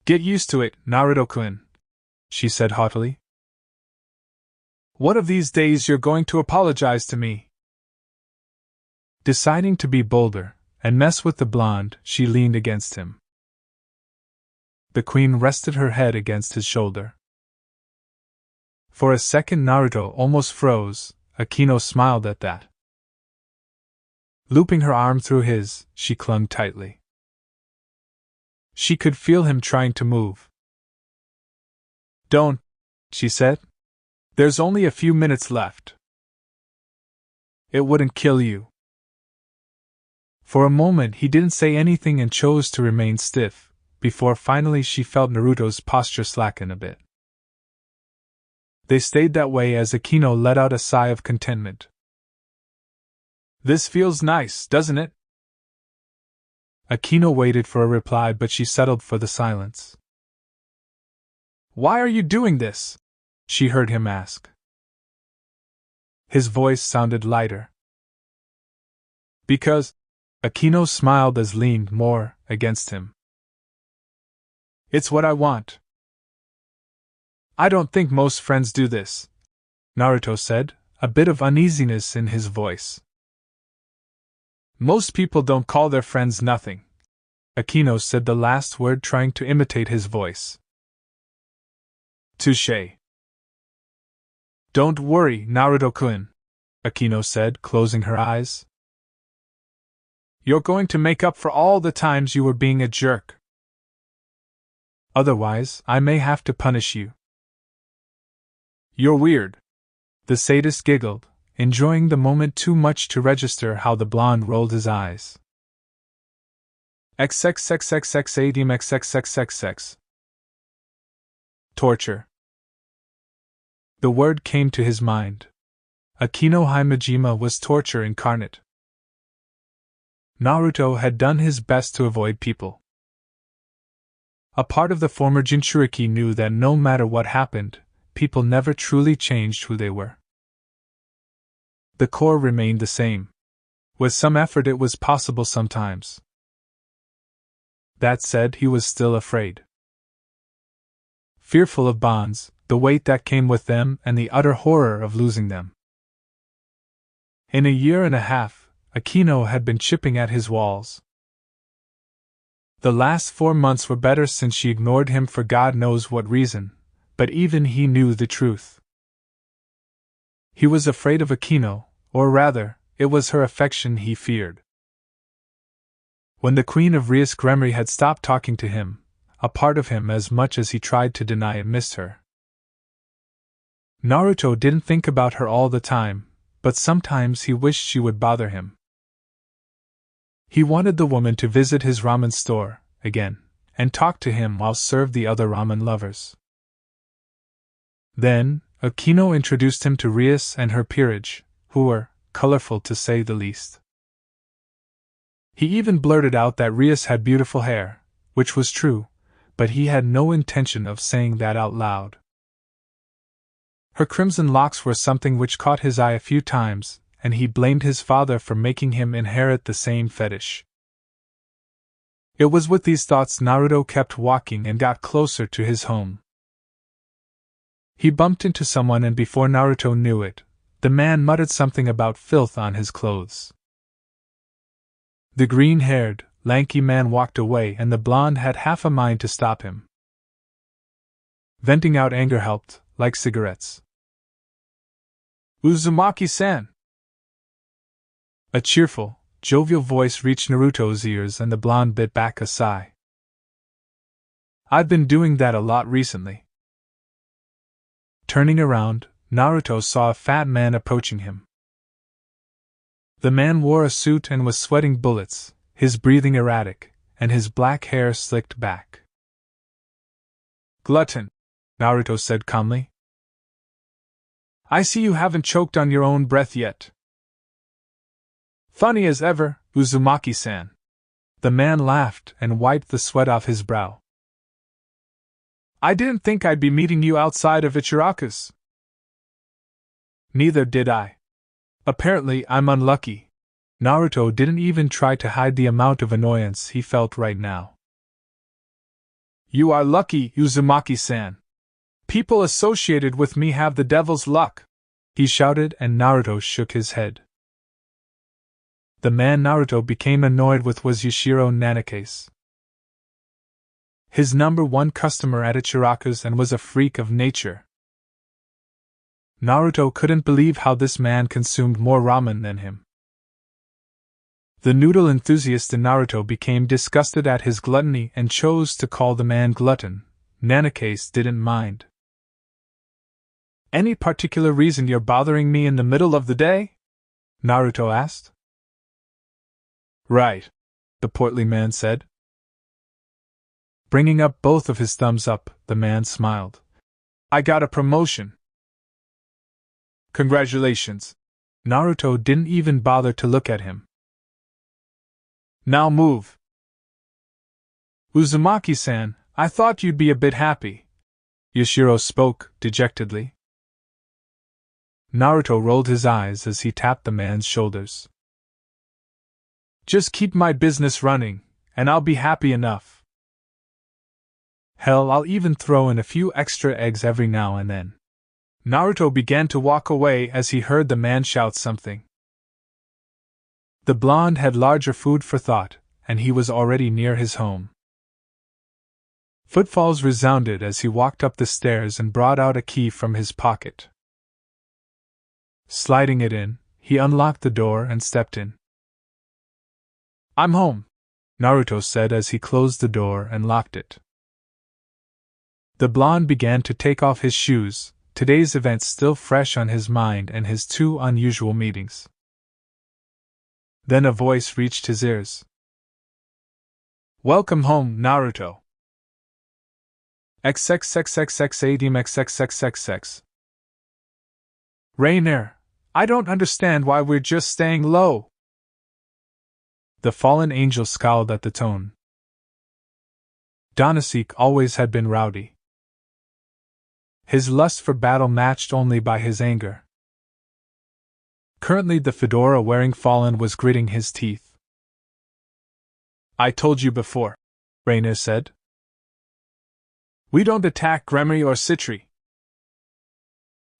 S2: Get used to it, Naruto-kun, she said haughtily. One of these days you're going to apologize to me. Deciding to be bolder and mess with the blonde, she leaned against him. The queen rested her head against his shoulder. For a second Naruto almost froze. Akino smiled at that. Looping her arm through his, she clung tightly. She could feel him trying to move. Don't, she said. There's only a few minutes left. It wouldn't kill you. For a moment he didn't say anything and chose to remain stiff, before finally she felt Naruto's posture slacken a bit. They stayed that way as Akino let out a sigh of contentment. This feels nice, doesn't it? Akino waited for a reply, but she settled for the silence. Why are you doing this? She heard him ask. His voice sounded lighter. Because, Akino smiled as leaned more against him. It's what I want. I don't think most friends do this, Naruto said, a bit of uneasiness in his voice. Most people don't call their friends nothing. Akino said the last word trying to imitate his voice. Touché. Don't worry, Naruto-kun, Akino said, closing her eyes. You're going to make up for all the times you were being a jerk. Otherwise, I may have to punish you. You're weird. The sadist giggled, enjoying the moment too much to register how the blonde rolled his eyes. XXXXXADMXXXXX. Torture. The word came to his mind. Akino Himejima was torture incarnate. Naruto had done his best to avoid people. A part of the former Jinchuriki knew that no matter what happened, people never truly changed who they were. The core remained the same. With some effort it was possible sometimes. That said, he was still afraid. Fearful of bonds, the weight that came with them, and the utter horror of losing them. In a year and a half, Akino had been chipping at his walls. The last 4 months were better since she ignored him for God knows what reason, but even he knew the truth. He was afraid of Akino, or rather, it was her affection he feared. When the Queen of Rias Gremory had stopped talking to him, a part of him, as much as he tried to deny it, missed her. Naruto didn't think about her all the time, but sometimes he wished she would bother him. He wanted the woman to visit his ramen store, again, and talk to him while served the other ramen lovers. Then, Akino introduced him to Rias and her peerage, who were colorful to say the least. He even blurted out that Rias had beautiful hair, which was true, but he had no intention of saying that out loud. Her crimson locks were something which caught his eye a few times, and he blamed his father for making him inherit the same fetish. It was with these thoughts Naruto kept walking and got closer to his home. He bumped into someone, and before Naruto knew it, The man muttered something about filth on his clothes. The green-haired, lanky man walked away, and the blonde had half a mind to stop him. Venting out anger helped, like cigarettes. "Uzumaki-san!" A cheerful, jovial voice reached Naruto's ears, and the blonde bit back a sigh. "I've been doing that a lot recently." Turning around, Naruto saw a fat man approaching him. The man wore a suit and was sweating bullets, his breathing erratic, and his black hair slicked back. "Glutton," Naruto said calmly. "I see you haven't choked on your own breath yet." "Funny as ever, Uzumaki-san." The man laughed and wiped the sweat off his brow. "I didn't think I'd be meeting you outside of Ichiraku's." "Neither did I. Apparently I'm unlucky." Naruto didn't even try to hide the amount of annoyance he felt right now. "You are lucky, Uzumaki-san. People associated with me have the devil's luck," he shouted, and Naruto shook his head. The man Naruto became annoyed with was Yashiro Nanakase. His #1 customer at Ichiraku's, and was a freak of nature. Naruto couldn't believe how this man consumed more ramen than him. The noodle enthusiast in Naruto became disgusted at his gluttony and chose to call the man glutton. Nanakase didn't mind. "Any particular reason you're bothering me in the middle of the day?" Naruto asked. "Right," the portly man said. Bringing up both of his thumbs up, the man smiled. "I got a promotion." "Congratulations." Naruto didn't even bother to look at him. "Now move." "Uzumaki-san, I thought you'd be a bit happy." Yashiro spoke, dejectedly. Naruto rolled his eyes as he tapped the man's shoulders. "Just keep my business running, and I'll be happy enough. Hell, I'll even throw in a few extra eggs every now and then." Naruto began to walk away as he heard the man shout something. The blonde had larger food for thought, and he was already near his home. Footfalls resounded as he walked up the stairs and brought out a key from his pocket. Sliding it in, he unlocked the door and stepped in. "I'm home," Naruto said as he closed the door and locked it. The blonde began to take off his shoes, today's events still fresh on his mind and his 2 unusual meetings. Then a voice reached his ears. "Welcome home, Naruto." XXXXXADMXXXXX. "Rainer, I don't understand why we're just staying low." The fallen angel scowled at the tone. Donasek always had been rowdy. His lust for battle matched only by his anger. Currently the fedora-wearing fallen was gritting his teeth. "I told you before," Rainer said. "We don't attack Gremory or Citri.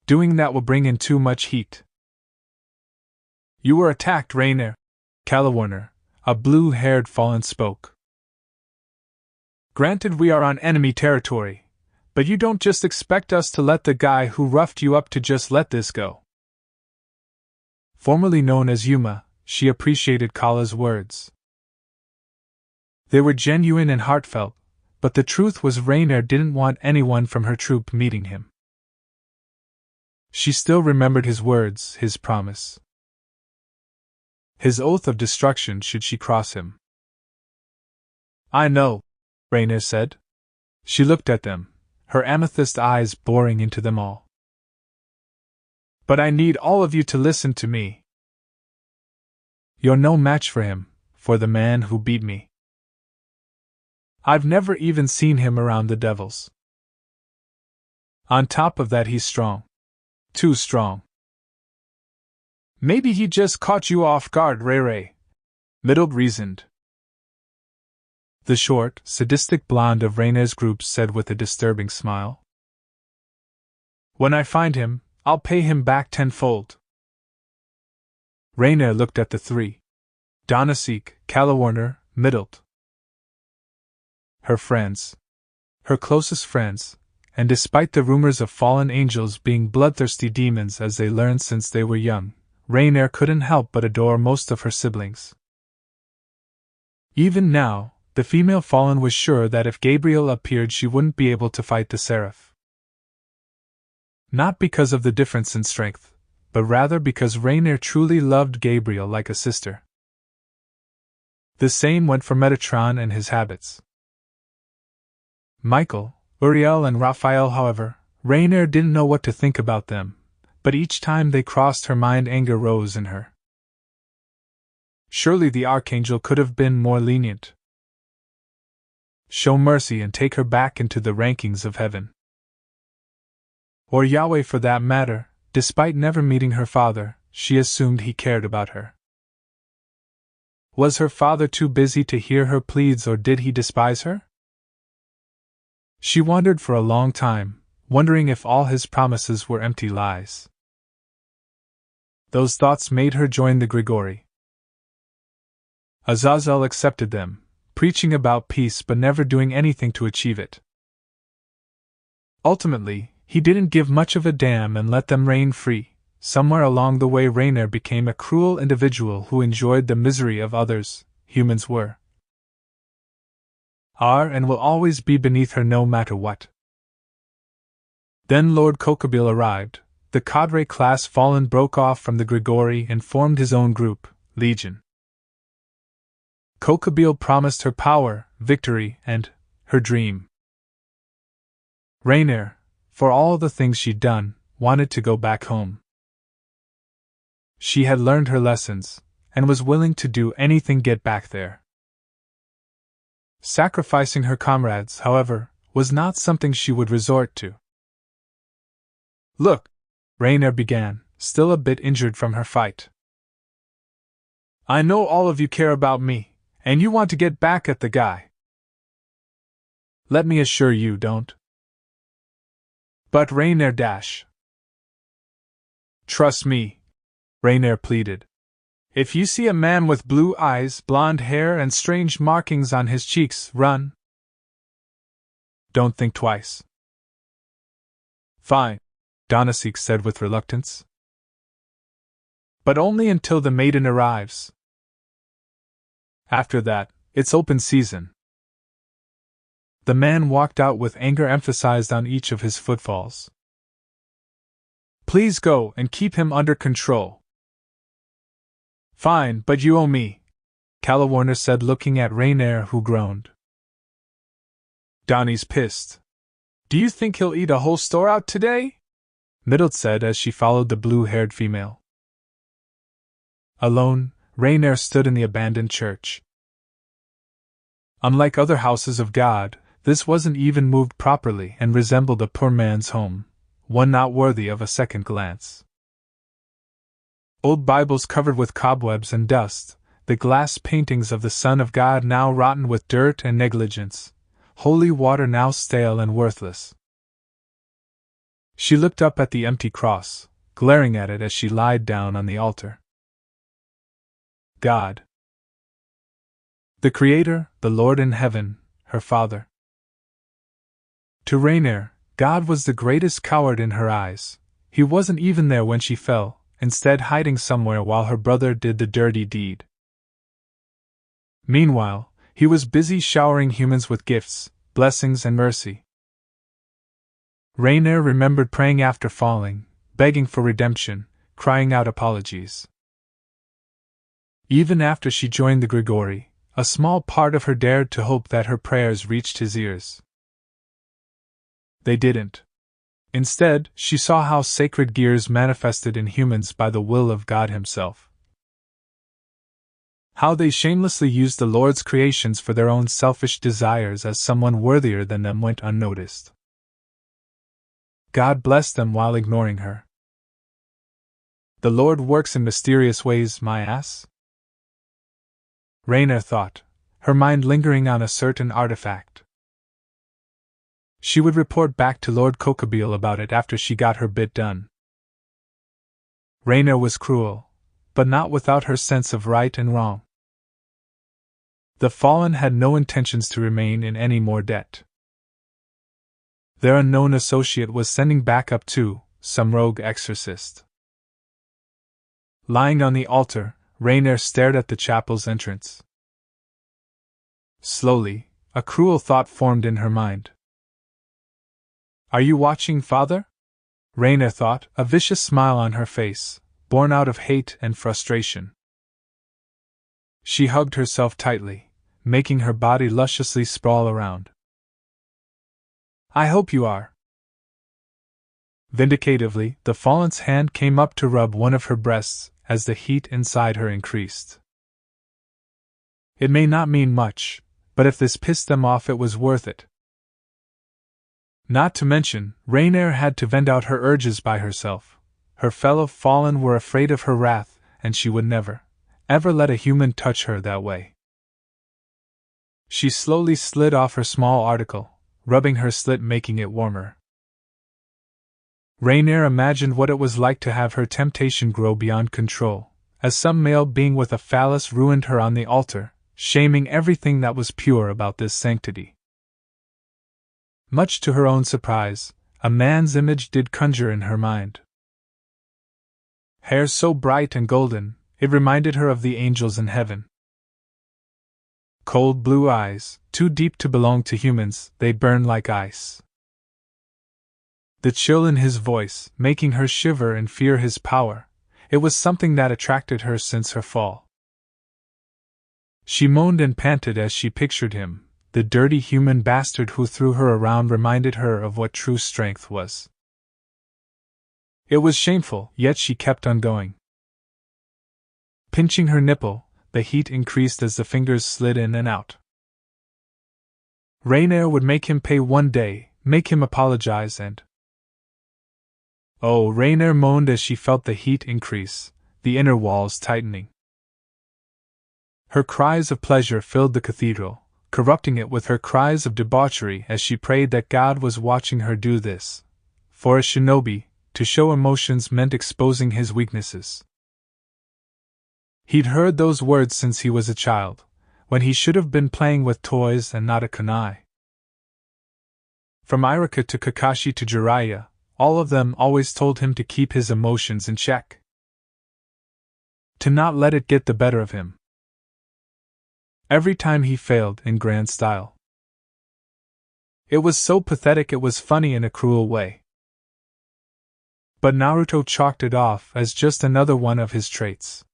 S2: Doing that will bring in too much heat." "You were attacked, Rainer," Calawarner, a blue-haired fallen spoke. "Granted we are on enemy territory, but you don't just expect us to let the guy who roughed you up to just let this go." Formerly known as Yuma, she appreciated Kala's words. They were genuine and heartfelt, but the truth was Rainer didn't want anyone from her troop meeting him. She still remembered his words, his promise. His oath of destruction should she cross him. "I know," Rainer said. She looked at them, her amethyst eyes boring into them all. "But I need all of you to listen to me. You're no match for him, for the man who beat me. I've never even seen him around the devils. On top of that, he's strong. Too strong. Maybe he just caught you off guard, Ray," Middle reasoned. The short, sadistic blonde of Rainer's group said with a disturbing smile. "When I find him, I'll pay him back tenfold." Rainier looked at the three. Donasek, Calawarner, Middlet. Her friends. Her closest friends, and despite the rumors of fallen angels being bloodthirsty demons as they learned since they were young, Rainier couldn't help but adore most of her siblings. Even now, the female fallen was sure that if Gabriel appeared she wouldn't be able to fight the seraph. Not because of the difference in strength, but rather because Rainier truly loved Gabriel like a sister. The same went for Metatron and his habits. Michael, Uriel and Raphael, however, Rainier didn't know what to think about them, but each time they crossed her mind anger rose in her. Surely the Archangel could have been more lenient. Show mercy and take her back into the rankings of heaven. Or Yahweh for that matter, despite never meeting her father, she assumed he cared about her. Was her father too busy to hear her pleas, or did he despise her? She wondered for a long time, wondering if all his promises were empty lies. Those thoughts made her join the Gregory. Azazel accepted them, preaching about peace but never doing anything to achieve it. Ultimately, he didn't give much of a damn and let them reign free. Somewhere along the way Rainier became a cruel individual who enjoyed the misery of others. Humans were, are, and will always be beneath her no matter what. Then Lord Kokabeel arrived. The cadre class fallen broke off from the Gregory and formed his own group, Legion. Kokabeel promised her power, victory, and her dream. Rainier, for all the things she'd done, wanted to go back home. She had learned her lessons, and was willing to do anything to get back there. Sacrificing her comrades, however, was not something she would resort to. Look, Rainier began, still a bit injured from her fight. I know all of you care about me, and you want to get back at the guy. Let me assure you don't. But Rainier dash. Trust me, Rainier pleaded. If you see a man with blue eyes, blonde hair, and strange markings on his cheeks, run. Don't think twice. Fine, Donasek said with reluctance. But only until the maiden arrives. After that, it's open season. The man walked out with anger emphasized on each of his footfalls. Please go and keep him under control. Fine, but you owe me, Calawarner said, looking at Rainier, who groaned. Donnie's pissed. Do you think he'll eat a whole store out today? Middlet said as she followed the blue-haired female. Alone, Rainier stood in the abandoned church. Unlike other houses of God, this wasn't even moved properly and resembled a poor man's home, one not worthy of a second glance. Old Bibles covered with cobwebs and dust, the glass paintings of the Son of God now rotten with dirt and negligence, holy water now stale and worthless. She looked up at the empty cross, glaring at it as she lied down on the altar. God. The Creator, the Lord in heaven, her Father. To Rainier, God was the greatest coward in her eyes. He wasn't even there when she fell, instead hiding somewhere while her brother did the dirty deed. Meanwhile, he was busy showering humans with gifts, blessings, and mercy. Rainier remembered praying after falling, begging for redemption, crying out apologies. Even after she joined the Gregory, a small part of her dared to hope that her prayers reached his ears. They didn't. Instead, she saw how sacred gears manifested in humans by the will of God Himself. How they shamelessly used the Lord's creations for their own selfish desires as someone worthier than them went unnoticed. God blessed them while ignoring her. The Lord works in mysterious ways, my ass. Rainier thought, her mind lingering on a certain artifact. She would report back to Lord Kokabeel about it after she got her bit done. Rainier was cruel, but not without her sense of right and wrong. The fallen had no intentions to remain in any more debt. Their unknown associate was sending backup to some rogue exorcist. Lying on the altar, Rainier stared at the chapel's entrance. Slowly, a cruel thought formed in her mind. "Are you watching, Father?" Rainier thought, a vicious smile on her face, born out of hate and frustration. She hugged herself tightly, making her body lusciously sprawl around. "I hope you are." Vindicatively, the fallen's hand came up to rub one of her breasts as the heat inside her increased. It may not mean much, but if this pissed them off, it was worth it. Not to mention, Rainier had to vent out her urges by herself. Her fellow fallen were afraid of her wrath, and she would never, ever let a human touch her that way. She slowly slid off her small article, rubbing her slit, making it warmer. Rainier imagined what it was like to have her temptation grow beyond control, as some male being with a phallus ruined her on the altar, shaming everything that was pure about this sanctity. Much to her own surprise, a man's image did conjure in her mind. Hair so bright and golden, it reminded her of the angels in heaven. Cold blue eyes, too deep to belong to humans, they burned like ice. The chill in his voice, making her shiver and fear his power, it was something that attracted her since her fall. She moaned and panted as she pictured him. The dirty human bastard who threw her around reminded her of what true strength was. It was shameful, yet she kept on going. Pinching her nipple, the heat increased as the fingers slid in and out. Rainier would make him pay one day, make him apologize, and... Oh, Rainier moaned as she felt the heat increase, the inner walls tightening. Her cries of pleasure filled the cathedral, corrupting it with her cries of debauchery as she prayed that God was watching her do this. For a shinobi, to show emotions meant exposing his weaknesses. He'd heard those words since he was a child, when he should have been playing with toys and not a kunai. From Irika to Kakashi to Jiraiya, all of them always told him to keep his emotions in check. To not let it get the better of him. Every time he failed in grand style. It was so pathetic it was funny in a cruel way. But Naruto chalked it off as just another one of his traits.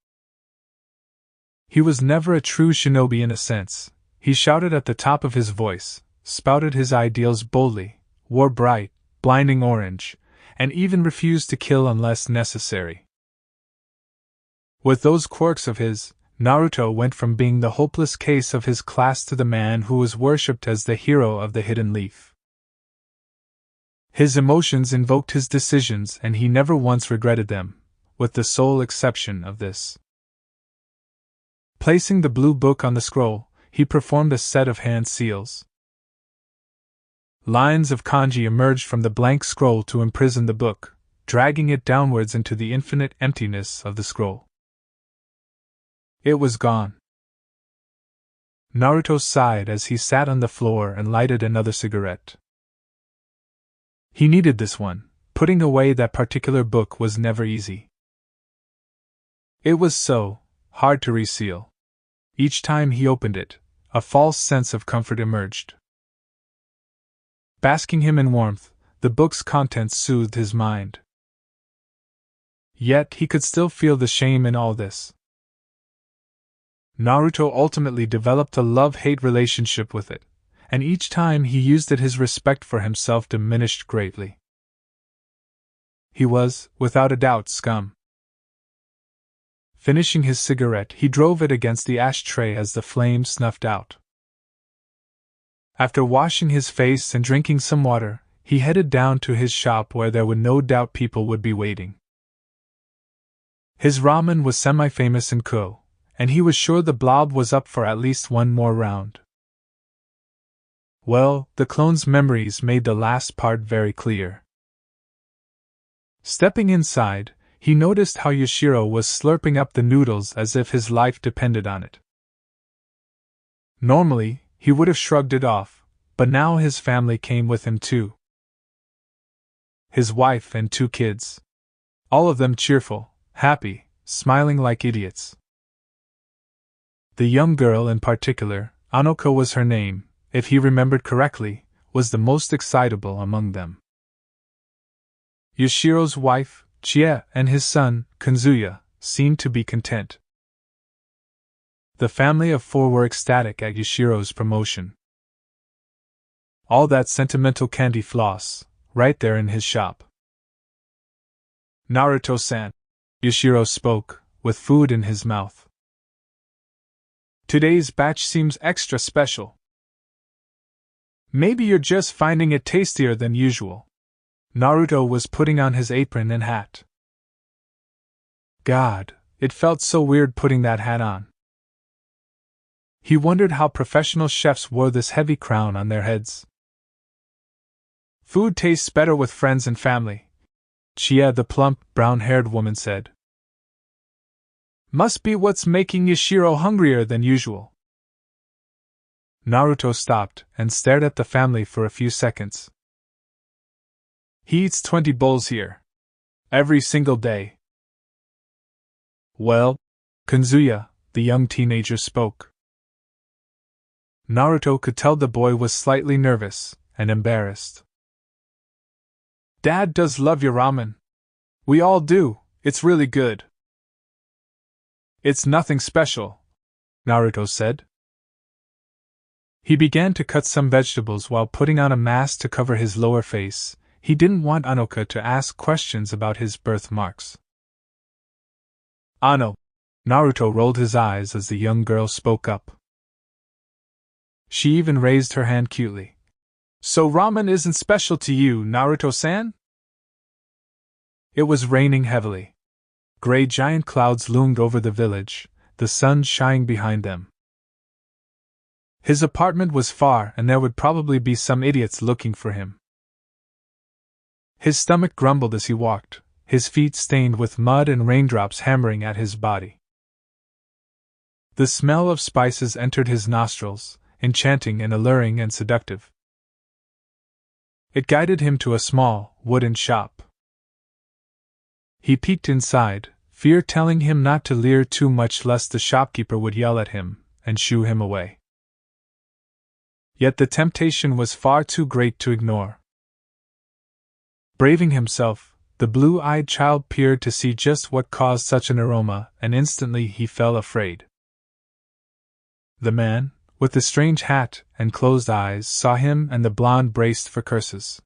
S2: He was never a true shinobi in a sense. He shouted at the top of his voice, spouted his ideals boldly, wore bright, blinding orange, and even refused to kill unless necessary. With those quirks of his, Naruto went from being the hopeless case of his class to the man who was worshipped as the hero of the hidden leaf. His emotions invoked his decisions and he never once regretted them, with the sole exception of this. Placing the blue book on the scroll, he performed a set of hand seals. Lines of kanji emerged from the blank scroll to imprison the book, dragging it downwards into the infinite emptiness of the scroll. It was gone. Naruto sighed as he sat on the floor and lighted another cigarette. He needed this one. Putting away that particular book was never easy. It was so hard to reseal. Each time he opened it, a false sense of comfort emerged. Basking him in warmth, the book's contents soothed his mind. Yet he could still feel the shame in all this. Naruto ultimately developed a love-hate relationship with it, and each time he used it his respect for himself diminished greatly. He was, without a doubt, scum. Finishing his cigarette, he drove it against the ashtray as the flame snuffed out. After washing his face and drinking some water, he headed down to his shop where there would no doubt people would be waiting. His ramen was semi-famous in Ko, and he was sure the blob was up for at least one more round. Well, the clone's memories made the last part very clear. Stepping inside, he noticed how Yashiro was slurping up the noodles as if his life depended on it. Normally, he would have shrugged it off, but now his family came with him too. His wife and 2 kids. All of them cheerful, happy, smiling like idiots. The young girl in particular, Anoko was her name, if he remembered correctly, was the most excitable among them. Yashiro's wife, Chie, and his son, Kanzuya, seemed to be content. The family of 4 were ecstatic at Yashiro's promotion. All that sentimental candy floss, right there in his shop. Naruto-san, Yashiro spoke, with food in his mouth. Today's batch seems extra special. Maybe you're just finding it tastier than usual. Naruto was putting on his apron and hat. God, it felt so weird putting that hat on. He wondered how professional chefs wore this heavy crown on their heads. Food tastes better with friends and family, Chie, the plump, brown-haired woman said. Must be what's making Yashiro hungrier than usual. Naruto stopped and stared at the family for a few seconds. He eats 20 bowls here. Every single day. Well, Kanzuya, the young teenager, spoke. Naruto could tell the boy was slightly nervous and embarrassed. Dad does love your ramen. We all do, it's really good. It's nothing special, Naruto said. He began to cut some vegetables while putting on a mask to cover his lower face. He didn't want Anoka to ask questions about his birthmarks. Ano, Naruto rolled his eyes as the young girl spoke up. She even raised her hand cutely. So ramen isn't special to you, Naruto-san? It was raining heavily. Gray giant clouds loomed over the village, the sun shining behind them. His apartment was far and there would probably be some idiots looking for him. His stomach grumbled as he walked, his feet stained with mud and raindrops hammering at his body. The smell of spices entered his nostrils, enchanting and alluring and seductive. It guided him to a small, wooden shop. He peeked inside, fear telling him not to leer too much lest the shopkeeper would yell at him and shoo him away. Yet the temptation was far too great to ignore. Braving himself, the blue-eyed child peered to see just what caused such an aroma, and instantly he fell afraid. The man, with the strange hat and closed eyes, saw him and the blonde braced for curses.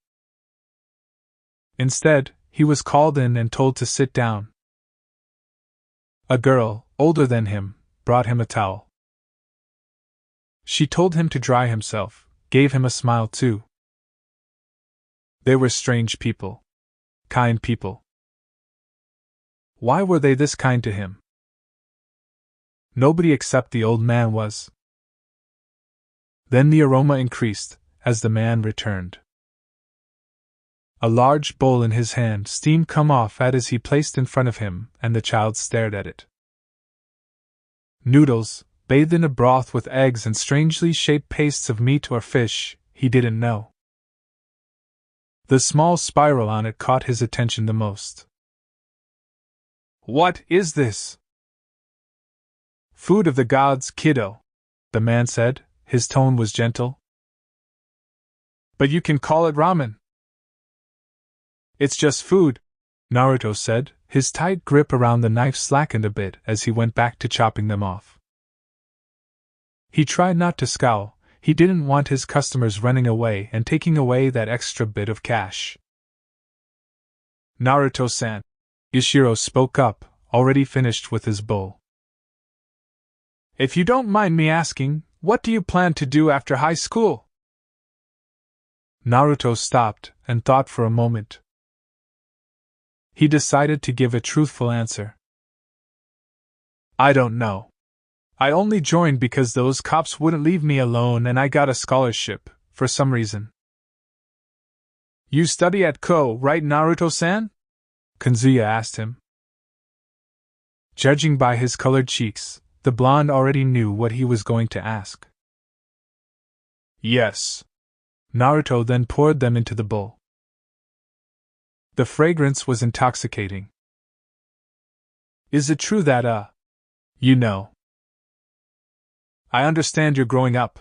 S2: Instead, he was called in and told to sit down. A girl, older than him, brought him a towel. She told him to dry himself, gave him a smile too. They were strange people. Kind people. Why were they this kind to him? Nobody except the old man was. Then the aroma increased, as the man returned. A large bowl in his hand, steam come off at as he placed in front of him, and the child stared at it. Noodles, bathed in a broth with eggs and strangely shaped pastes of meat or fish, he didn't know. The small spiral on it caught his attention the most. What is this? Food of the gods, kiddo, the man said. His tone was gentle. But you can call it ramen. It's just food, Naruto said. His tight grip around the knife slackened a bit as he went back to chopping them off. He tried not to scowl. He didn't want his customers running away and taking away that extra bit of cash. Naruto-san, Yashiro spoke up, already finished with his bowl. If you don't mind me asking, what do you plan to do after high school? Naruto stopped and thought for a moment. He decided to give a truthful answer. I don't know. I only joined because those cops wouldn't leave me alone and I got a scholarship, for some reason. You study at Ko, right, Naruto-san? Kanzuya asked him. Judging by his colored cheeks, the blonde already knew what he was going to ask. Yes. Naruto then poured them into the bowl. The fragrance was intoxicating. Is it true that, you know? I understand you're growing up.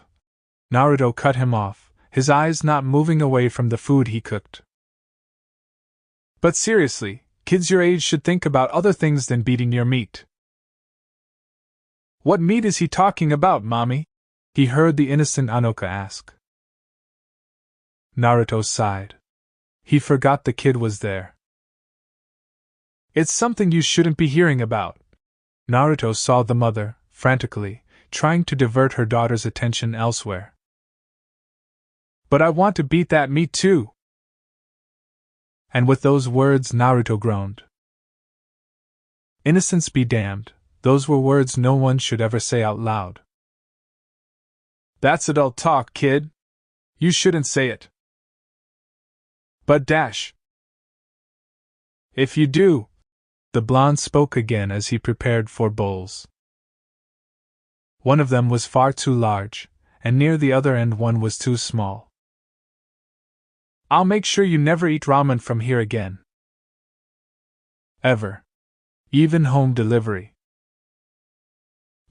S2: Naruto cut him off, his eyes not moving away from the food he cooked. But seriously, kids your age should think about other things than beating your meat. What meat is he talking about, mommy? He heard the innocent Anoka ask. Naruto sighed. He forgot the kid was there. It's something you shouldn't be hearing about. Naruto saw the mother, frantically, trying to divert her daughter's attention elsewhere. But I want to beat that meat too. And with those words Naruto groaned. Innocence be damned, those were words no one should ever say out loud. That's adult talk, kid. You shouldn't say it. But dash. If you do, the blonde spoke again as he prepared 4 bowls. One of them was far too large, and near the other end one was too small. I'll make sure you never eat ramen from here again. Ever. Even home delivery.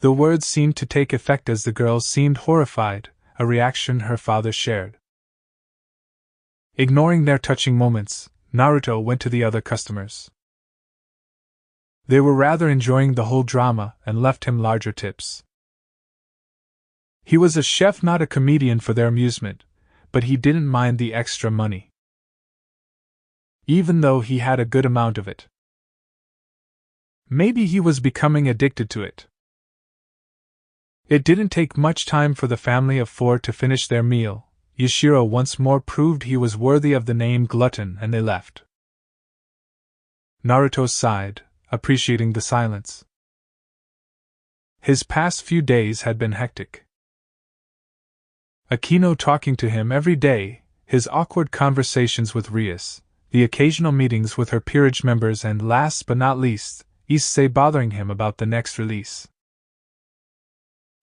S2: The words seemed to take effect as the girls seemed horrified, a reaction her father shared. Ignoring their touching moments, Naruto went to the other customers. They were rather enjoying the whole drama and left him larger tips. He was a chef, not a comedian, for their amusement, but he didn't mind the extra money. Even though he had a good amount of it. Maybe he was becoming addicted to it. It didn't take much time for the family of 4 to finish their meal. Yashiro once more proved he was worthy of the name glutton, and they left. Naruto sighed, appreciating the silence. His past few days had been hectic. Akino talking to him every day, his awkward conversations with Rias, the occasional meetings with her peerage members, and last but not least, Issei bothering him about the next release.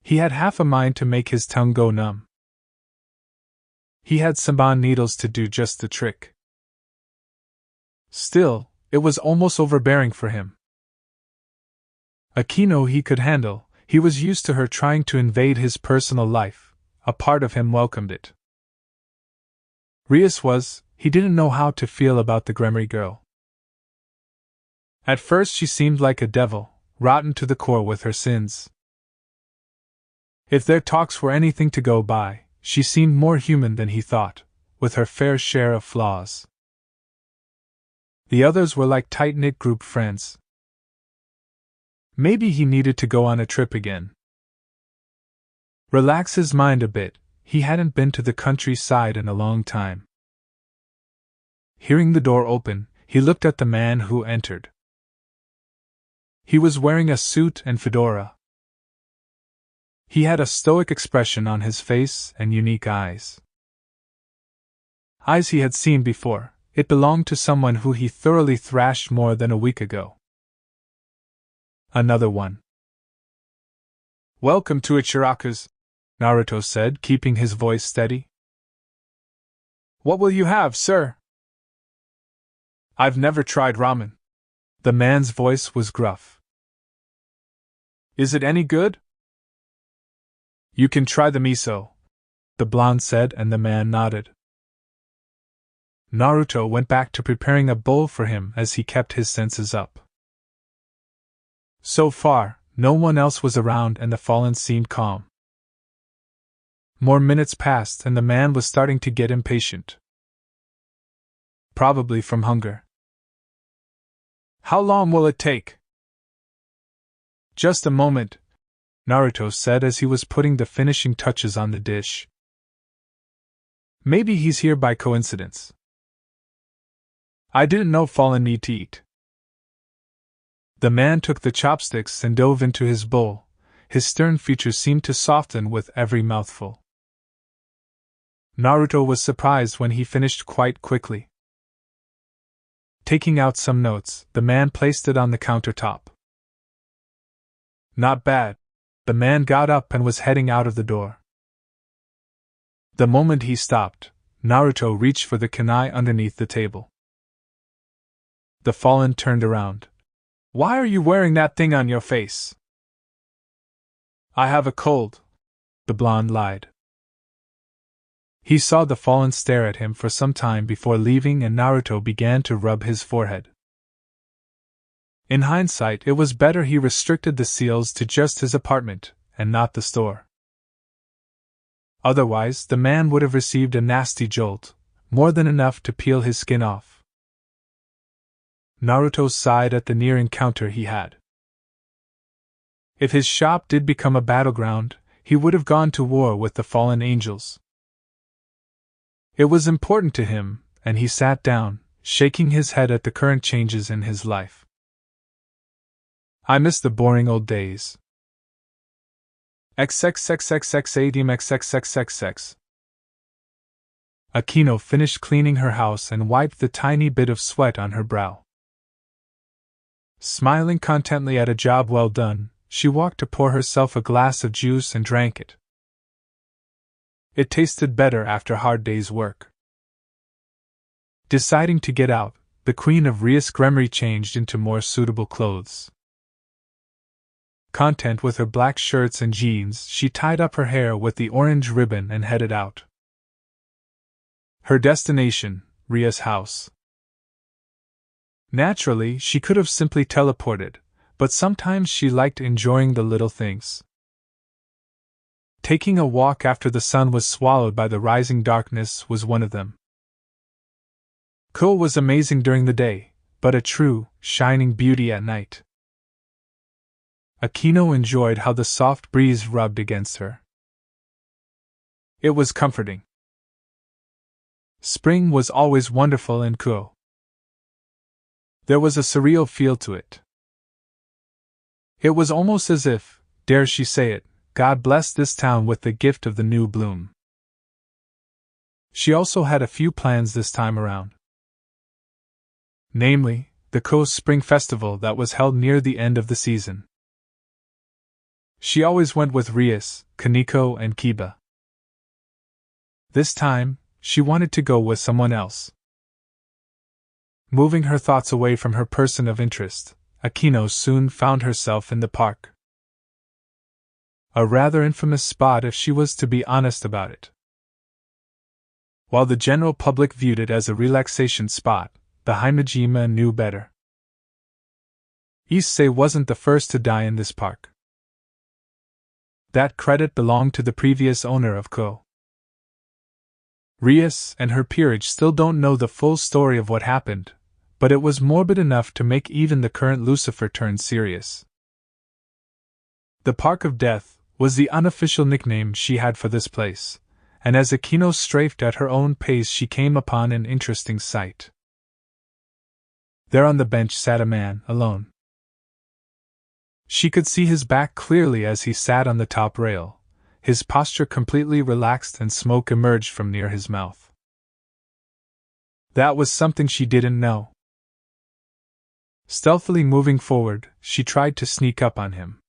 S2: He had half a mind to make his tongue go numb. He had Senbon needles to do just the trick. Still, it was almost overbearing for him. Akino he could handle, he was used to her trying to invade his personal life, a part of him welcomed it. Rias he didn't know how to feel about the Gremory girl. At first she seemed like a devil, rotten to the core with her sins. If their talks were anything to go by, she seemed more human than he thought, with her fair share of flaws. The others were like tight-knit group friends. Maybe he needed to go on a trip again. Relax his mind a bit, he hadn't been to the countryside in a long time. Hearing the door open, he looked at the man who entered. He was wearing a suit and fedora. He had a stoic expression on his face and unique eyes. Eyes he had seen before, it belonged to someone who he thoroughly thrashed more than a week ago. Another one. Welcome to Ichiraku's, Naruto said, keeping his voice steady. What will you have, sir? I've never tried ramen. The man's voice was gruff. Is it any good? You can try the miso, the blonde said, and the man nodded. Naruto went back to preparing a bowl for him as he kept his senses up. So far, no one else was around and the fallen seemed calm. More minutes passed and the man was starting to get impatient. Probably from hunger. How long will it take? Just a moment, Naruto said as he was putting the finishing touches on the dish. Maybe he's here by coincidence. I didn't know fallen need to eat. The man took the chopsticks and dove into his bowl. His stern features seemed to soften with every mouthful. Naruto was surprised when he finished quite quickly. Taking out some notes, the man placed it on the countertop. Not bad. The man got up and was heading out of the door. The moment he stopped, Naruto reached for the kunai underneath the table. The fallen turned around. Why are you wearing that thing on your face? I have a cold, the blonde lied. He saw the fallen stare at him for some time before leaving, and Naruto began to rub his forehead. In hindsight, it was better he restricted the seals to just his apartment, and not the store. Otherwise, the man would have received a nasty jolt, more than enough to peel his skin off. Naruto sighed at the near encounter he had. If his shop did become a battleground, he would have gone to war with the fallen angels. It was important to him, and he sat down, shaking his head at the current changes in his life. I miss the boring old days. XXXXXADMXXXXX. Akino finished cleaning her house and wiped the tiny bit of sweat on her brow. Smiling contentedly at a job well done, she walked to pour herself a glass of juice and drank it. It tasted better after a hard day's work. Deciding to get out, the queen of Rias Gremory changed into more suitable clothes. Content with her black shirts and jeans, she tied up her hair with the orange ribbon and headed out. Her destination, Rias' house. Naturally, she could have simply teleported, but sometimes she liked enjoying the little things. Taking a walk after the sun was swallowed by the rising darkness was one of them. Ko was amazing during the day, but a true, shining beauty at night. Akino enjoyed how the soft breeze rubbed against her. It was comforting. Spring was always wonderful in Ko. There was a surreal feel to it. It was almost as if, dare she say it, God blessed this town with the gift of the new bloom. She also had a few plans this time around. Namely, the Ko Spring Festival that was held near the end of the season. She always went with Rias, Kaneko, and Kiba. This time, she wanted to go with someone else. Moving her thoughts away from her person of interest, Akino soon found herself in the park. A rather infamous spot if she was to be honest about it. While the general public viewed it as a relaxation spot, the Himejima knew better. Issei wasn't the first to die in this park. That credit belonged to the previous owner of Ko. Rias and her peerage still don't know the full story of what happened, but it was morbid enough to make even the current Lucifer turn serious. The Park of Death was the unofficial nickname she had for this place, and as Akino strafed at her own pace she came upon an interesting sight. There on the bench sat a man, alone. She could see his back clearly as he sat on the top rail, his posture completely relaxed, and smoke emerged from near his mouth. That was something she didn't know. Stealthily moving forward, she tried to sneak up on him.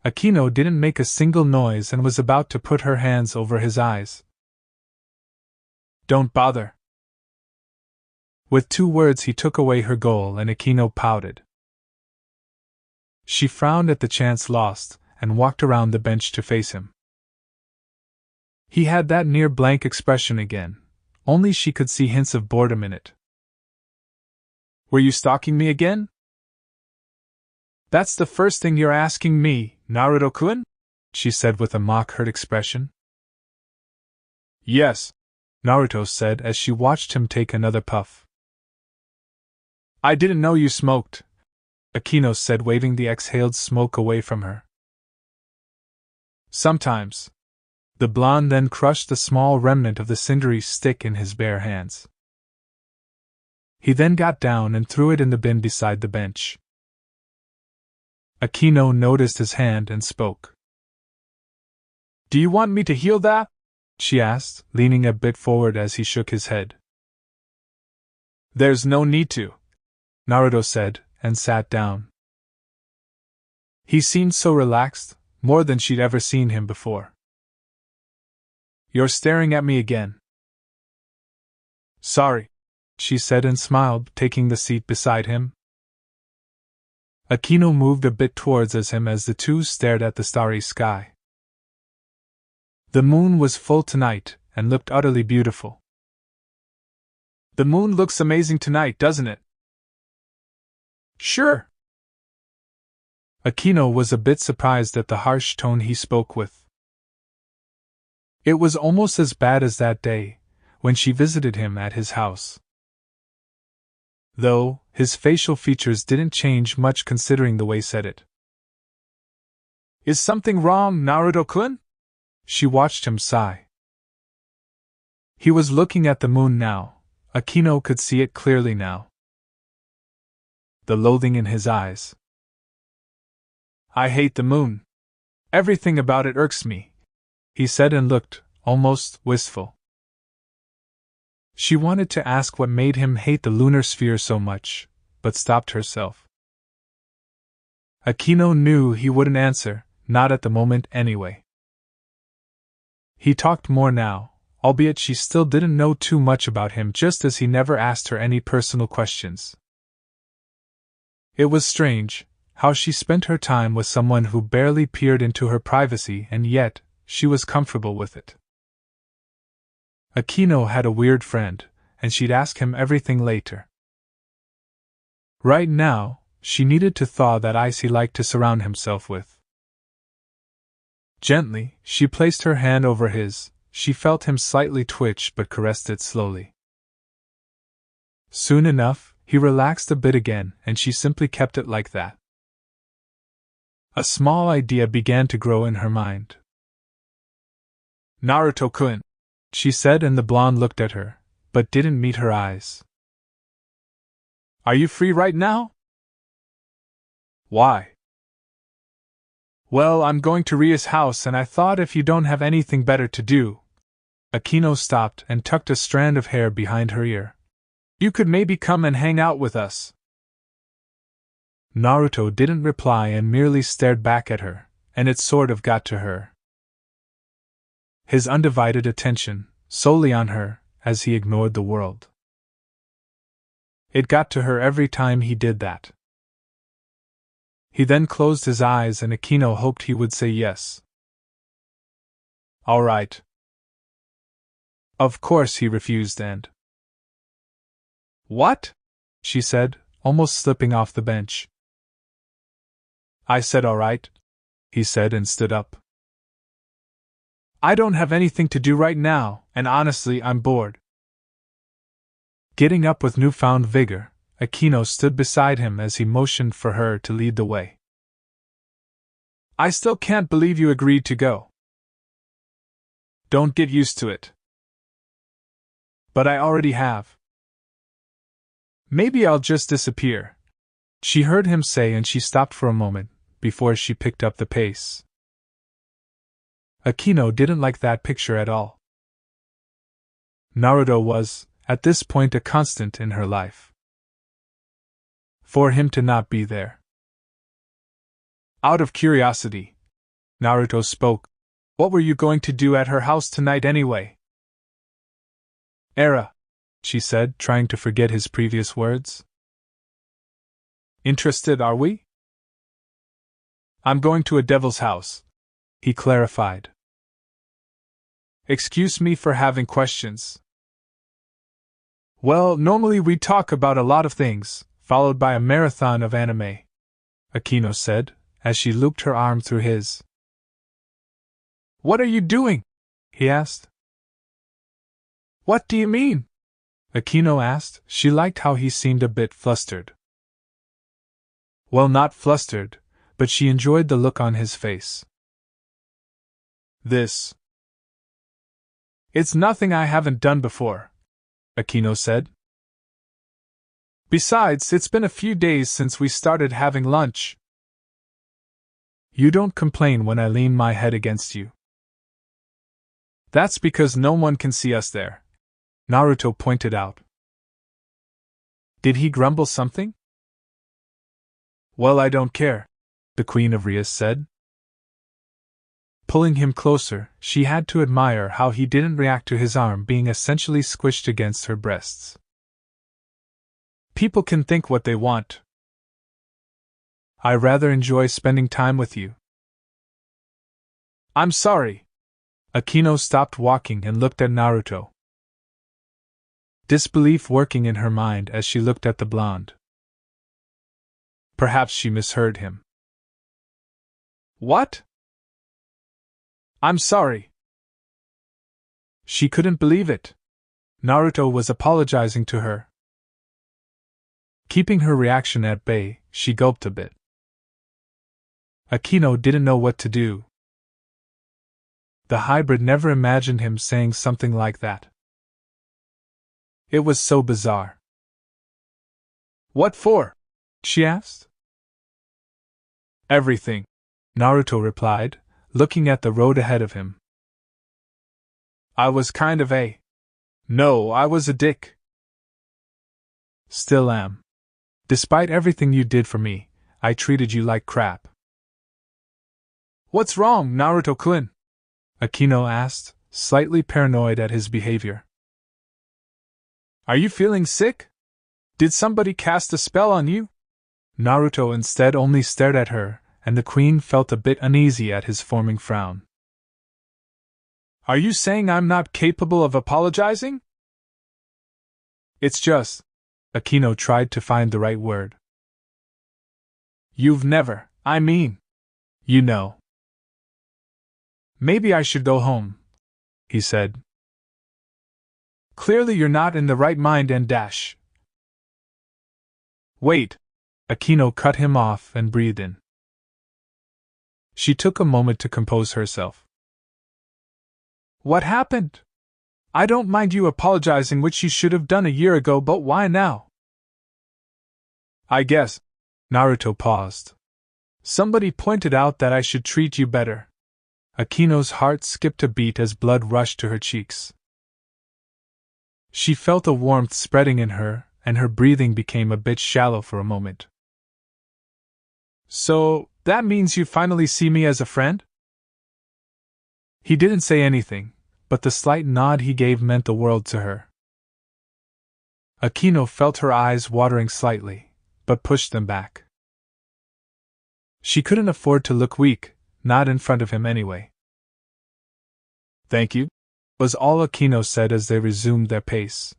S2: Akino didn't make a single noise and was about to put her hands over his eyes. Don't bother. With 2 words he took away her goal, and Akino pouted. She frowned at the chance lost, and walked around the bench to face him. He had that near blank expression again, only she could see hints of boredom in it. Were you stalking me again? That's the first thing you're asking me, Naruto-kun? She said with a mock-hurt expression. Yes, Naruto said as she watched him take another puff. I didn't know you smoked, Akino said, waving the exhaled smoke away from her. Sometimes. The blonde then crushed the small remnant of the cindery stick in his bare hands. He then got down and threw it in the bin beside the bench. Akino noticed his hand and spoke. Do you want me to heal that? She asked, leaning a bit forward as he shook his head. There's no need to, Naruto said, and sat down. He seemed so relaxed, more than she'd ever seen him before. You're staring at me again. Sorry, she said and smiled, taking the seat beside him. Akino moved a bit towards him as the two stared at the starry sky. The moon was full tonight, and looked utterly beautiful. The moon looks amazing tonight, doesn't it? Sure. Akino was a bit surprised at the harsh tone he spoke with. It was almost as bad as that day, when she visited him at his house. Though, his facial features didn't change much considering the way he said it. Is something wrong, Naruto-kun? She watched him sigh. He was looking at the moon now. Akino could see it clearly now. The loathing in his eyes. I hate the moon. Everything about it irks me, he said and looked, almost, wistful. She wanted to ask what made him hate the lunar sphere so much, but stopped herself. Akino knew he wouldn't answer, not at the moment anyway. He talked more now, albeit she still didn't know too much about him, just as he never asked her any personal questions. It was strange, how she spent her time with someone who barely peered into her privacy, and yet, she was comfortable with it. Akino had a weird friend, and she'd ask him everything later. Right now, she needed to thaw that ice he liked to surround himself with. Gently, she placed her hand over his. She felt him slightly twitch but caressed it slowly. Soon enough, he relaxed a bit again, and she simply kept it like that. A small idea began to grow in her mind. Naruto-kun, she said, and the blonde looked at her, but didn't meet her eyes. Are you free right now? Why? Well, I'm going to Rias' house, and I thought if you don't have anything better to do. Akino stopped and tucked a strand of hair behind her ear. You could maybe come and hang out with us. Naruto didn't reply and merely stared back at her, and it sort of got to her. His undivided attention, solely on her, as he ignored the world. It got to her every time he did that. He then closed his eyes, and Akino hoped he would say yes. All right. Of course he refused and... What? She said, almost slipping off the bench. I said all right, he said and stood up. I don't have anything to do right now, and honestly I'm bored. Getting up with newfound vigor, Akino stood beside him as he motioned for her to lead the way. I still can't believe you agreed to go. Don't get used to it. But I already have. Maybe I'll just disappear, she heard him say, and she stopped for a moment, before she picked up the pace. Akino didn't like that picture at all. Naruto was, at this point, a constant in her life. For him to not be there. Out of curiosity, Naruto spoke, what were you going to do at her house tonight anyway? Era, she said, trying to forget his previous words. Interested, are we? I'm going to a devil's house, he clarified. Excuse me for having questions. Well, normally we talk about a lot of things, followed by a marathon of anime, Akino said, as she looped her arm through his. What are you doing? He asked. What do you mean? Akino asked. She liked how he seemed a bit flustered. Well, not flustered, but she enjoyed the look on his face. This. It's nothing I haven't done before, Akino said. Besides, it's been a few days since we started having lunch. You don't complain when I lean my head against you. That's because no one can see us there, Naruto pointed out. Did he grumble something? Well, I don't care, the Queen of Rias said. Pulling him closer, she had to admire how he didn't react to his arm being essentially squished against her breasts. People can think what they want. I rather enjoy spending time with you. I'm sorry. Akino stopped walking and looked at Naruto. Disbelief working in her mind as she looked at the blonde. Perhaps she misheard him. What? I'm sorry. She couldn't believe it. Naruto was apologizing to her. Keeping her reaction at bay, she gulped a bit. Akino didn't know what to do. The hybrid never imagined him saying something like that. It was so bizarre. What for? She asked. Everything, Naruto replied, looking at the road ahead of him. I was kind of a... No, I was a dick. Still am. Despite everything you did for me, I treated you like crap. What's wrong, Naruto-kun? Akino asked, slightly paranoid at his behavior. Are you feeling sick? Did somebody cast a spell on you? Naruto instead only stared at her, and the queen felt a bit uneasy at his forming frown. Are you saying I'm not capable of apologizing? It's just... Akino tried to find the right word. You've never, you know. Maybe I should go home, he said. Clearly you're not in the right mind and dash. Wait. Akino cut him off and breathed in. She took a moment to compose herself. What happened? I don't mind you apologizing, which you should have done a year ago, but why now? I guess. Naruto paused. Somebody pointed out that I should treat you better. Akino's heart skipped a beat as blood rushed to her cheeks. She felt a warmth spreading in her, and her breathing became a bit shallow for a moment. So, that means you finally see me as a friend? He didn't say anything, but the slight nod he gave meant the world to her. Akino felt her eyes watering slightly, but pushed them back. She couldn't afford to look weak, not in front of him anyway. Thank you, was all Akino said as they resumed their pace.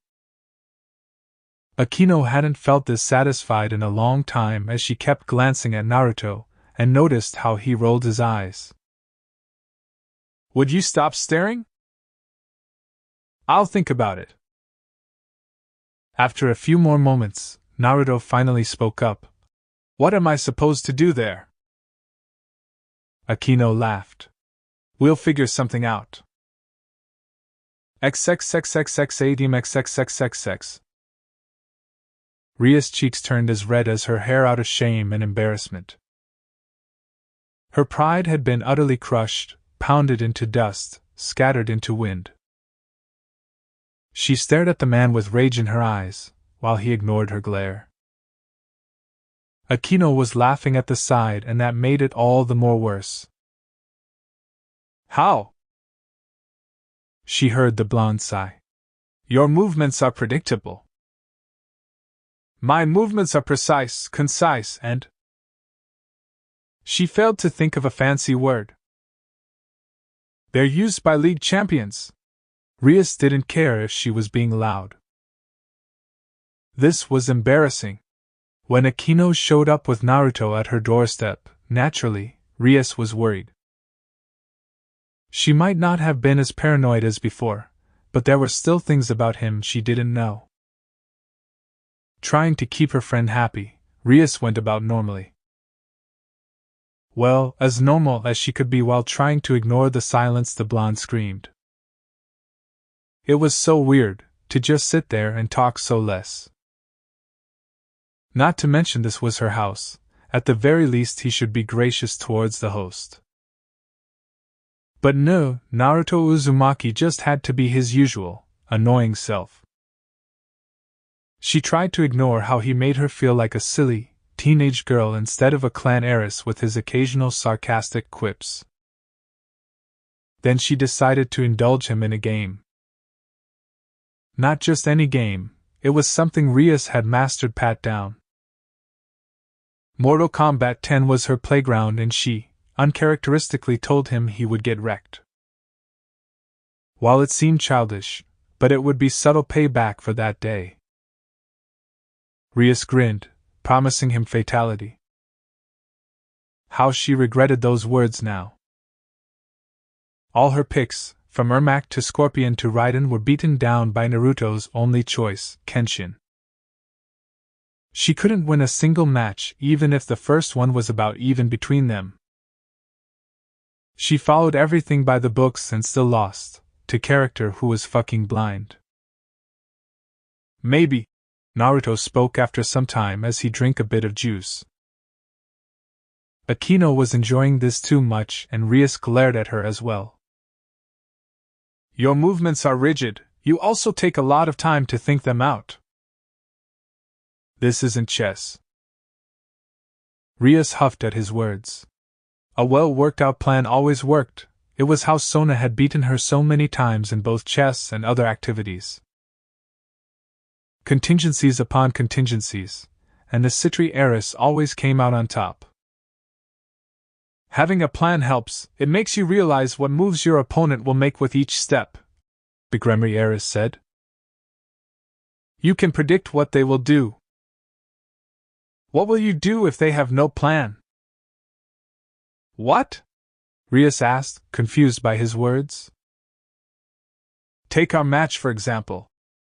S2: Akino hadn't felt this satisfied in a long time as she kept glancing at Naruto, and noticed how he rolled his eyes. Would you stop staring? I'll think about it. After a few more moments, Naruto finally spoke up. What am I supposed to do there? Akino laughed. We'll figure something out. XXXXXADMXXXXX. Rias' cheeks turned as red as her hair out of shame and embarrassment. Her pride had been utterly crushed, pounded into dust, scattered into wind. She stared at the man with rage in her eyes, while he ignored her glare. Akino was laughing at the side, and that made it all the more worse. How? She heard the blonde sigh. Your movements are predictable. My movements are precise, concise, and... She failed to think of a fancy word. They're used by league champions. Rias didn't care if she was being loud. This was embarrassing. When Akino showed up with Naruto at her doorstep, naturally, Rias was worried. She might not have been as paranoid as before, but there were still things about him she didn't know. Trying to keep her friend happy, Rias went about normally. Well, as normal as she could be while trying to ignore the silence the blonde screamed. It was so weird, to just sit there and talk so less. Not to mention this was her house, at the very least he should be gracious towards the host. But no, Naruto Uzumaki just had to be his usual, annoying self. She tried to ignore how he made her feel like a silly, teenage girl instead of a clan heiress with his occasional sarcastic quips. Then she decided to indulge him in a game. Not just any game, it was something Rias had mastered pat down. Mortal Kombat 10 was her playground and she, uncharacteristically, told him he would get wrecked. While it seemed childish, but it would be subtle payback for that day. Rias grinned, promising him fatality. How she regretted those words now. All her picks, from Ermac to Scorpion to Raiden, were beaten down by Naruto's only choice, Kenshin. She couldn't win a single match, even if the first one was about even between them. She followed everything by the books and still lost, to character who was fucking blind. Maybe, Naruto spoke after some time as he drank a bit of juice. Akino was enjoying this too much and Rias glared at her as well. Your movements are rigid, you also take a lot of time to think them out. This isn't chess. Rias huffed at his words. A well-worked-out plan always worked. It was how Sona had beaten her so many times in both chess and other activities. Contingencies upon contingencies, and the Citri heiress always came out on top. Having a plan helps, it makes you realize what moves your opponent will make with each step, the Gremory heiress said. You can predict what they will do. What will you do if they have no plan? What? Rias asked, confused by his words. Take our match for example,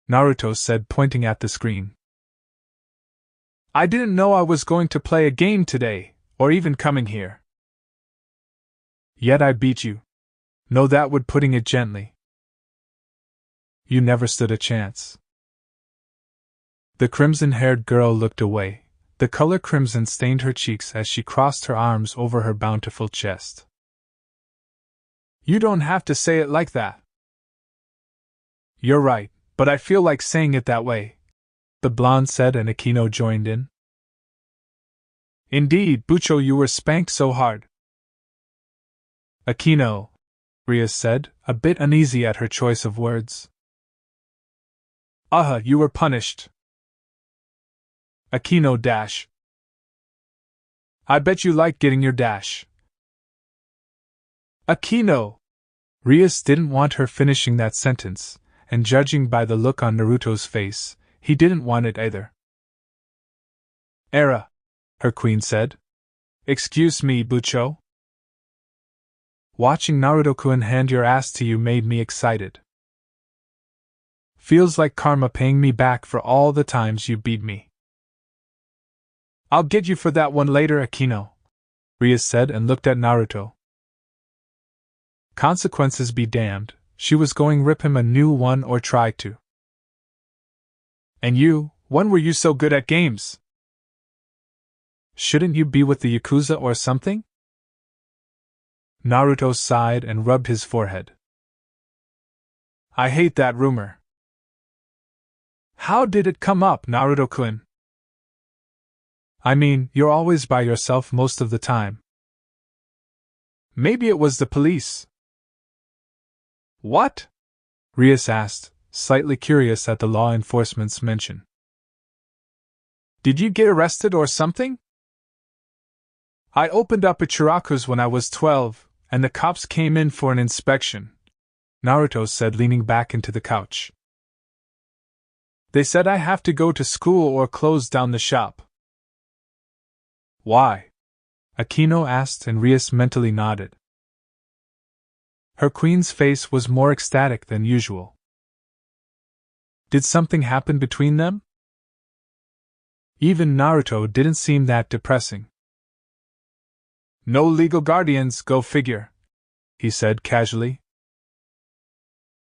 S2: Naruto said, pointing at the screen. I didn't know I was going to play a game today, or even coming here. Yet I beat you. No, that would putting it gently. You never stood a chance. The crimson-haired girl looked away. The color crimson stained her cheeks as she crossed her arms over her bountiful chest. You don't have to say it like that. You're right, but I feel like saying it that way, the blonde said, and Akino joined in. Indeed, Bucho, you were spanked so hard. Akino, Rias said, a bit uneasy at her choice of words. You were punished. Akino dash. I bet you like getting your dash. Akino! Rias didn't want her finishing that sentence, and judging by the look on Naruto's face, he didn't want it either. Era, her queen said. Excuse me, Bucho? Watching Naruto-kun hand your ass to you made me excited. Feels like karma paying me back for all the times you beat me. I'll get you for that one later, Akino, Rias said and looked at Naruto. Consequences be damned, she was going rip him a new one or try to. And you, when were you so good at games? Shouldn't you be with the Yakuza or something? Naruto sighed and rubbed his forehead. I hate that rumor. How did it come up, Naruto-kun? I mean, you're always by yourself most of the time. Maybe it was the police. What? Rias asked, slightly curious at the law enforcement's mention. Did you get arrested or something? I opened up a Chiraku's when I was 12, and the cops came in for an inspection, Naruto said, leaning back into the couch. They said I have to go to school or close down the shop. Why? Akino asked, and Rias mentally nodded. Her queen's face was more ecstatic than usual. Did something happen between them? Even Naruto didn't seem that depressing. No legal guardians, go figure, he said casually.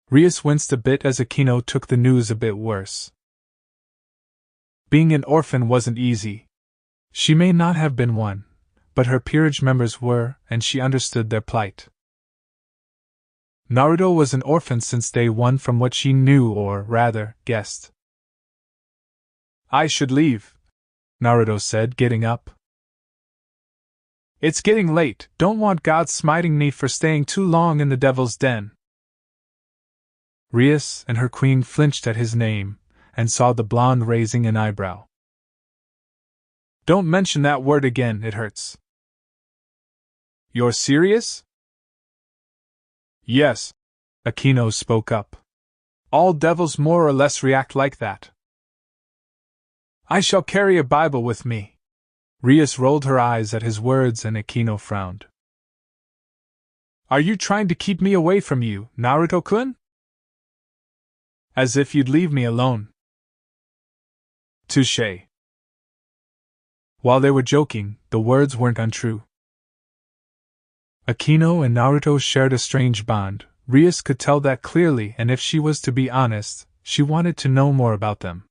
S2: Rias winced a bit as Akino took the news a bit worse. Being an orphan wasn't easy. She may not have been one, but her peerage members were, and she understood their plight. Naruto was an orphan since day one from what she knew, or rather, guessed. I should leave, Naruto said, getting up. It's getting late, don't want God smiting me for staying too long in the devil's den. Rias and her queen flinched at his name, and saw the blonde raising an eyebrow. Don't mention that word again, it hurts. You're serious? Yes, Akino spoke up. All devils more or less react like that. I shall carry a Bible with me. Rias rolled her eyes at his words and Akino frowned. Are you trying to keep me away from you, Naruto-kun? As if you'd leave me alone. Touché. While they were joking, the words weren't untrue. Akino and Naruto shared a strange bond. Rias could tell that clearly, and if she was to be honest, she wanted to know more about them.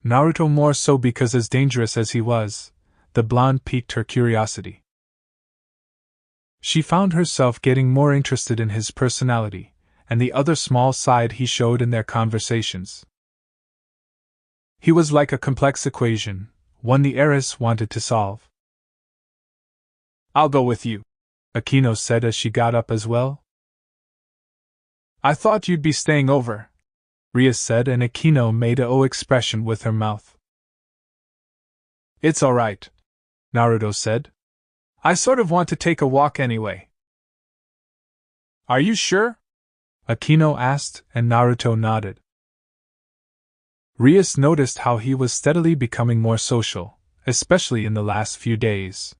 S2: Naruto more so because, as dangerous as he was, the blonde piqued her curiosity. She found herself getting more interested in his personality, and the other small side he showed in their conversations. He was like a complex equation, one the heiress wanted to solve. I'll go with you, Akino said as she got up as well. I thought you'd be staying over, Rias said, and Akino made a O expression with her mouth. It's all right, Naruto said. I sort of want to take a walk anyway. Are you sure? Akino asked, and Naruto nodded. Rias noticed how he was steadily becoming more social, especially in the last few days.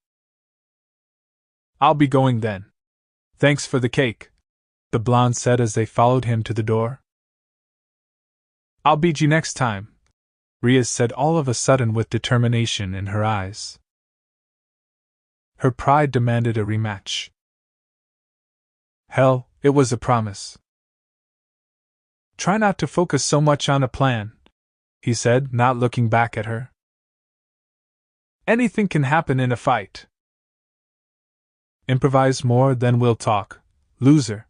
S2: I'll be going then. Thanks for the cake, the blonde said as they followed him to the door. I'll beat you next time, Rias said all of a sudden with determination in her eyes. Her pride demanded a rematch. Hell, it was a promise. Try not to focus so much on a plan, he said, not looking back at her. Anything can happen in a fight. Improvise more, then we'll talk, loser.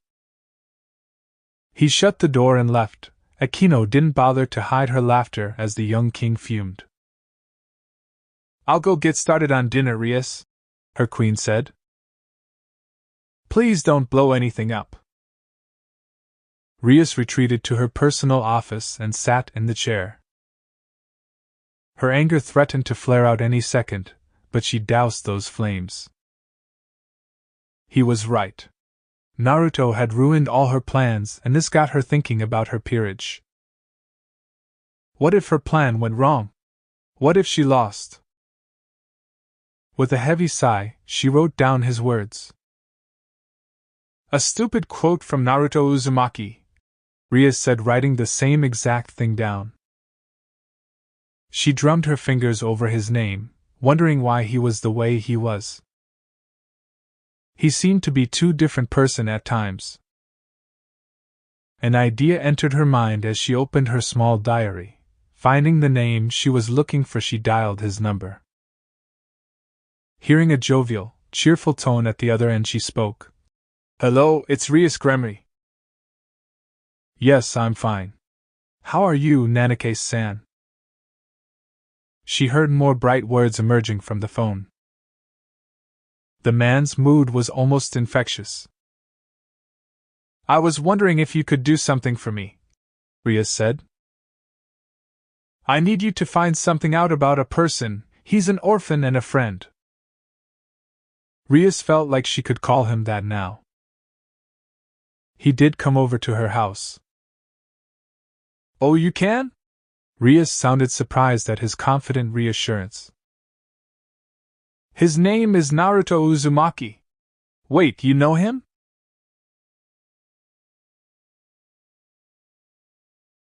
S2: He shut the door and left. Akino didn't bother to hide her laughter as the young king fumed. I'll go get started on dinner, Rias, her queen said. Please don't blow anything up. Rias retreated to her personal office and sat in the chair. Her anger threatened to flare out any second, but she doused those flames. He was right. Naruto had ruined all her plans, and this got her thinking about her peerage. What if her plan went wrong? What if she lost? With a heavy sigh, she wrote down his words. A stupid quote from Naruto Uzumaki, Rias said, writing the same exact thing down. She drummed her fingers over his name, wondering why he was the way he was. He seemed to be too different person at times. An idea entered her mind as she opened her small diary. Finding the name she was looking for, she dialed his number. Hearing a jovial, cheerful tone at the other end, she spoke. Hello, it's Rias Gremory. Yes, I'm fine. How are you, Nanake-san? She heard more bright words emerging from the phone. The man's mood was almost infectious. I was wondering if you could do something for me, Rias said. I need you to find something out about a person. He's an orphan and a friend. Rias felt like she could call him that now. He did come over to her house. Oh, you can? Rias sounded surprised at his confident reassurance. His name is Naruto Uzumaki. Wait, you know him?